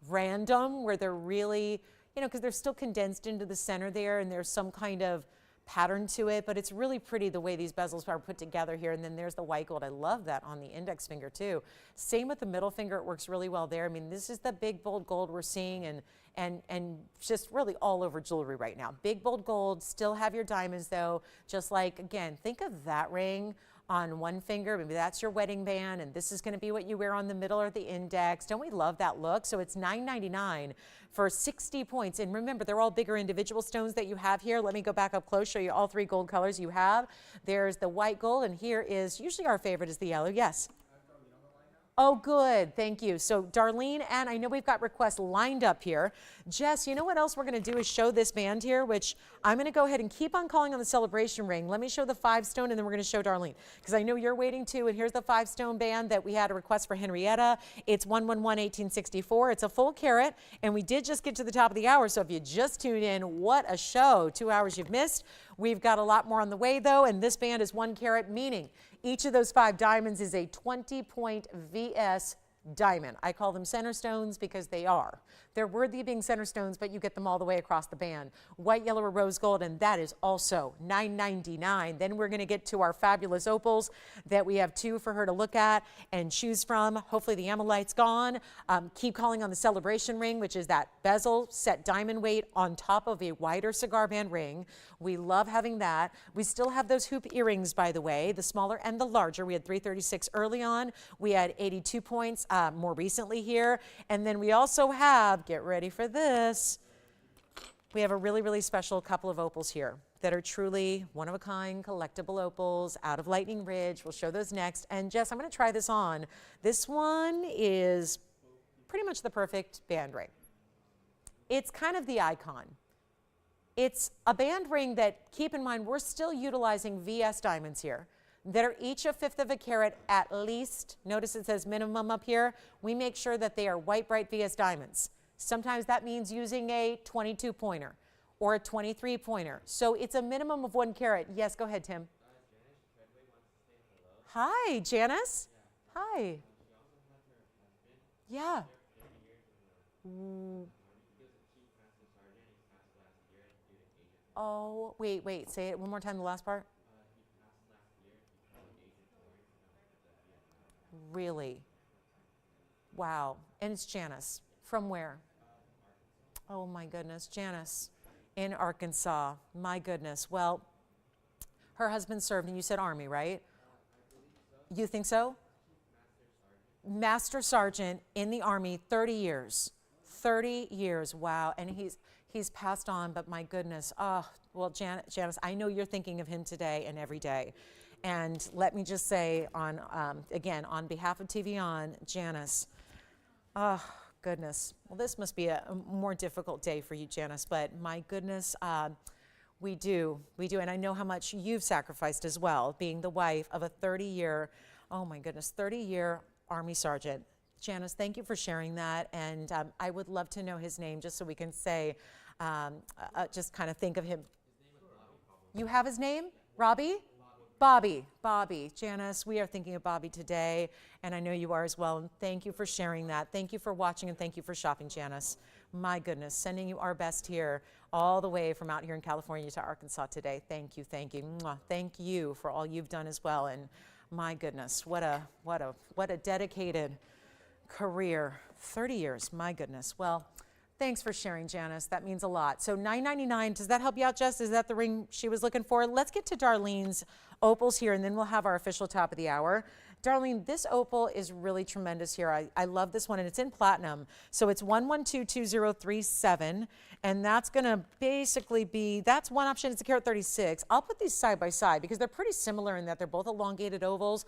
random where they're really, because they're still condensed into the center there and there's some kind of pattern to it, but it's really pretty the way these bezels are put together here. And then there's the white gold. I love that on the index finger too. Same with the middle finger. It works really well there. I mean, this is the big bold gold we're seeing and just really all over jewelry right now. Big bold gold, still have your diamonds though. Just like, again, think of that ring on one finger, maybe that's your wedding band, and this is going to be what you wear on the middle or the index. Don't we love that look? So it's $9.99 for 60 points. And remember, they're all bigger individual stones that you have here. Let me go back up close, show you all three gold colors you have. There's the white gold, and here is, usually our favorite is the yellow. Yes? Oh, good. Thank you. So Darlene, and I know we've got requests lined up here. Jess, you know what else we're going to do is show this band here, which I'm going to go ahead and keep on calling on the celebration ring. Let me show the 5-stone, and then we're going to show Darlene, because I know you're waiting too. And here's the 5-stone band that we had a request for Henrietta. It's 111-1864. It's a full carat, and we did just get to the top of the hour. So if you just tuned in, what a show. 2 hours you've missed. We've got a lot more on the way, though, and this band is 1 carat, meaning each of those 5 diamonds is a 20-point VS diamond. I call them center stones because they are. They're worthy of being center stones, but you get them all the way across the band. White, yellow, or rose gold, and that is also $9.99. Then we're going to get to our fabulous opals that we have 2 for her to look at and choose from. Hopefully the Amlite's gone. Keep calling on the celebration ring, which is that bezel set diamond weight on top of a wider cigar band ring. We love having that. We still have those hoop earrings, by the way, the smaller and the larger. We had 336 early on. We had 82 points more recently here. And then we also have, get ready for this, we have a really, really special couple of opals here that are truly one-of-a-kind collectible opals out of Lightning Ridge. We'll show those next. And Jess, I'm going to try this on. This one is pretty much the perfect band ring. It's kind of the icon. It's a band ring that, keep in mind, we're still utilizing VS diamonds here that are each 1/5 of a carat at least. Notice it says minimum up here. We make sure that they are white, bright VS diamonds. Sometimes that means using a 22-pointer or a 23-pointer. So it's a minimum of 1 carat. Yes, go ahead, Tim. Hi, Janice. Hi. Yeah. Oh, wait. Say it one more time, the last part. Really? Wow. And it's Janice. From where? Oh my goodness, Janice, in Arkansas. My goodness. Well, her husband served, and you said Army, right? You think so? Master Sergeant in the Army, 30 years. 30 years, wow. And he's passed on, but my goodness. Oh, well, Janice, I know you're thinking of him today and every day. And let me just say, again, on behalf of TVON, Janice, oh, goodness. Well, this must be a more difficult day for you, Janice, but my goodness, we do. And I know how much you've sacrificed as well, being the wife of a 30-year, oh my goodness, 30-year Army Sergeant. Janice, thank you for sharing that. And I would love to know his name just so we can say, just kind of think of him. You have his name? Robbie? Bobby. Janice, we are thinking of Bobby today, and I know you are as well. And thank you for sharing that. Thank you for watching, and thank you for shopping, Janice. My goodness, sending you our best here, all the way from out here in California to Arkansas today. Thank you. Mwah. Thank you for all you've done as well. And my goodness, what a dedicated career. 30 years, my goodness. Well, thanks for sharing, Janice. That means a lot. So $9.99, does that help you out, Jess? Is that the ring she was looking for? Let's get to Darlene's opals here, and then we'll have our official top of the hour. Darlene, this opal is really tremendous here. I love this one, and it's in platinum. So it's 1122037, and that's going to basically be, that's one option. It's a carat 36. I'll put these side by side because they're pretty similar in that they're both elongated ovals.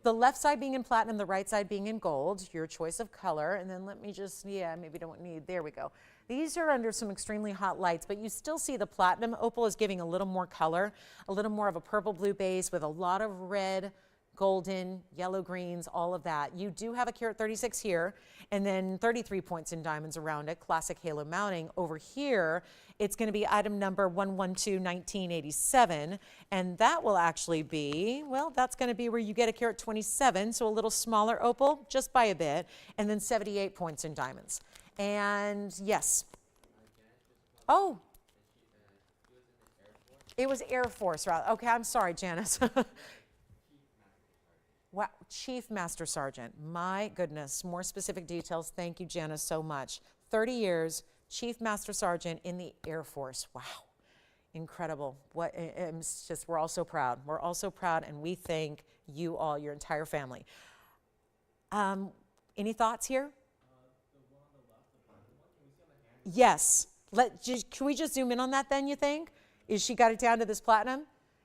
The left side being in platinum, the right side being in gold, your choice of color. And then let me just, maybe don't need, there we go. These are under some extremely hot lights, but you still see the platinum opal is giving a little more color, a little more of a purple blue base with a lot of red, golden, yellow greens, all of that. You do have a carat 36 here, and then 33 points in diamonds around it, classic halo mounting. Over here, it's going to be item number 1121987, and that will actually be, well, that's going to be where you get a carat 27, so a little smaller opal, just by a bit, and then 78 points in diamonds. And yes. Oh. It was Air Force, right? Okay, I'm sorry, Janice. Wow, Chief Master Sergeant. My goodness, more specific details. Thank you, Janice, so much. 30 years, Chief Master Sergeant in the Air Force. Wow, incredible. It's just, we're all so proud. We're all so proud, and we thank you all, your entire family. Any thoughts here? The one on the left, the black one, can we see on the hand? Yes. Can we just zoom in on that then, you think? Is she got it down to this platinum?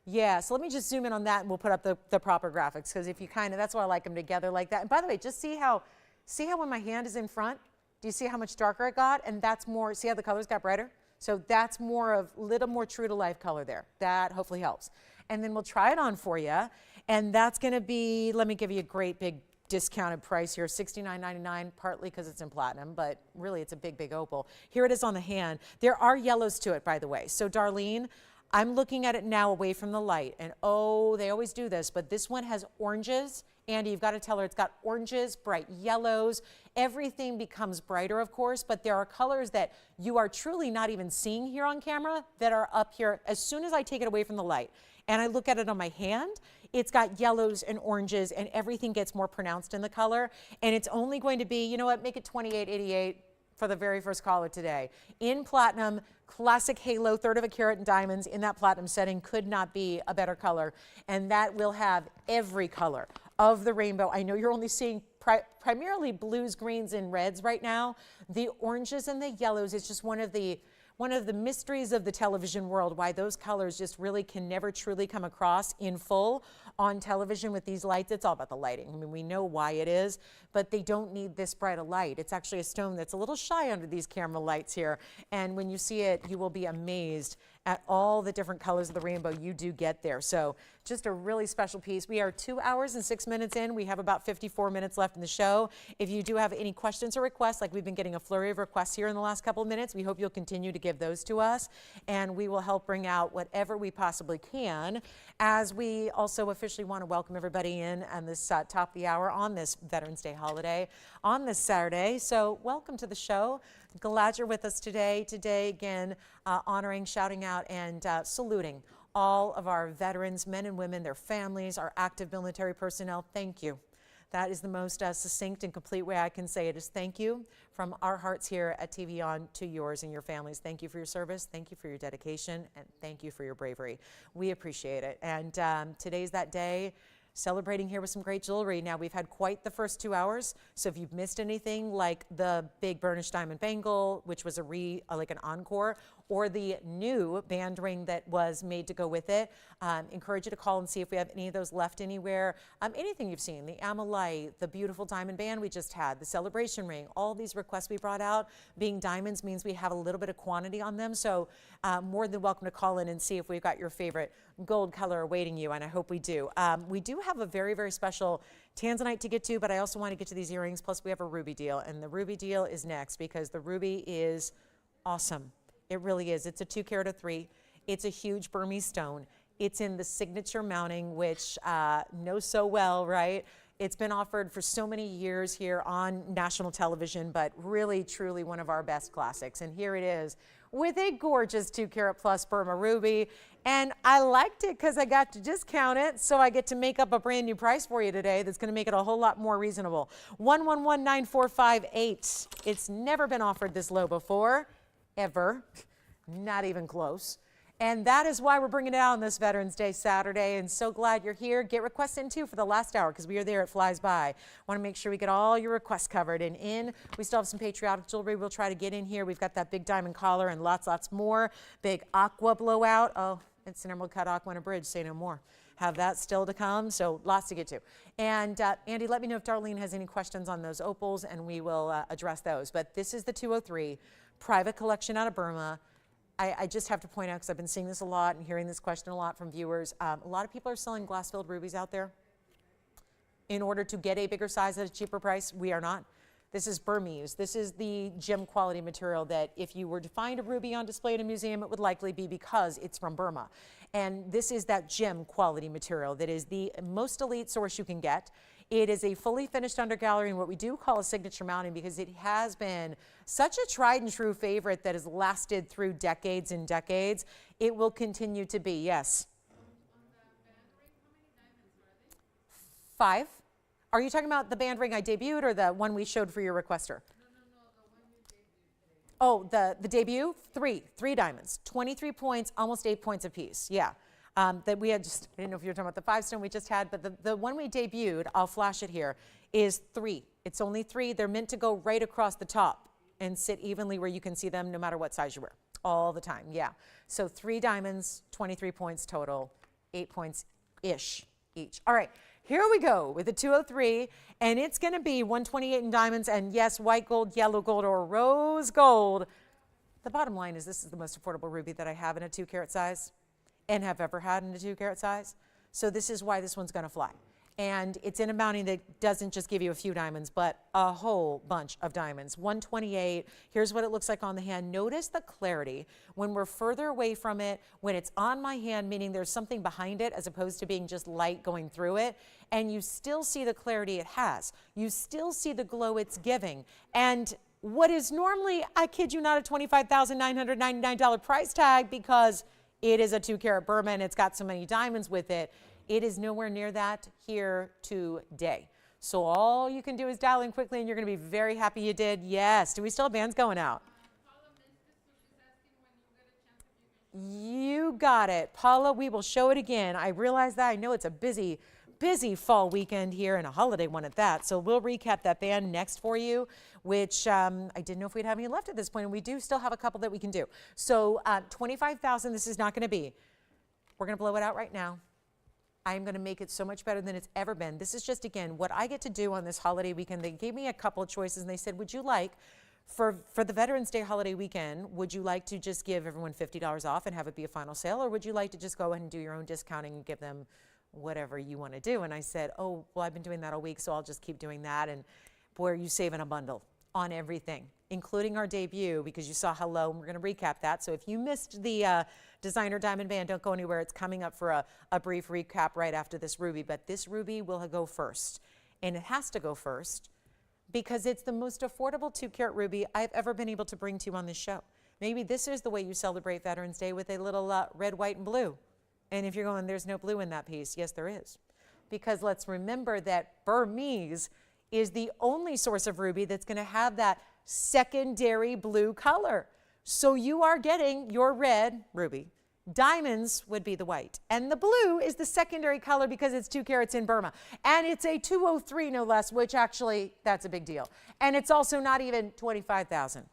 Yeah, so let me just zoom in on that, and we'll put up the proper graphics, because if you kind of, that's why I like them together like that. And by the way, just see how when my hand is in front, do you see how much darker it got? And that's more, see how the colors got brighter? So that's more of, little more true to life color there. That hopefully helps. And then we'll try it on for you. And that's gonna be, let me give you a great big discounted price here, $69.99, partly because it's in platinum, but really it's a big, big opal. Here it is on the hand. There are yellows to it, by the way. So Darlene, I'm looking at it now away from the light, and oh, they always do this, but this one has oranges. Andy, you've got to tell her it's got oranges, bright yellows. Everything becomes brighter, of course, but there are colors that you are truly not even seeing here on camera that are up here as soon as I take it away from the light. And I look at it on my hand, it's got yellows and oranges, and everything gets more pronounced in the color. And it's only going to be, you know what, make it $28.88 for the very first caller today. In platinum, classic halo, 1/3 of a carat in diamonds in that platinum setting, could not be a better color. And that will have every color of the rainbow. I know you're only seeing primarily blues, greens, and reds right now. The oranges and the yellows is just one of the mysteries of the television world, why those colors just really can never truly come across in full on television with these lights. It's all about the lighting. I mean, we know why it is, but they don't need this bright a light. It's actually a stone that's a little shy under these camera lights here. And when you see it, you will be amazed at all the different colors of the rainbow you do get there. So just a really special piece. We are 2 hours and 6 minutes in. We have about 54 minutes left in the show. If you do have any questions or requests, like we've been getting a flurry of requests here in the last couple of minutes, we hope you'll continue to give those to us, and we will help bring out whatever we possibly can, as we also officially want to welcome everybody in on this top of the hour on this Veterans Day holiday on this Saturday. So welcome to the show. Glad you're with us today. Today, again, honoring, shouting out, and saluting all of our veterans, men and women, their families, our active military personnel. Thank you. That is the most succinct and complete way I can say it, is thank you from our hearts here at TVON to yours and your families. Thank you for your service. Thank you for your dedication. And thank you for your bravery. We appreciate it. And today's that day, celebrating here with some great jewelry. Now, we've had quite the first 2 hours, so if you've missed anything like the big burnished diamond bangle, which was like an encore, or the new band ring that was made to go with it, encourage you to call and see if we have any of those left anywhere. Anything you've seen, the Amlite, the beautiful diamond band we just had, the celebration ring, all these requests we brought out, being diamonds means we have a little bit of quantity on them, so more than welcome to call in and see if we've got your favorite gold color awaiting you, and I hope we do. We do have a very, very special tanzanite to get to, but I also want to get to these earrings, plus we have a ruby deal, and the ruby deal is next because the ruby is awesome. It really is. It's a 2 carat of 3. It's a huge Burmese stone. It's in the signature mounting, which know so well, right? It's been offered for so many years here on national television, but really, truly one of our best classics. And here it is with a gorgeous 2 carat plus Burma ruby. And I liked it because I got to discount it, so I get to make up a brand new price for you today that's going to make it a whole lot more reasonable. 1119458. It's never been offered this low before. Ever, not even close. And that is why we're bringing it out on this Veterans Day Saturday, and so glad you're here. Get requests in too for the last hour because we are there, it flies by. Want to make sure we get all your requests covered and in. We still have some patriotic jewelry we'll try to get in here. We've got that big diamond collar and lots more. Big aqua blowout. Oh, it's an emerald cut aqua and a bridge, say no more. Have that still to come, so lots to get to. And Andy, let me know if Darlene has any questions on those opals and we will address those. But this is the 203. Private collection out of Burma. I just have to point out, because I've been seeing this a lot and hearing this question a lot from viewers, a lot of people are selling glass-filled rubies out there in order to get a bigger size at a cheaper price. We are not. This is Burmese. This is the gem quality material that if you were to find a ruby on display in a museum, it would likely be because it's from Burma. And this is that gem quality material that is the most elite source you can get. It is a fully finished undergallery and what we do call a signature mounting because it has been such a tried and true favorite that has lasted through decades and decades. It will continue to be, yes. On the band ring, how many diamonds are they? 5. Are you talking about the band ring I debuted or the one we showed for your requester? No, the one you debuted today. Oh, the debut? 3 diamonds, 23 points, almost 8 points apiece, yeah. That we had just, I didn't know if you were talking about the 5 stone we just had, but the one we debuted, I'll flash it here, is 3. It's only 3. They're meant to go right across the top and sit evenly where you can see them no matter what size you wear, all the time, yeah. So 3 diamonds, 23 points total, 8 points-ish each. All right, here we go with the 203, and it's going to be 128 in diamonds, and yes, white gold, yellow gold, or rose gold. The bottom line is this is the most affordable ruby that I have in a 2 carat size and have ever had in a 2 carat size. So this is why this one's gonna fly. And it's in a mounting that doesn't just give you a few diamonds, but a whole bunch of diamonds. 128, here's what it looks like on the hand. Notice the clarity when we're further away from it, when it's on my hand, meaning there's something behind it as opposed to being just light going through it. And you still see the clarity it has. You still see the glow it's giving. And what is normally, I kid you not, a $25,999 price tag because it is a 2 carat Burma and it's got so many diamonds with it. It is nowhere near that here today. So all you can do is dial in quickly and you're going to be very happy you did. Yes. Do we still have bands going out? Paula missed it, so she's asking when you get a chance if you can. You got it. Paula, we will show it again. I realize that. I know it's a busy fall weekend here and a holiday one at that. So we'll recap that band next for you, which I didn't know if we'd have any left at this point, and we do still have a couple that we can do. So 25,000, this is not going to be. We're going to blow it out right now. I am going to make it so much better than it's ever been. This is just, again, what I get to do on this holiday weekend. They gave me a couple of choices, and they said, would you like, for the Veterans Day holiday weekend, would you like to just give everyone $50 off and have it be a final sale, or would you like to just go ahead and do your own discounting and give them whatever you want to do? And I said, oh, well, I've been doing that all week, so I'll just keep doing that. And boy, are you saving a bundle on everything, including our debut, because you saw how low, and we're going to recap that. So if you missed the designer diamond band, don't go anywhere. It's coming up for a brief recap right after this ruby, but this ruby will go first, and it has to go first because it's the most affordable 2 carat ruby I've ever been able to bring to you on this show. Maybe this is the way you celebrate Veterans Day, with a little red, white, and blue. And if you're going, there's no blue in that piece, yes, there is. because let's remember that Burmese is the only source of ruby that's going to have that secondary blue color. So you are getting your red ruby. Diamonds would be the white. And the blue is the secondary color because it's 2 carats in Burma. And it's a 203 no less, which actually, that's a big deal. And it's also not even $25,000.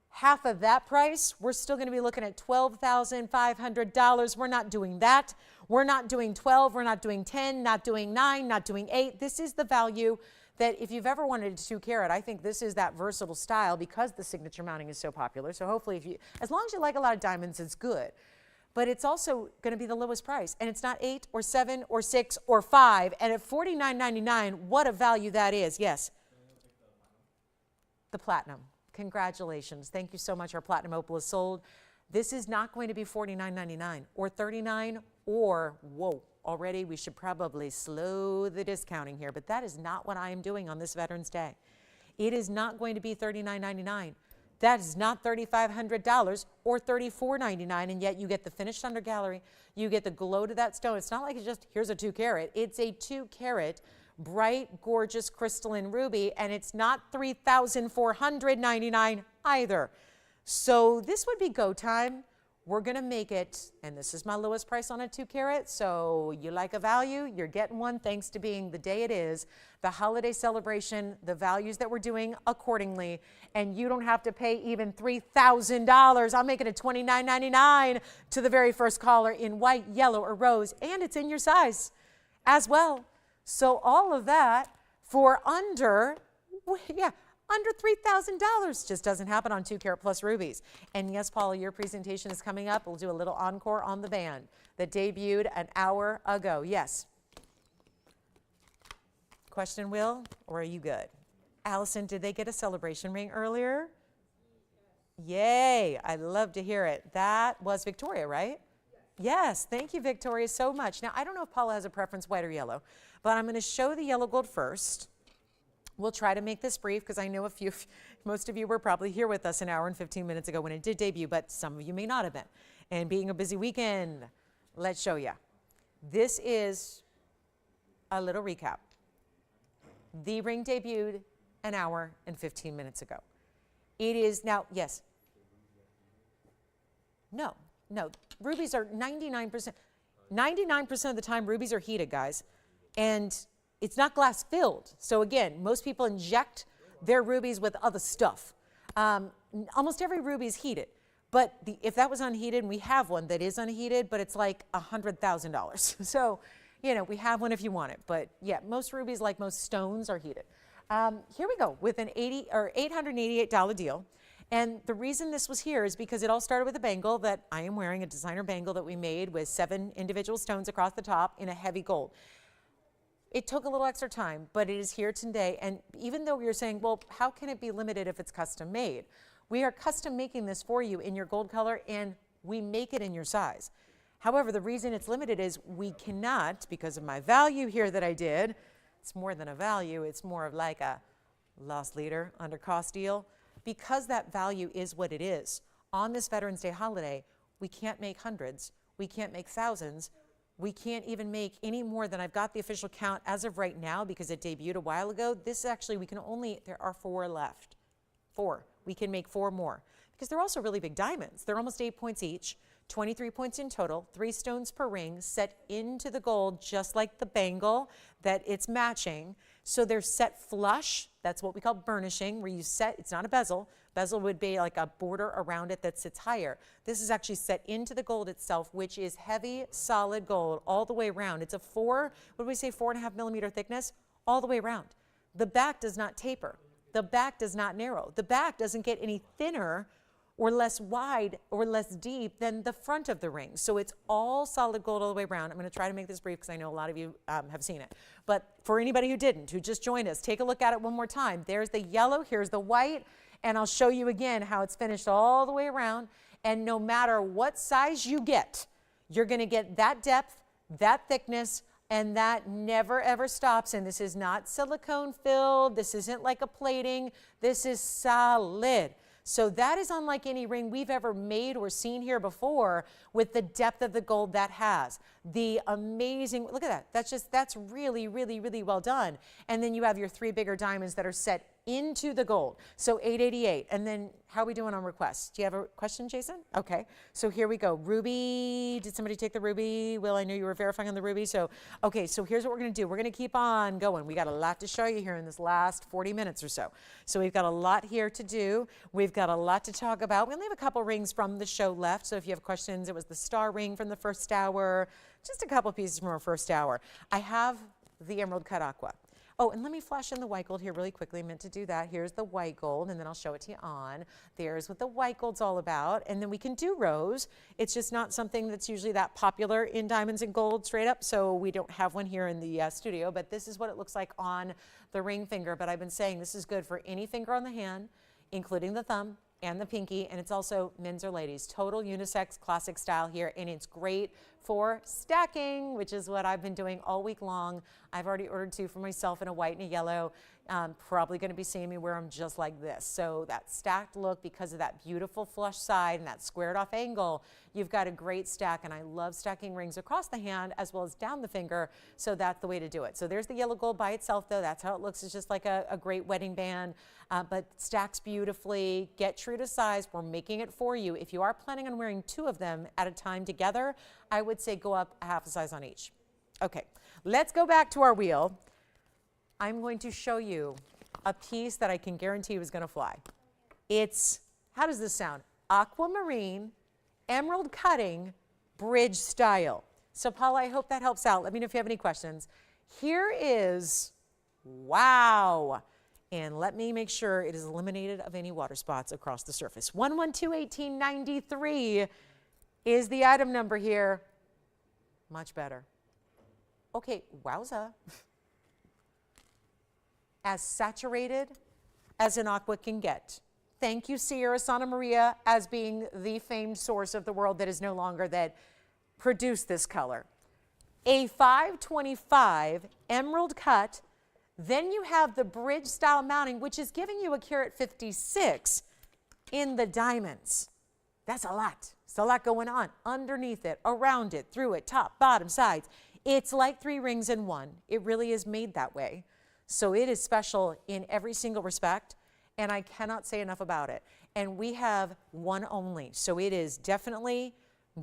Half of that price, we're still going to be looking at $12,500. We're not doing that. We're not doing 12. We're not doing 10, not doing 9, not doing 8. This is the value that if you've ever wanted a 2 carat, I think this is that versatile style because the signature mounting is so popular. So hopefully, if you, as long as you like a lot of diamonds, it's good. But it's also going to be the lowest price. And it's not 8 or 7 or 6 or 5. And at $49.99, what a value that is. Yes? The platinum. Congratulations. Thank you so much. Our platinum opal is sold. This is not going to be $49.99 or $39 or, whoa, already we should probably slow the discounting here. But that is not what I am doing on this Veterans Day. It is not going to be $39.99. That is not $3,500 or $34.99, and yet you get the finished under gallery. You get the glow to that stone. It's not like it's just, here's a 2 carat. It's a 2 carat, bright, gorgeous crystalline ruby, and it's not $3,499 either. So this would be go time. We're going to make it, and this is my lowest price on a 2 carat, so you like a value, you're getting one thanks to being the day it is, the holiday celebration, the values that we're doing accordingly, and you don't have to pay even $3,000. I'm making it $29.99 to the very first caller in white, yellow, or rose, and it's in your size as well. So all of that for under, yeah, under $3,000 just doesn't happen on 2 carat plus rubies. And yes, Paula, your presentation is coming up. We'll do a little encore on the band that debuted an hour ago. Yes. Question, Will, or are you good? Allison, did they get a celebration ring earlier? Yay, I love to hear it. That was Victoria, right? Yes, thank you, Victoria, so much. Now, I don't know if Paula has a preference, white or yellow, but I'm going to show the yellow gold first. We'll try to make this brief because I know most of you were probably here with us an hour and 15 minutes ago when it did debut, but some of you may not have been. And being a busy weekend, let's show you. This is a little recap. The ring debuted an hour and 15 minutes ago. It is now, yes. No, rubies are 99%. 99% of the time, rubies are heated, guys. And it's not glass filled. So again, most people inject their rubies with other stuff. Almost every ruby is heated. But if that was unheated, and we have one that is unheated, but it's like $100,000. So, you know, we have one if you want it. But yeah, most rubies, like most stones, are heated. Here we go with an $888 deal. And the reason this was here is because it all started with a bangle that I am wearing, a designer bangle that we made with 7 individual stones across the top in a heavy gold. It took a little extra time, but it is here today. And even though you're saying, well, how can it be limited if it's custom made? We are custom making this for you in your gold color, and we make it in your size. However, the reason it's limited is we cannot, because of my value here that I did, it's more than a value, it's more of like a loss leader under cost deal. Because that value is what it is, on this Veterans Day holiday, we can't make hundreds, we can't make thousands, we can't even make any more than I've got the official count as of right now because it debuted a while ago. This actually, we can only, there are 4 left. 4. We can make 4 more because they're also really big diamonds. They're almost 8 points each, 23 points in total, 3 stones per ring set into the gold, just like the bangle that it's matching. So they're set flush. That's what we call burnishing, where you set, it's not a bezel. Bezel would be like a border around it that sits higher. This is actually set into the gold itself, which is heavy, solid gold all the way around. It's a 4.5 millimeter thickness all the way around. The back does not taper. The back does not narrow. The back doesn't get any thinner or less wide or less deep than the front of the ring. So it's all solid gold all the way around. I'm going to try to make this brief because I know a lot of you have seen it. But for anybody who didn't, who just joined us, take a look at it one more time. There's the yellow, here's the white, and I'll show you again how it's finished all the way around. And no matter what size you get, you're going to get that depth, that thickness, and that never ever stops. And this is not silicone filled. This isn't like a plating. This is solid. So that is unlike any ring we've ever made or seen here before, with the depth of the gold that has. The amazing, look at that. That's really, really, really well done. And then you have your 3 bigger diamonds that are set into the gold. So $888. And then how are we doing on requests? Do you have a question, Jason? Okay. So here we go. Ruby, did somebody take the ruby? Will, I knew you were verifying on the ruby. So, okay, so here's what we're going to do. We're going to keep on going. We got a lot to show you here in this last 40 minutes or so. So we've got a lot here to do. We've got a lot to talk about. We only have a couple rings from the show left. So if you have questions, it was the star ring from the first hour, just a couple pieces from our first hour. I have the emerald cut aqua. Oh, and let me flash in the white gold here really quickly. I meant to do that. Here's the white gold, and then I'll show it to you on. There's what the white gold's all about. And then we can do rose. It's just not something that's usually that popular in diamonds and gold straight up, so we don't have one here in the studio. But this is what it looks like on the ring finger. But I've been saying this is good for any finger on the hand, including the thumb and the pinky, and it's also men's or ladies. Total unisex classic style here, and it's great for stacking, which is what I've been doing all week long. I've already ordered 2 for myself in a white and a yellow. Probably going to be seeing me wear them just like this. So that stacked look, because of that beautiful flush side and that squared off angle, you've got a great stack. And I love stacking rings across the hand as well as down the finger. So that's the way to do it. So there's the yellow gold by itself, though. That's how it looks. It's just like a great wedding band, but stacks beautifully. Get true to size. We're making it for you. If you are planning on wearing 2 of them at a time together, I would say go up a half a size on each. Okay, let's go back to our wheel. I'm going to show you a piece that I can guarantee is going to fly. It's, how does this sound? Aquamarine, emerald cutting, bridge style. So Paula, I hope that helps out. Let me know if you have any questions. Here is, wow. And let me make sure it is eliminated of any water spots across the surface. 112-1893 is the item number here. Much better. Okay, wowza. As saturated as an aqua can get. Thank you, Sierra Santa Maria, as being the famed source of the world that is no longer that produced this color. A 525 emerald cut. Then you have the bridge style mounting, which is giving you a carat 56 in the diamonds. That's a lot. It's a lot going on underneath it, around it, through it, top, bottom, sides. It's like 3 rings in one. It really is made that way. So it is special in every single respect, and I cannot say enough about it. And we have one only, so it is definitely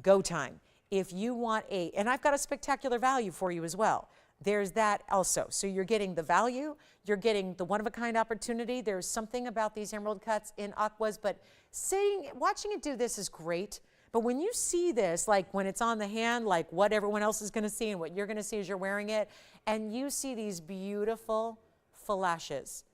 go time. If you want and I've got a spectacular value for you as well. There's that also. So you're getting the value, you're getting the one-of-a-kind opportunity. There's something about these emerald cuts in aquas, but watching it do this is great. But when you see this, like when it's on the hand, like what everyone else is going to see and what you're going to see as you're wearing it, and you see these beautiful flashes,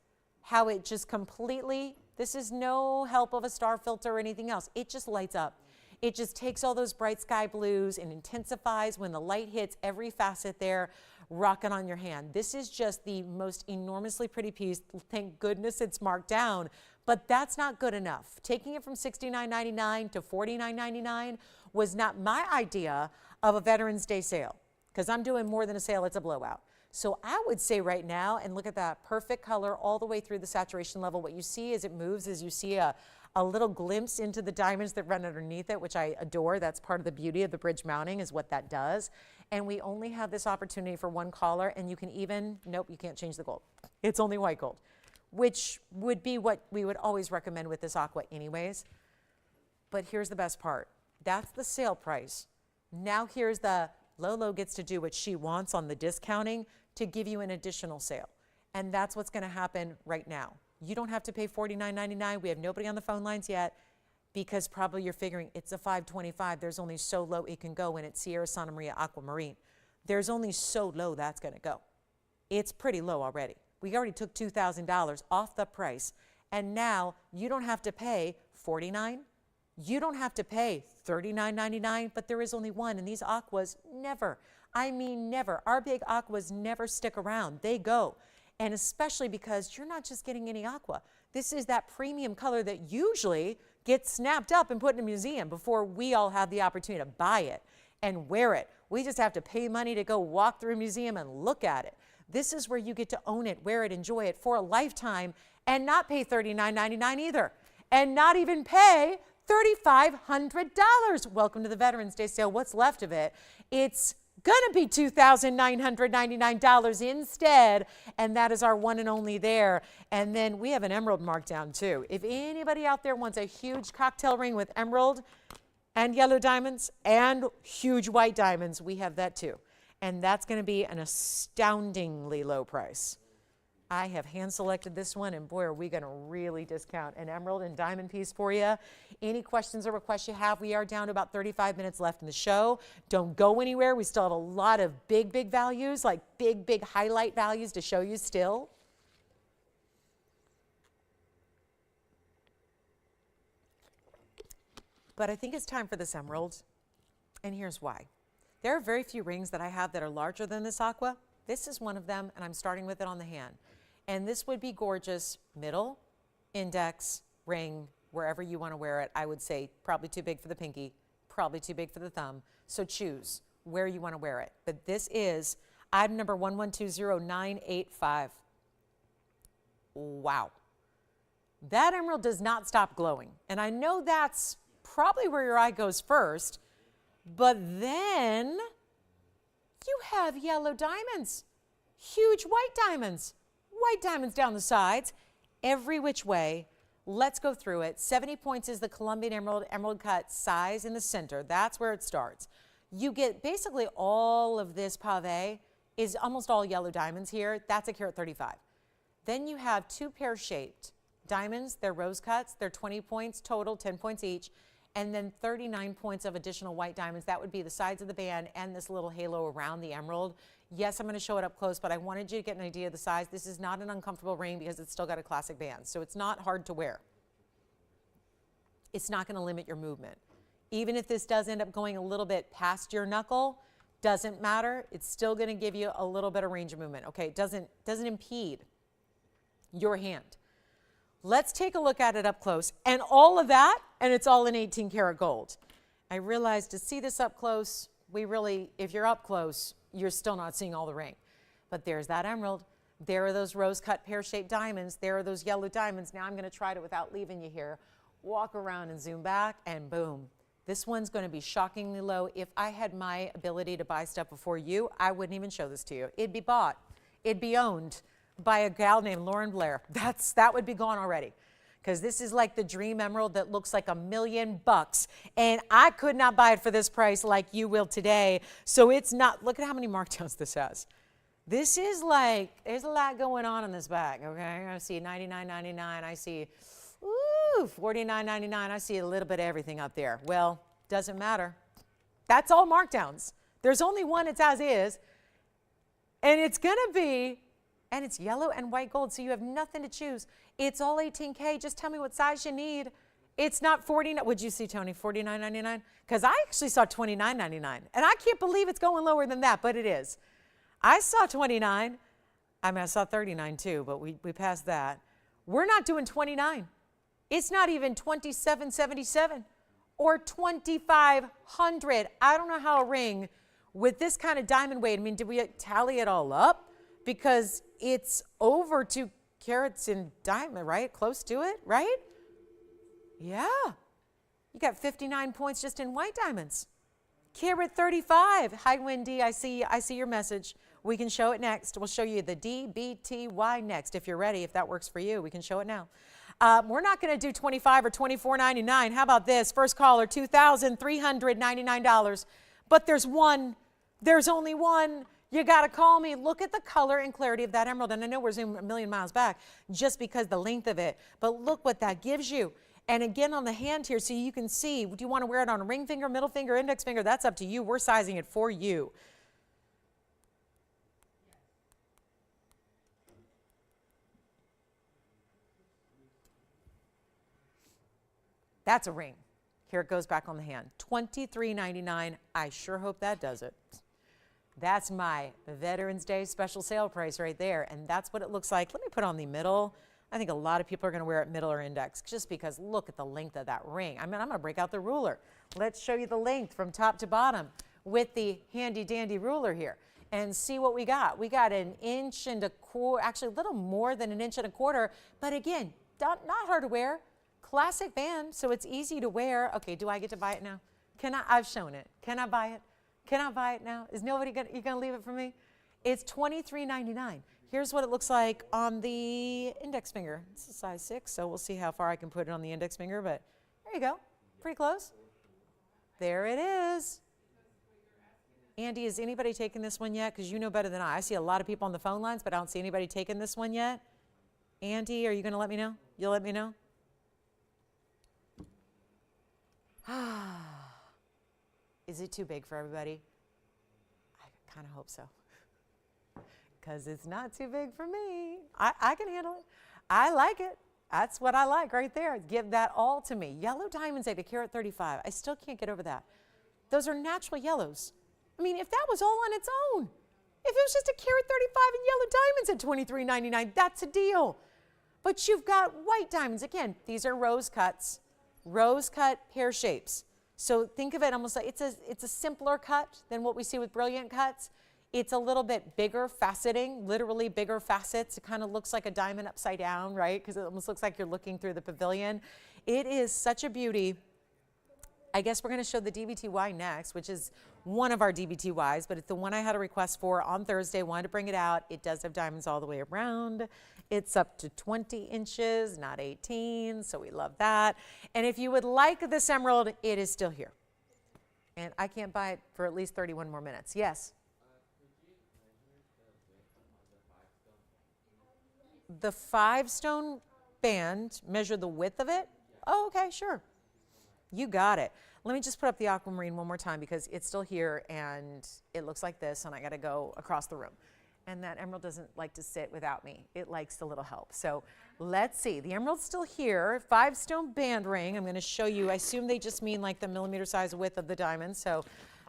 how it just completely, this is no help of a star filter or anything else. It just lights up. It just takes all those bright sky blues and intensifies when the light hits every facet there, rocking on your hand. This is just the most enormously pretty piece. Thank goodness it's marked down. But that's not good enough. Taking it from $69.99 to $49.99 was not my idea of a Veterans Day sale, because I'm doing more than a sale, it's a blowout. So I would say right now, and look at that perfect color all the way through the saturation level. What you see as it moves is you see a little glimpse into the diamonds that run underneath it, which I adore. That's part of the beauty of the bridge mounting, is what that does. And we only have this opportunity for one collar, and you can even, nope, you can't change the gold. It's only white gold, which would be what we would always recommend with this aqua anyways. But here's the best part. That's the sale price. Now here's the Lolo gets to do what she wants on the discounting to give you an additional sale. And that's what's going to happen right now. You don't have to pay $49.99. We have nobody on the phone lines yet, because probably you're figuring it's a $525. There's only so low it can go when it's Sierra Santa Maria Aquamarine. There's only so low that's going to go. It's pretty low already. We already took $2,000 off the price, and now you don't have to pay $49. You don't have to pay $39.99, but there is only one, and these aquas never, I mean never, our big aquas never stick around. They go. And especially because you're not just getting any aqua. This is that premium color that usually gets snapped up and put in a museum before we all have the opportunity to buy it and wear it. We just have to pay money to go walk through a museum and look at it. This is where you get to own it, wear it, enjoy it for a lifetime, and not pay $39.99 either. and not even pay $3,500. Welcome to the Veterans Day sale. What's left of it? It's going to be $2,999 instead, and that is our one and only there. And then we have an emerald markdown too. If anybody out there wants a huge cocktail ring with emerald and yellow diamonds and huge white diamonds, we have that too. And that's going to be an astoundingly low price. I have hand selected this one, and boy, are we going to really discount an emerald and diamond piece for you. Any questions or requests you have, we are down to about 35 minutes left in the show. Don't go anywhere. We still have a lot of big values, like big highlight values to show you still. But I think it's time for this emerald, and here's why. There are very few rings that I have that are larger than this aqua. This is one of them, and I'm starting with it on the hand. And this would be gorgeous, middle, index, ring, wherever you want to wear it. I would say probably too big for the pinky, probably too big for the thumb. So choose where you want to wear it. But this is item number 1120985. Wow. That emerald does not stop glowing. And I know that's probably where your eye goes first, but then you have yellow diamonds, huge white diamonds down the sides, every which way. Let's go through it. 70 points is the Colombian emerald, emerald cut size in the center. That's where it starts. You get basically all of this pave is almost all yellow diamonds here. That's a carat 35. Then you have two pear-shaped diamonds. They're rose cuts. They're 20 points total, 10 points each. And then 39 points of additional white diamonds. That would be the sides of the band and this little halo around the emerald. Yes, I'm going to show it up close, but I wanted you to get an idea of the size. This is not an uncomfortable ring because it's still got a classic band, so it's not hard to wear. It's not going to limit your movement. Even if this does end up going a little bit past your knuckle, doesn't matter. It's still going to give you a little bit of range of movement. Okay, it doesn't impede your hand. Let's take a look at it up close. And all of that, and it's all in 18 karat gold. I realized to see this up close, if you're up close, you're still not seeing all the ring. But there's that emerald. There are those rose cut pear-shaped diamonds. There are those yellow diamonds. Now I'm going to try it without leaving you here. Walk around and zoom back, and boom. This one's going to be shockingly low. If I had my ability to buy stuff before you, I wouldn't even show this to you. It'd be bought. It'd be owned by a gal named Blair. That would be gone already. Because this is like the dream emerald that looks like $1 million. And I could not buy it for this price like you will today. So it's not, look at how many markdowns this has. This is like, there's a lot going on in this bag, okay? I see $99.99. I see, $49.99. I see a little bit of everything up there. Well, doesn't matter. That's all markdowns. There's only one, it's as is. And it's going to be, and it's yellow and white gold, so you have nothing to choose. It's all 18K. Just tell me what size you need. It's not 49. What'd you see, Tony? $49.99? Because I actually saw $29.99. And I can't believe it's going lower than that, but it is. I saw 29. I mean, I saw 39 too, but we passed that. We're not doing 29. It's not even 27.77 or 2,500. I don't know how a ring with this kind of diamond weight, I mean, did we tally it all up? Because it's over 2 carats in diamond, right? Close to it, right? Yeah. You got 59 points just in white diamonds. Carat 35. Hi, Wendy. I see your message. We can show it next. We'll show you the DBTY next if you're ready. If that works for you, we can show it now. We're not going to do 25 or 24.99. How about this? First caller, $2,399. But there's one. There's only one. You got to call me. Look at the color and clarity of that emerald. And I know we're zooming a million miles back just because the length of it. But look what that gives you. And again on the hand here, so you can see, do you want to wear it on a ring finger, middle finger, index finger? That's up to you. We're sizing it for you. That's a ring. Here it goes back on the hand. $23.99. I sure hope that does it. That's my Veterans Day special sale price right there. And that's what it looks like. Let me put on the middle. I think a lot of people are going to wear it middle or index just because look at the length of that ring. I mean, I'm going to break out the ruler. Let's show you the length from top to bottom with the handy dandy ruler here and see what we got. We got 1.25 inches, actually a little more than 1.25 inches, but again, not hard to wear. classic band, so it's easy to wear. Okay, do I get to buy it now? I've shown it. Can I buy it? Can I buy it now? Is nobody gonna, you gonna leave it for me? It's $23.99. Here's what it looks like on the index finger. It's a size 6, so we'll see how far I can put it on the index finger, but there you go. Pretty close. There it is. Andy, is anybody taking this one yet? Because you know better than I. I see a lot of people on the phone lines, but I don't see anybody taking this one yet. Andy, are you going to let me know? You'll let me know? Is it too big for everybody? I kind of hope so. Because it's not too big for me. I can handle it. I like it. That's what I like right there. Give that all to me. Yellow diamonds at $1.35. I still can't get over that. Those are natural yellows. I mean, if that was all on its own, if it was just $1.35 and yellow diamonds at $23.99, that's a deal. But you've got white diamonds. Again, these are rose cuts, rose cut pear shapes. So think of it almost like it's a simpler cut than what we see with brilliant cuts. It's a little bit bigger faceting, literally bigger facets. It kind of looks like a diamond upside down, right? Because it almost looks like you're looking through the pavilion. It is such a beauty. I guess we're going to show the DBTY next, which is one of our DBTYs, but it's the one I had a request for on Thursday. Wanted to bring it out. It does have diamonds all the way around. It's up to 20 inches, not 18, so we love that. And if you would like this emerald, it is still here. And I can't buy it for at least 31 more minutes. Yes? The 5-stone band, measure the width of it? Oh, okay, sure. You got it. Let me just put up the aquamarine one more time because it's still here and it looks like this and I got to go across the room. And that emerald doesn't like to sit without me. It likes a little help. So let's see. The emerald's still here. 5-stone band ring. I'm going to show you. I assume they just mean like the millimeter size width of the diamond. So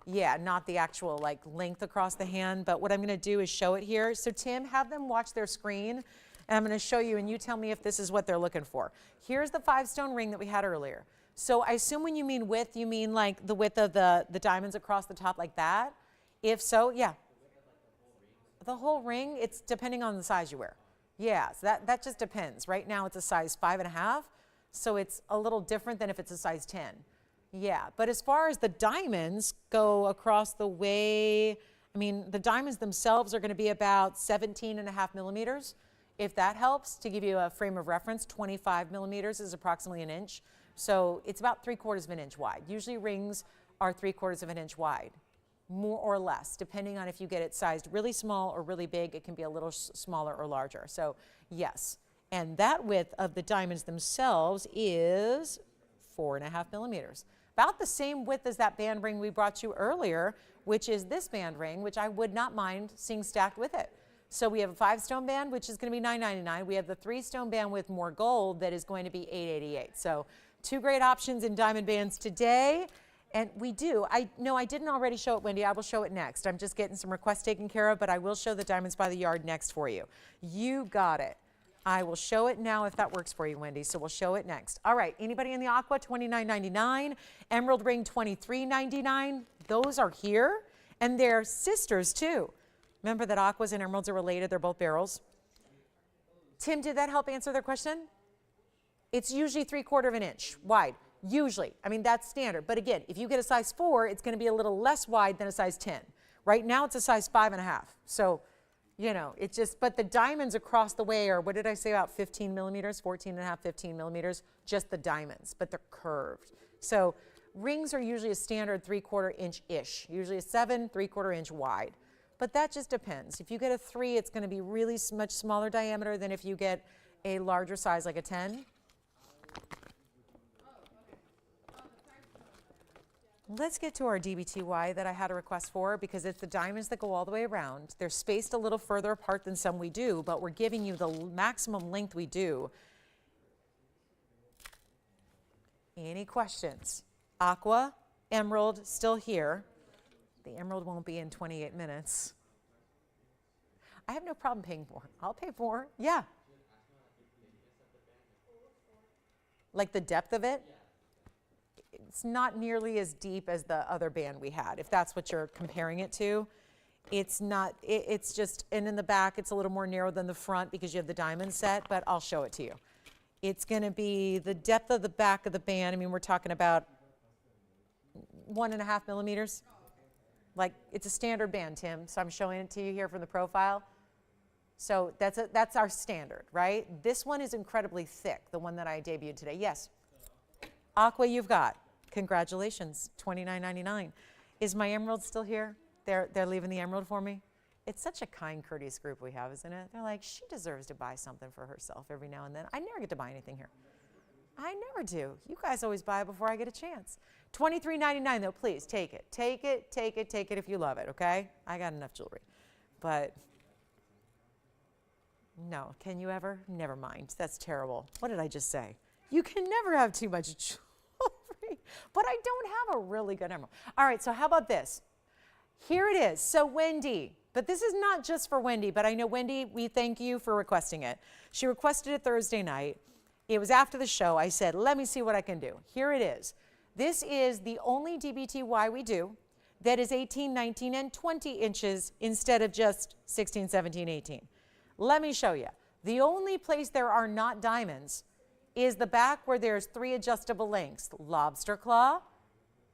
yeah, not the actual like length across the hand. But what I'm going to do is show it here. So Tim, have them watch their screen. And I'm going to show you and you tell me if this is what they're looking for. Here's the 5-stone ring that we had earlier. So I assume when you mean width, you mean like the width of the diamonds across the top like that? If so, yeah. The whole ring, it's depending on the size you wear. Yeah, so that just depends. Right now it's a size 5.5, so it's a little different than if it's a size 10. Yeah, but as far as the diamonds go across the way, I mean, the diamonds themselves are going to be about 17.5 millimeters. If that helps, to give you a frame of reference, 25 millimeters is approximately 1 inch. So it's about 3/4 of an inch wide. Usually rings are 3/4 of an inch wide, more or less, depending on if you get it sized really small or really big. It can be a little smaller or larger. So yes, and that width of the diamonds themselves is 4.5 millimeters. About the same width as that band ring we brought you earlier, which is this band ring, which I would not mind seeing stacked with it. So we have a 5-stone band, which is going to be $9.99. We have the 3-stone band with more gold that is going to be $8.88. So 2 great options in diamond bands today. And we do. I didn't already show it, Wendy. I will show it next. I'm just getting some requests taken care of, but I will show the diamonds by the yard next for you. You got it. I will show it now if that works for you, Wendy. So we'll show it next. All right. Anybody in the aqua? $29.99. Emerald ring, $23.99. Those are here. And they're sisters, too. Remember that aquas and emeralds are related. They're both barrels. Tim, did that help answer their question? It's usually 3/4 of an inch wide. Usually. I mean, that's standard. But again, if you get a size 4, it's going to be a little less wide than a size 10. Right now, it's a size 5.5. So, you know, it's just, but the diamonds across the way are, what did I say, about 15 millimeters, 14.5, 15 millimeters, just the diamonds, but they're curved. So rings are usually a standard 3/4 inch-ish, usually a 7, 3/4 inch wide. But that just depends. If you get a 3, it's going to be really much smaller diameter than if you get a larger size like a 10. Let's get to our DBTY that I had a request for because it's the diamonds that go all the way around. They're spaced a little further apart than some we do, but we're giving you the maximum length we do. Any questions? Aqua, emerald, still here. The emerald won't be in 28 minutes. I have no problem paying more. I'll pay more. Yeah. Like the depth of it? It's not nearly as deep as the other band we had, if that's what you're comparing it to. It's not, it's just, and in the back, it's a little more narrow than the front because you have the diamond set, but I'll show it to you. It's going to be the depth of the back of the band. I mean, we're talking about 1.5 millimeters. Like, it's a standard band, Tim, so I'm showing it to you here from the profile. So that's our standard, right? This one is incredibly thick, the one that I debuted today. Yes? Aqua, you've got. Congratulations, $29.99. Is my emerald still here? They're leaving the emerald for me? It's such a kind, courteous group we have, isn't it? They're like, she deserves to buy something for herself every now and then. I never get to buy anything here. I never do. You guys always buy before I get a chance. $23.99 though, please take it. Take it, take it, take it if you love it, okay? I got enough jewelry. But no, can you ever? Never mind. That's terrible. What did I just say? You can never have too much jewelry. But I don't have a really good emerald. All right, so how about this? Here it is. So Wendy, but this is not just for Wendy, but I know Wendy, we thank you for requesting it. She requested it Thursday night. It was after the show. I said, let me see what I can do. Here it is. This is the only DBTY we do that is 18, 19, and 20 inches instead of just 16, 17, 18. Let me show you. The only place there are not diamonds is the back where there's 3 adjustable lengths, lobster claw,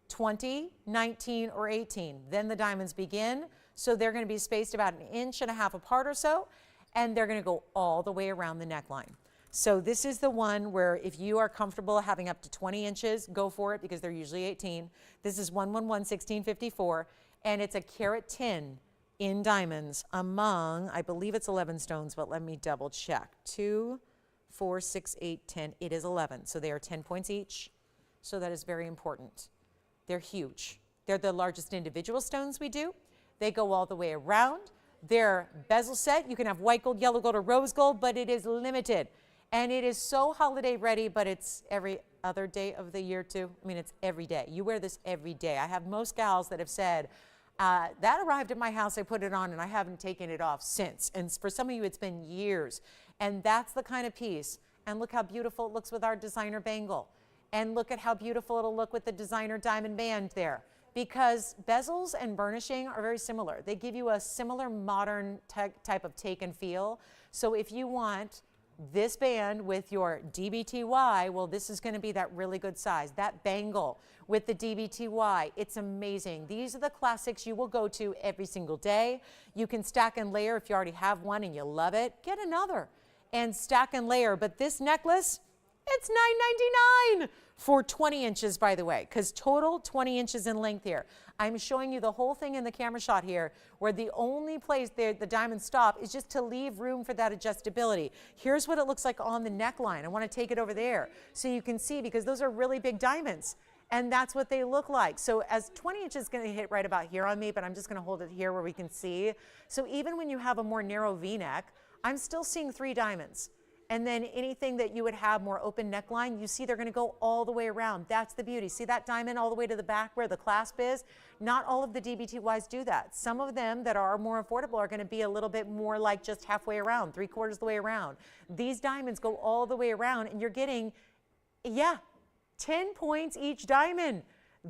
20, 19, or 18. Then the diamonds begin. So they're going to be spaced about 1.5 inches apart or so, and they're going to go all the way around the neckline. So this is the one where if you are comfortable having up to 20 inches, go for it because they're usually 18. This is 111-1654, and it's a carat 10 in diamonds among, I believe it's 11 stones, but let me double check. 2, 4, 6, 8, 10. It is 11. So they are 10 points each. So that is very important. They're huge. They're the largest individual stones we do. They go all the way around. They're bezel set. You can have white gold, yellow gold, or rose gold, but it is limited. And it is so holiday ready, but it's every other day of the year too. I mean, it's every day. You wear this every day. I have most gals that have said, that arrived at my house, I put it on, and I haven't taken it off since. And for some of you, it's been years. And that's the kind of piece. And look how beautiful it looks with our designer bangle. And look at how beautiful it'll look with the designer diamond band there. Because bezels and burnishing are very similar. They give you a similar modern type of take and feel. So if you want this band with your DBTY, well, this is going to be that really good size. That bangle with the DBTY, it's amazing. These are the classics you will go to every single day. You can stack and layer if you already have one and you love it. Get another and stack and layer. But this necklace, it's $9.99 for 20 inches, by the way, because total 20 inches in length here. I'm showing you the whole thing in the camera shot here, where the only place the diamonds stop is just to leave room for that adjustability. Here's what it looks like on the neckline. I want to take it over there so you can see, because those are really big diamonds. And that's what they look like. So as 20 inches is going to hit right about here on me, but I'm just going to hold it here where we can see. So even when you have a more narrow V-neck, I'm still seeing 3 diamonds. And then anything that you would have more open neckline, you see they're going to go all the way around. That's the beauty. See that diamond all the way to the back where the clasp is? Not all of the DBTYs do that. Some of them that are more affordable are going to be a little bit more like just halfway around, 3/4 of the way around. These diamonds go all the way around, and you're getting, 10 points each diamond.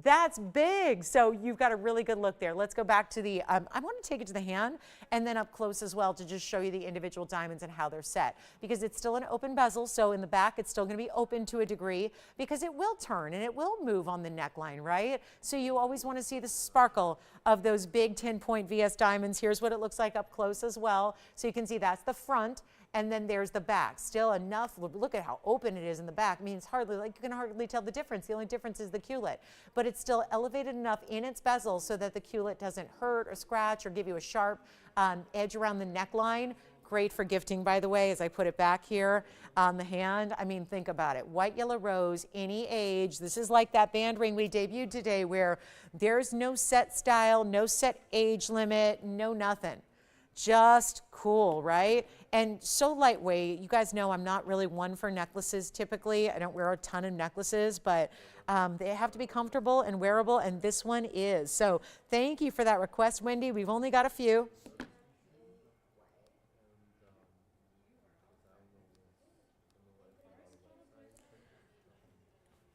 That's big. So you've got a really good look there. Let's go back to the, I want to take it to the hand and then up close as well to just show you the individual diamonds and how they're set, because it's still an open bezel. So in the back, it's still going to be open to a degree because it will turn and it will move on the neckline, right? So you always want to see the sparkle of those big 10-point VS diamonds. Here's what it looks like up close as well. So you can see that's the front. And then there's the back. Still enough, look at how open it is in the back. I mean, it's hardly, like, you can hardly tell the difference. The only difference is the culet. But it's still elevated enough in its bezel so that the culet doesn't hurt or scratch or give you a sharp edge around the neckline. Great for gifting, by the way, as I put it back here on the hand. I mean, think about it. White, yellow, rose, any age. This is like that band ring we debuted today where there's no set style, no set age limit, no nothing. Just cool, right? And so lightweight. You guys know I'm not really one for necklaces typically. I don't wear a ton of necklaces, but they have to be comfortable and wearable, and this one is. So thank you for that request, Wendy. We've only got a few.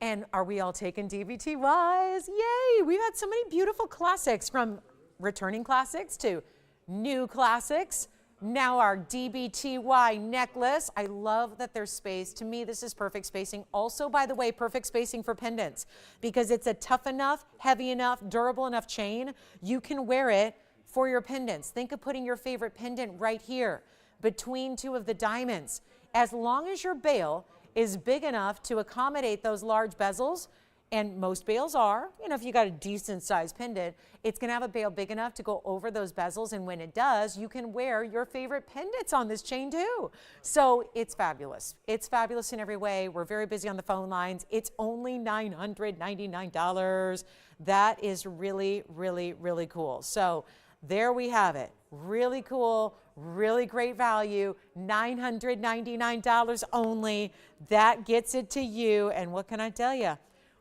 And are we all taking DBTYs? Yay! We've had so many beautiful classics, from returning classics to new classics. Now our DBTY necklace. I love that there's space. To me, this is perfect spacing. Also, by the way, perfect spacing for pendants because it's a tough enough, heavy enough, durable enough chain. You can wear it for your pendants. Think of putting your favorite pendant right here between two of the diamonds. As long as your bail is big enough to accommodate those large bezels, and most bails are, you know, if you got a decent sized pendant, it's gonna have a bail big enough to go over those bezels, and when it does, you can wear your favorite pendants on this chain too. So it's fabulous. It's fabulous in every way. We're very busy on the phone lines. It's only $999. That is really, really, really cool. So there we have it. Really cool, really great value, $999 only. That gets it to you, and what can I tell you?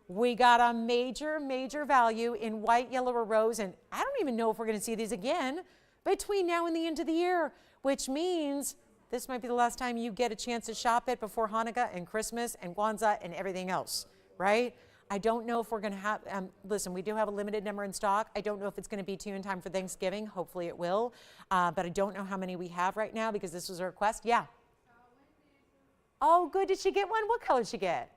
We got a major, major value in white, yellow, or rose, and I don't even know if we're going to see these again between now and the end of the year, which means this might be the last time you get a chance to shop it before Hanukkah and Christmas and Kwanzaa and everything else, right? I don't know if we're going to have, listen, we do have a limited number in stock. I don't know if it's going to be to you in time for Thanksgiving. Hopefully it will, but I don't know how many we have right now because this was a request. Yeah. Oh, good. Did she get one? What color did she get?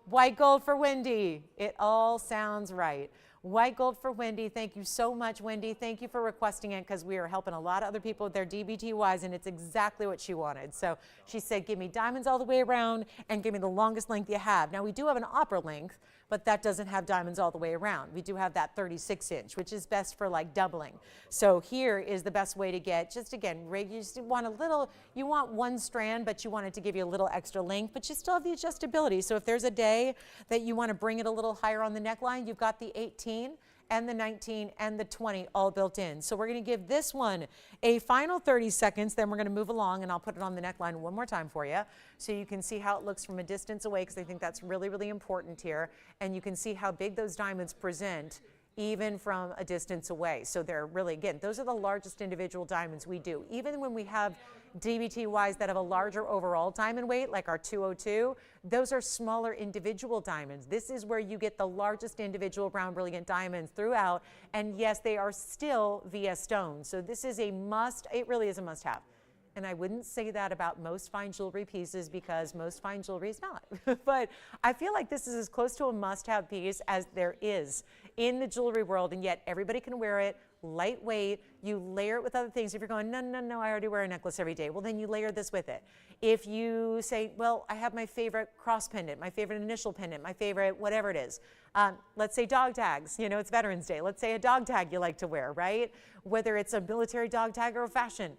White gold for Wendy. It all sounds right. White gold for Wendy. Thank you so much, Wendy. Thank you for requesting it because we are helping a lot of other people with their DBTYs, and it's exactly what she wanted. So she said, give me diamonds all the way around and give me the longest length you have. Now, we do have an opera length, but that doesn't have diamonds all the way around. We do have that 36-inch, which is best for like doubling. So here is the best way to get, just again, you just want a little, you want one strand, but you want it to give you a little extra length, but you still have the adjustability. So if there's a day that you want to bring it a little higher on the neckline, you've got the 18 and the 19 and the 20 all built in. So we're going to give this one a final 30 seconds, then we're going to move along, and I'll put it on the neckline one more time for you so you can see how it looks from a distance away, because I think that's really, really important here. And you can see how big those diamonds present even from a distance away. So they're really, again, those are the largest individual diamonds we do. Even when we have DBTYs that have a larger overall diamond weight, like our 202, those are smaller individual diamonds. This is where you get the largest individual round brilliant diamonds throughout. And yes, they are still VS stones. So this is a must, it really is a must have. And I wouldn't say that about most fine jewelry pieces because most fine jewelry is not. But I feel like this is as close to a must-have piece as there is in the jewelry world, and yet everybody can wear it. Lightweight, you layer it with other things. If you're going, no, no, no, I already wear a necklace every day, well, then you layer this with it. If you say, well, I have my favorite cross pendant, my favorite initial pendant, my favorite whatever it is. Let's say dog tags, you know, it's Veterans Day. Let's say a dog tag you like to wear, right? Whether it's a military dog tag or a fashion.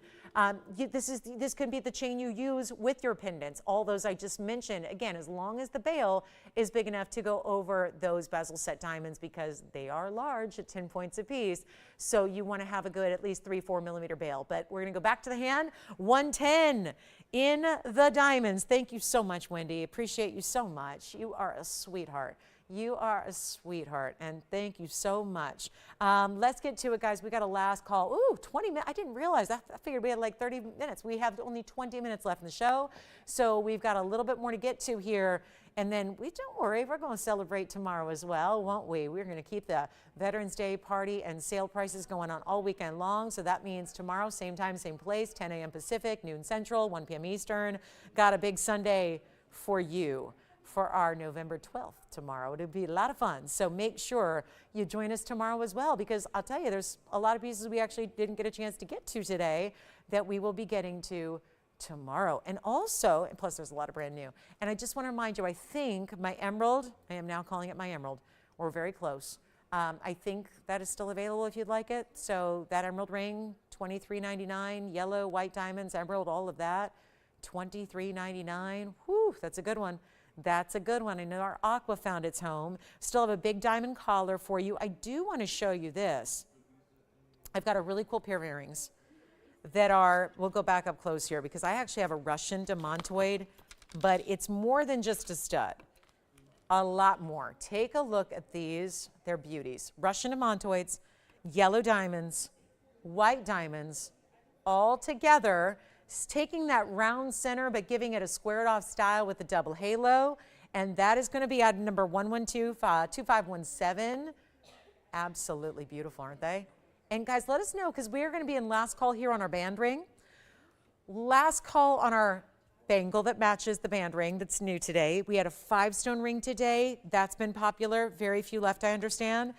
This can be the chain you use with your pendants. All those I just mentioned, again, as long as the bail is big enough to go over those bezel set diamonds, because they are large at 10 points apiece. So you want to have a good at least 3-4 millimeter bail. But we're going to go back to the hand. 110 in the diamonds. Thank you so much, Wendy. Appreciate you so much. You are a sweetheart. You are a sweetheart, and thank you so much. Let's get to it, guys. We got a last call. Ooh, 20 minutes. I didn't realize. I figured we had like 30 minutes. We have only 20 minutes left in the show, so we've got a little bit more to get to here. And then don't worry, we're going to celebrate tomorrow as well, won't we? We're going to keep the Veterans Day party and sale prices going on all weekend long. So that means tomorrow, same time, same place, 10 a.m. Pacific, noon Central, 1 p.m. Eastern. Got a big Sunday for you for our November 12th tomorrow. It'll be a lot of fun. So make sure you join us tomorrow as well, because I'll tell you, there's a lot of pieces we actually didn't get a chance to get to today that we will be getting to tomorrow. And also, and plus there's a lot of brand new. And I just want to remind you, I think my emerald, I am now calling it my emerald, we're very close. I think that is still available if you'd like it. So that emerald ring, $23.99, yellow, white diamonds, emerald, all of that, $23.99. Whew, that's a good one. That's a good one. I know our aqua found its home. Still have a big diamond collar for you. I do want to show you this. I've got a really cool pair of earrings that are, we'll go back up close here because I actually have a Russian demantoid, but it's more than just a stud. A lot more. Take a look at these. They're beauties. Russian demantoids, yellow diamonds, white diamonds, all together. Taking that round center but giving it a squared off style with a double halo, and that is going to be at number 112-2517. Absolutely beautiful, aren't they? And guys, let us know, because we are going to be in last call here on our band ring. Last call on our bangle that matches the band ring that's new today. We had a 5-stone ring today. That's been popular. Very few left, I understand.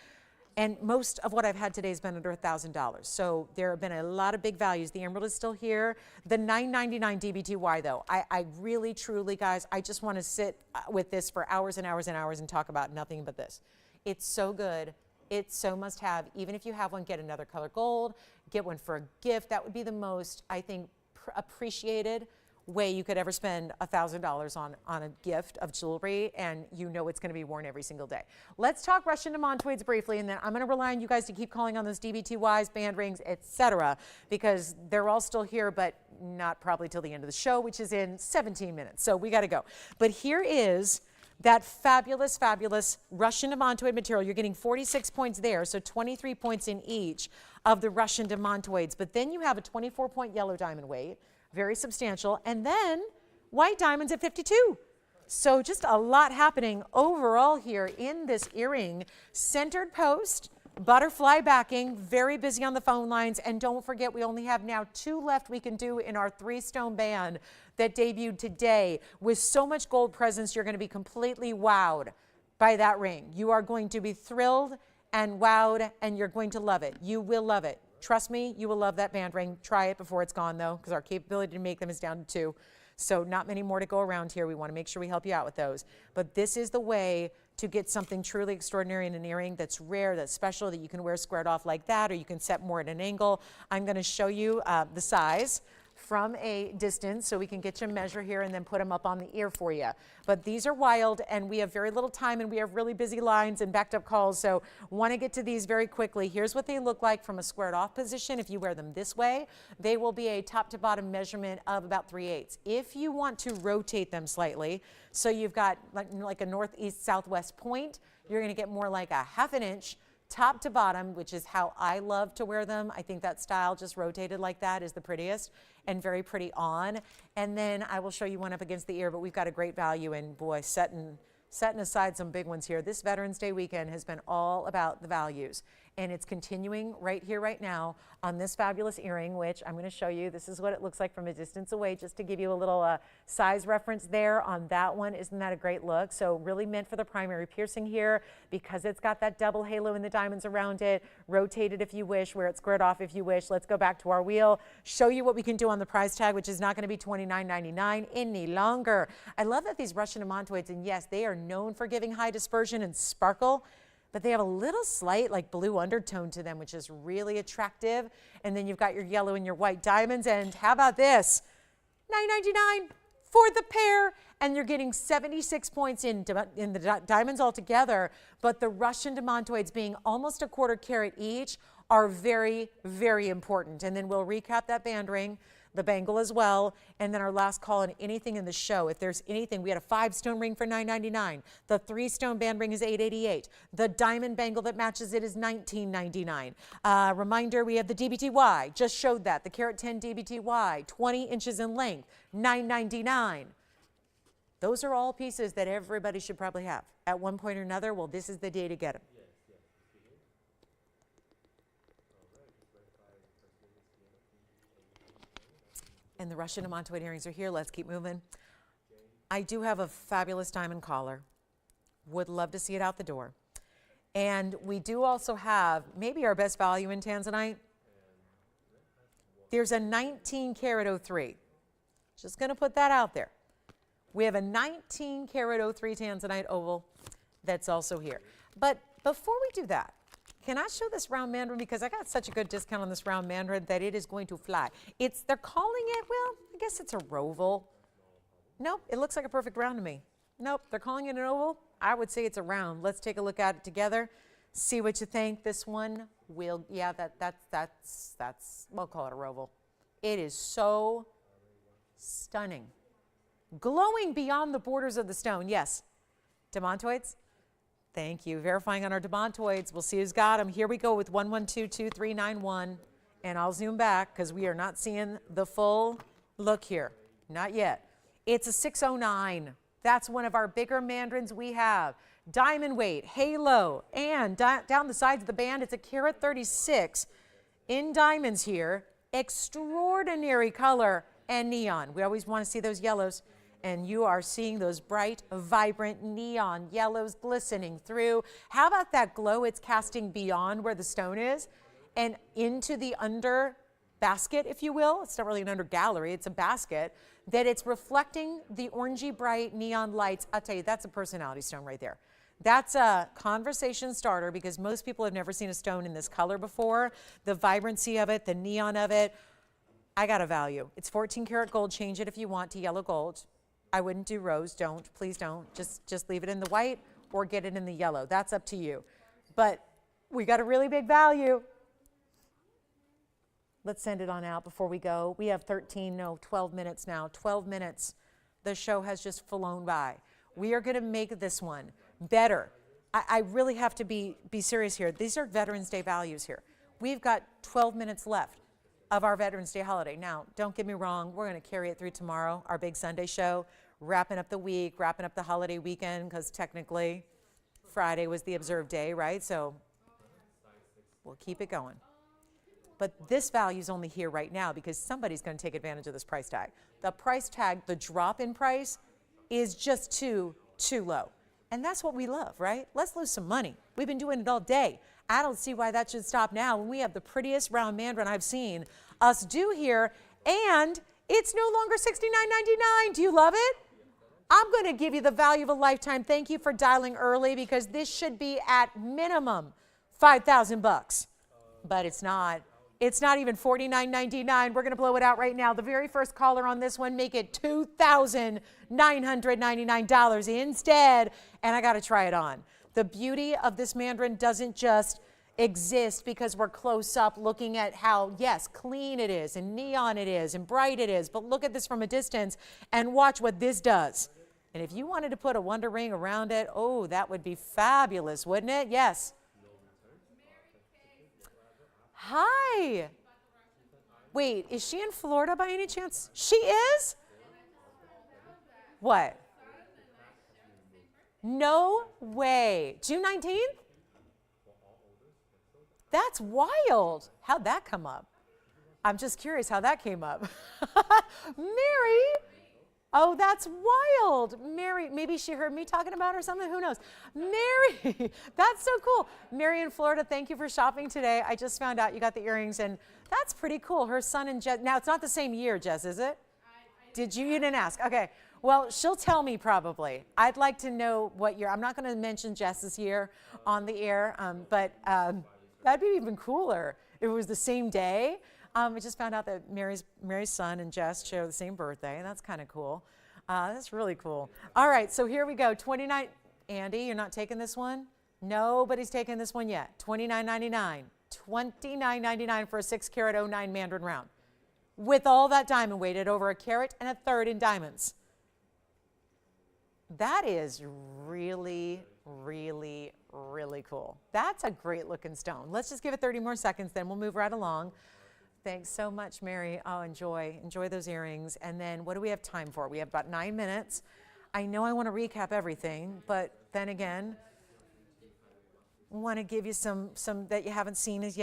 And most of what I've had today has been under $1,000. So there have been a lot of big values. The emerald is still here. The $9.99 DBTY though, I really, truly, guys, I just want to sit with this for hours and hours and hours and talk about nothing but this. It's so good. It's so must have. Even if you have one, get another color gold, get one for a gift. That would be the most, I think, appreciated way you could ever spend $1,000 on a gift of jewelry, and you know it's going to be worn every single day. Let's talk Russian demantoids briefly, and then I'm going to rely on you guys to keep calling on those DBTYs, band rings, etc., because they're all still here, but not probably till the end of the show, which is in 17 minutes. So we got to go. But here is that fabulous, fabulous Russian demantoid material. You're getting 46 points there, so 23 points in each of the Russian demantoids. But then you have a 24-point yellow diamond weight, very substantial, and then white diamonds at 52. So just a lot happening overall here in this earring. Centered post, butterfly backing, very busy on the phone lines, and don't forget we only have now 2 left we can do in our 3-stone band that debuted today. With so much gold presence, you're going to be completely wowed by that ring. You are going to be thrilled and wowed, and you're going to love it. You will love it. Trust me, you will love that band ring. Try it before it's gone, though, because our capability to make them is down to 2. So not many more to go around here. We want to make sure we help you out with those. But this is the way to get something truly extraordinary in an earring that's rare, that's special, that you can wear squared off like that, or you can set more at an angle. I'm going to show you the size from a distance so we can get you a measure here and then put them up on the ear for you. But these are wild, and we have very little time, and we have really busy lines and backed up calls, so want to get to these very quickly. Here's what they look like from a squared off position. If you wear them this way, they will be a top to bottom measurement of about 3/8. If you want to rotate them slightly, so you've got like a northeast southwest point, you're going to get more like a 1/2 inch top to bottom, which is how I love to wear them. I think that style just rotated like that is the prettiest and very pretty on. And then I will show you one up against the ear, but we've got a great value, and boy, setting aside some big ones here. This Veterans Day weekend has been all about the values, and it's continuing right here, right now on this fabulous earring, which I'm going to show you. This is what it looks like from a distance away, just to give you a little size reference there on that one. Isn't that a great look? So really meant for the primary piercing here, because it's got that double halo and the diamonds around it. Rotate it if you wish, wear it squared off if you wish. Let's go back to our wheel, show you what we can do on the price tag, which is not going to be $29.99 any longer. I love that these Russian demantoids, and yes, they are known for giving high dispersion and sparkle, but they have a little slight like blue undertone to them, which is really attractive. And then you've got your yellow and your white diamonds, and how about this? $9.99 for the pair, and you're getting 76 points in the diamonds altogether, but the Russian demantoids being almost 1/4 carat each are very, very important. And then we'll recap that band ring, the bangle as well, and then our last call on anything in the show. If there's anything, we had a 5-stone ring for $9.99. The 3-stone band ring is $8.88. The diamond bangle that matches it is $19.99. Reminder, we have the DBTY, just showed that. The carat 10 DBTY, 20 inches in length, $9.99. Those are all pieces that everybody should probably have at one point or another. Well, this is the day to get them. And the Russian demantoid earrings are here. Let's keep moving. I do have a fabulous diamond collar. Would love to see it out the door. And we do also have maybe our best value in tanzanite. There's a 19 karat 03. Just going to put that out there. We have a 19 karat 03 tanzanite oval that's also here. But before we do that, can I show this round Mandarin? Because I got such a good discount on this round Mandarin that it is going to fly. They're calling it, well, I guess it's a roval. Nope, it looks like a perfect round to me. Nope, they're calling it an oval. I would say it's a round. Let's take a look at it together. See what you think. This one will, yeah, we'll call it a roval. It is so stunning. Glowing beyond the borders of the stone. Yes, demantoids. Thank you. Verifying on our demantoids. We'll see who's got them. Here we go with 1122391. And I'll zoom back because we are not seeing the full look here. Not yet. It's a 609. That's one of our bigger mandarins we have. Diamond weight, halo, and down the sides of the band, it's a carat 36 in diamonds here. Extraordinary color and neon. We always want to see those yellows. And you are seeing those bright, vibrant neon yellows glistening through. How about that glow it's casting beyond where the stone is and into the under basket, if you will? It's not really an under gallery, it's a basket, that it's reflecting the orangey bright neon lights. I'll tell you, that's a personality stone right there. That's a conversation starter because most people have never seen a stone in this color before. The vibrancy of it, the neon of it. I got a value. It's 14 karat gold. Change it if you want to yellow gold. I wouldn't do rose. Don't. Please don't. Just leave it in the white or get it in the yellow. That's up to you. But we got a really big value. Let's send it on out before we go. We have 12 minutes now. 12 minutes. The show has just flown by. We are going to make this one better. I really have to be serious here. These are Veterans Day values here. We've got 12 minutes left of our Veterans Day holiday. Now, don't get me wrong, we're going to carry it through tomorrow, our big Sunday show, wrapping up the week, wrapping up the holiday weekend, because technically Friday was the observed day, right? So we'll keep it going. But this value is only here right now because somebody's going to take advantage of this price tag. The price tag, the drop in price, is just too low. And that's what we love, right? Let's lose some money. We've been doing it all day. I don't see why that should stop now when we have the prettiest round mandarin I've seen us do here, and it's no longer $69.99. Do you love it? I'm going to give you the value of a lifetime. Thank you for dialing early because this should be at minimum $5,000, but it's not. It's not even $49.99. We're going to blow it out right now. The very first caller on this one, make it $2,999 instead, and I got to try it on. The beauty of this mandarin doesn't just exist because we're close up looking at how, yes, clean it is and neon it is and bright it is, but look at this from a distance and watch what this does. And if you wanted to put a wonder ring around it, oh, that would be fabulous, wouldn't it? Yes. Hi. Wait, is she in Florida by any chance? She is? What? No way. June 19th? That's wild. How'd that come up? I'm just curious how that came up. Mary. Oh, that's wild. Mary, maybe she heard me talking about her or something. Who knows? Mary, that's so cool. Mary in Florida, thank you for shopping today. I just found out you got the earrings, and that's pretty cool. Her son and Jess. Now, it's not the same year, Jess, is it? Did you? You didn't ask. Okay. Well, she'll tell me probably. I'd like to know what year. I'm not going to mention Jess's year on the air, but that'd be even cooler if it was the same day. I just found out that Mary's son and Jess share the same birthday. That's kind of cool. That's really cool. All right, so here we go. 29. Andy, you're not taking this one? Nobody's taking this one yet. $29.99. $29.99 for a 6 karat 09 mandarin round. With all that diamond weighted over a carat and a third in diamonds. That is really, really, really cool. That's a great looking stone. Let's just give it 30 more seconds, then we'll move right along. Thanks so much, Mary. Oh, enjoy those earrings. And then what do we have time for? We have about 9 minutes. I know I want to recap everything, but then again, I want to give you some that you haven't seen as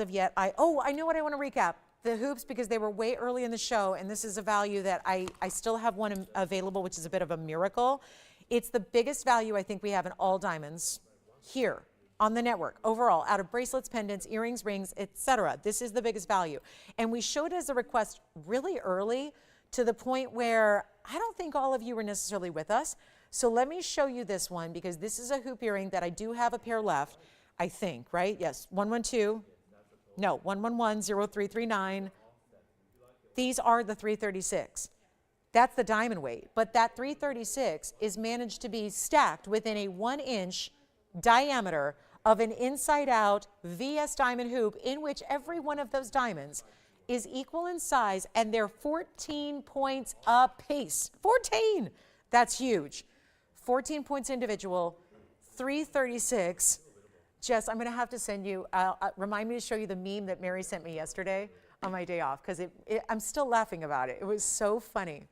of yet. I know what I want to recap. The hoops, because they were way early in the show, and this is a value that I still have one available, which is a bit of a miracle. It's the biggest value I think we have in all diamonds here on the network overall, out of bracelets, pendants, earrings, rings, etc. This is the biggest value. And we showed it as a request really early to the point where I don't think all of you were necessarily with us. So let me show you this one, because this is a hoop earring that I do have a pair left, I think, right? Yes, 112. No, 111-0339. These are the 336. That's the diamond weight. But that 336 is managed to be stacked within a 1-inch diameter of an inside-out VS diamond hoop in which every one of those diamonds is equal in size, and they're 14 points apiece. 14! That's huge. 14 points individual, 336. Jess, I'm going to have to send you, remind me to show you the meme that Mary sent me yesterday on my day off, because I'm still laughing about it. It was so funny.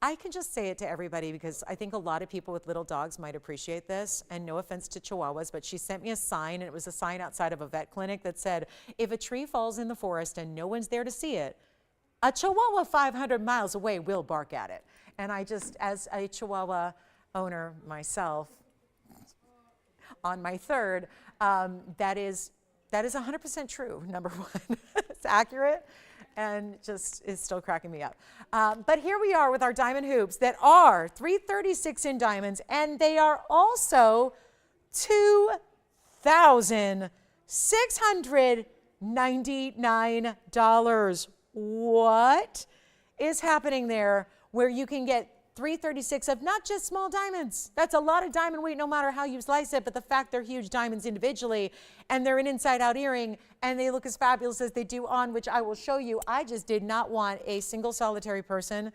I can just say it to everybody because I think a lot of people with little dogs might appreciate this, and no offense to Chihuahuas, but she sent me a sign, and it was a sign outside of a vet clinic that said, if a tree falls in the forest and no one's there to see it, A Chihuahua 500 miles away will bark at it. And I just, as a Chihuahua owner myself, on my third, that is 100% true, number one. It's accurate and just is still cracking me up. But here we are with our diamond hoops that are 336 in diamonds, and they are also $2,699. What is happening there where you can get 336 of not just small diamonds? That's a lot of diamond weight no matter how you slice it, but the fact they're huge diamonds individually and they're an inside out earring and they look as fabulous as they do on, which I will show you. I just did not want a single solitary person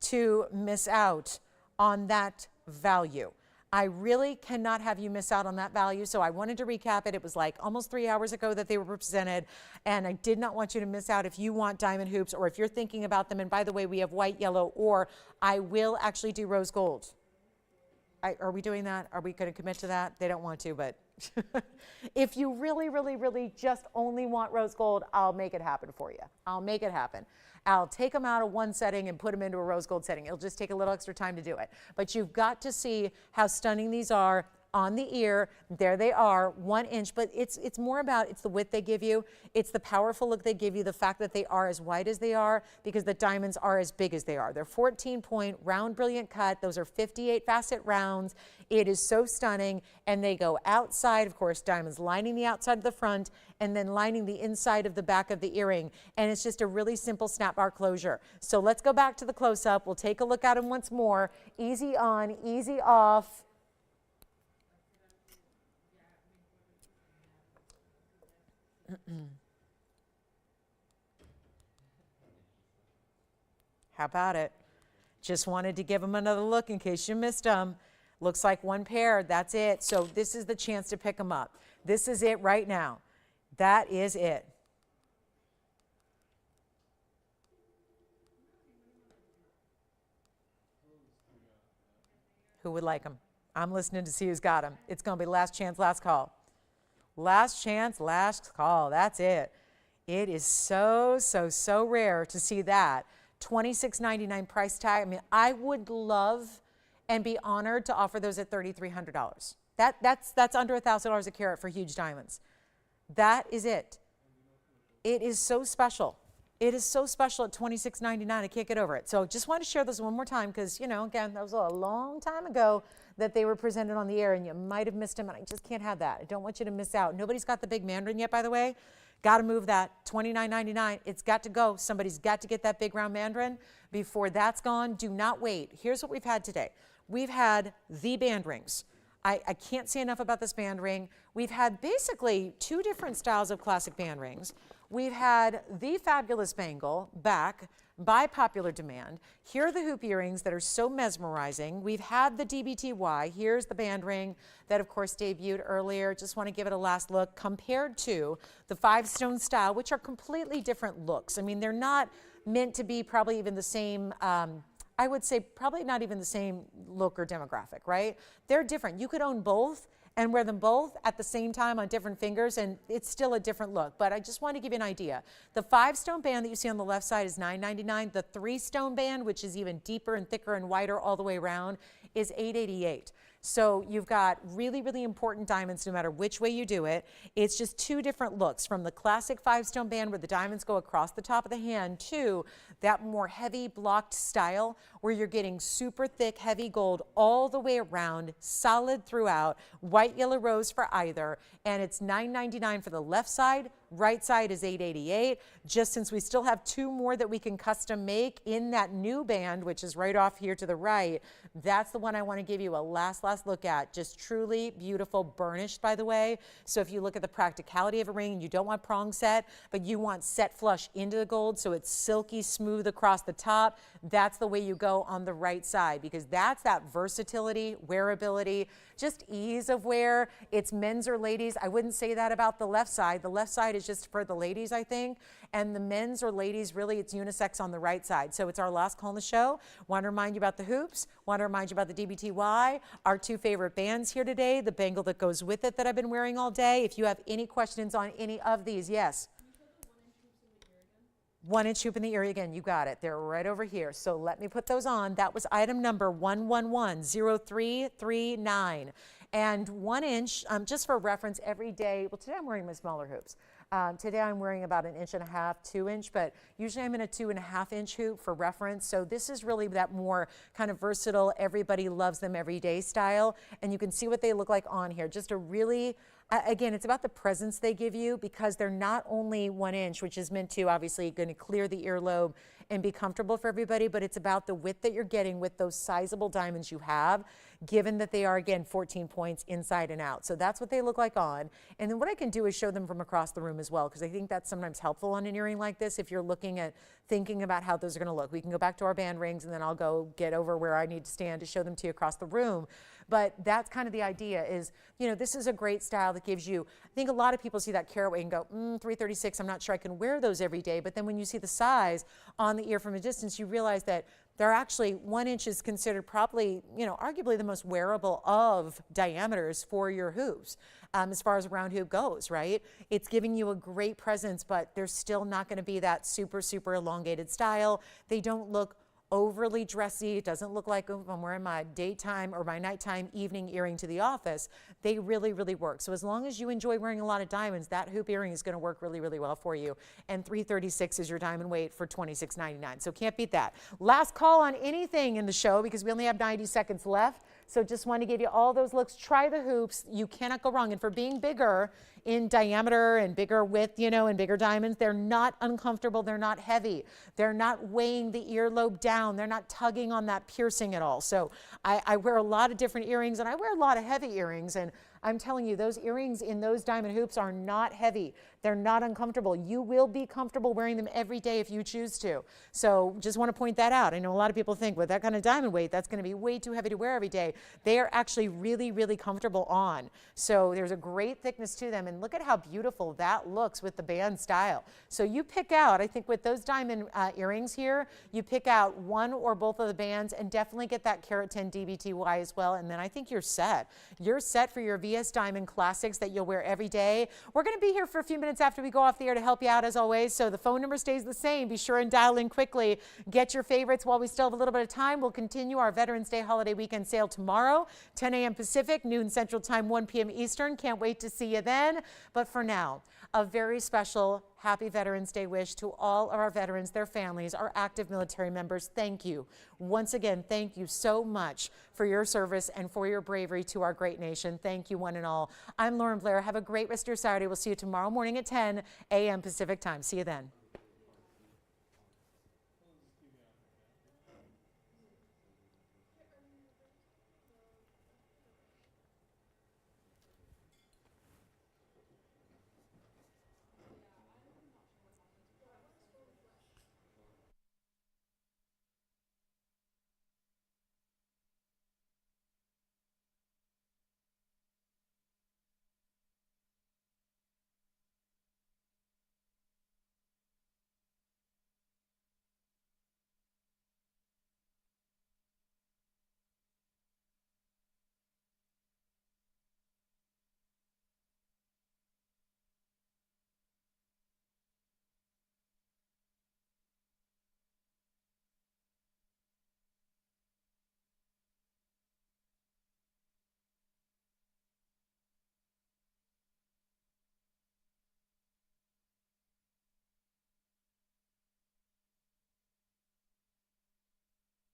to miss out on that value. I really cannot have you miss out on that value, so I wanted to recap it. It was like almost 3 hours ago that they were presented, and I did not want you to miss out if you want diamond hoops or if you're thinking about them. And by the way, we have white, yellow, or I will actually do rose gold. Are we doing that? Are we going to commit to that? They don't want to, but if you really, really, really just only want rose gold, I'll make it happen for you. I'll make it happen. I'll take them out of one setting and put them into a rose gold setting. It'll just take a little extra time to do it. But you've got to see how stunning these are on the ear. There they are, 1 inch, but it's more about, it's the width they give you. It's the powerful look they give you, the fact that they are as wide as they are because the diamonds are as big as they are. They're 14-point round brilliant cut. Those are 58 facet rounds. It is so stunning, and they go outside, of course, diamonds lining the outside of the front and then lining the inside of the back of the earring. And it's just a really simple snap bar closure. So let's go back to the close-up. We'll take a look at them once more. Easy on, easy off. How about it? Just wanted to give them another look in case you missed them. Looks like one pair, that's it. So this is the chance to pick them up. This is it right now. That is it. Who would like them? I'm listening to see who's got them. It's going to be last chance, last call. Last chance, last call. That's it. It is so, so, so rare to see that. $26.99 price tag. I mean, I would love and be honored to offer those at $3,300. That's under $1,000 a carat for huge diamonds. That is it. It is so special. It is so special at $26.99. I can't get over it. So just want to share this one more time because, you know, again, that was a long time ago that they were presented on the air and you might have missed them, and I just can't have that. I don't want you to miss out. Nobody's got the big Mandarin yet, by the way. Got to move that. $29.99. It's got to go. Somebody's got to get that big round Mandarin before that's gone. Do not wait. Here's what we've had today. We've had the band rings. I can't say enough about this band ring. We've had basically 2 different styles of classic band rings. We've had the fabulous bangle back by popular demand. Here are the hoop earrings that are so mesmerizing. We've had the DBTY. Here's the band ring that, of course, debuted earlier. Just want to give it a last look compared to the 5-stone style, which are completely different looks. I mean, they're not meant to be probably even the same, I would say probably not even the same look or demographic, right? They're different. You could own both and wear them both at the same time on different fingers, and it's still a different look. But I just want to give you an idea. The 5-stone band that you see on the left side is $9.99. The 3-stone band, which is even deeper and thicker and wider all the way around, is $8.88. So you've got really, really important diamonds no matter which way you do it. It's just 2 different looks, from the classic 5-stone band where the diamonds go across the top of the hand to that more heavy blocked style where you're getting super thick, heavy gold all the way around, solid throughout, white, yellow, rose for either. And it's $9.99 for the left side. Right side is $8.88. Just since we still have 2 more that we can custom make in that new band, which is right off here to the right, that's the one I want to give you a last look at. Just truly beautiful, burnished, by the way. So if you look at the practicality of a ring, you don't want prong set, but you want set flush into the gold so it's silky smooth across the top, that's the way you go on the right side, because that's that versatility, wearability, just ease of wear. It's men's or ladies. I wouldn't say that about the left side. The left side is just for the ladies, I think. And the men's or ladies, really, it's unisex on the right side. So it's our last call on the show. Want to remind you about the hoops. Want to remind you about the DBTY. Our 2 favorite bands here today, the bangle that goes with it that I've been wearing all day. If you have any questions on any of these, yes? 1 inch hoop in the ear again. You got it. They're right over here. So let me put those on. That was item number 1110339. And 1 inch, just for reference, every day. Well, today I'm wearing my smaller hoops. Today I'm wearing about 1.5 inches, 2 inch, but usually I'm in a 2.5 inch hoop for reference. So this is really that more kind of versatile, everybody loves them every day style. And you can see what they look like on here. Just a really, again, it's about the presence they give you, because they're not only 1 inch, which is meant to obviously going to clear the earlobe and be comfortable for everybody, but it's about the width that you're getting with those sizable diamonds you have, given that they are, again, 14 points inside and out. So that's what they look like on. And then what I can do is show them from across the room as well, because I think that's sometimes helpful on an earring like this if you're looking at thinking about how those are going to look. We can go back to our band rings, and then I'll go get over where I need to stand to show them to you across the room. But that's kind of the idea is, you know, this is a great style that gives you, I think a lot of people see that carat weight and go, 336, I'm not sure I can wear those every day. But then when you see the size on the ear from a distance, you realize that they're actually 1 inch is considered probably, you know, arguably the most wearable of diameters for your hoops as far as a round hoop goes, right? It's giving you a great presence, but they're still not going to be that super, super elongated style. They don't look overly dressy. It doesn't look like if I'm wearing my daytime or my nighttime evening earring to the office. They really, really work. So as long as you enjoy wearing a lot of diamonds, that hoop earring is going to work really, really well for you. And 336 is your diamond weight for $26.99. So can't beat that. Last call on anything in the show, because we only have 90 seconds left. So just want to give you all those looks. Try the hoops. You cannot go wrong. And for being bigger in diameter and bigger width, you know, and bigger diamonds, they're not uncomfortable. They're not heavy. They're not weighing the earlobe down. They're not tugging on that piercing at all. So I wear a lot of different earrings, and I wear a lot of heavy earrings. And I'm telling you, those earrings in those diamond hoops are not heavy. They're not uncomfortable. You will be comfortable wearing them every day if you choose to. So just want to point that out. I know a lot of people think with that kind of diamond weight, that's going to be way too heavy to wear every day. They are actually really, really comfortable on. So there's a great thickness to them. And look at how beautiful that looks with the band style. So you pick out, I think with those diamond earrings here, you pick out one or both of the bands, and definitely get that carat 10 DBTY as well. And then I think you're set. You're set for your VS Diamond classics that you'll wear every day. We're going to be here for a few minutes after we go off the air to help you out as always. So the phone number stays the same. Be sure and dial in quickly. Get your favorites while we still have a little bit of time. We'll continue our Veterans Day holiday weekend sale tomorrow, 10 a.m. Pacific, noon Central Time, 1 p.m. Eastern. Can't wait to see you then. But for now, a very special happy Veterans Day wish to all of our veterans, their families, our active military members. Thank you. Once again, thank you so much for your service and for your bravery to our great nation. Thank you, one and all. I'm Lauren Blair. Have a great rest of your Saturday. We'll see you tomorrow morning at 10 a.m. Pacific Time. See you then.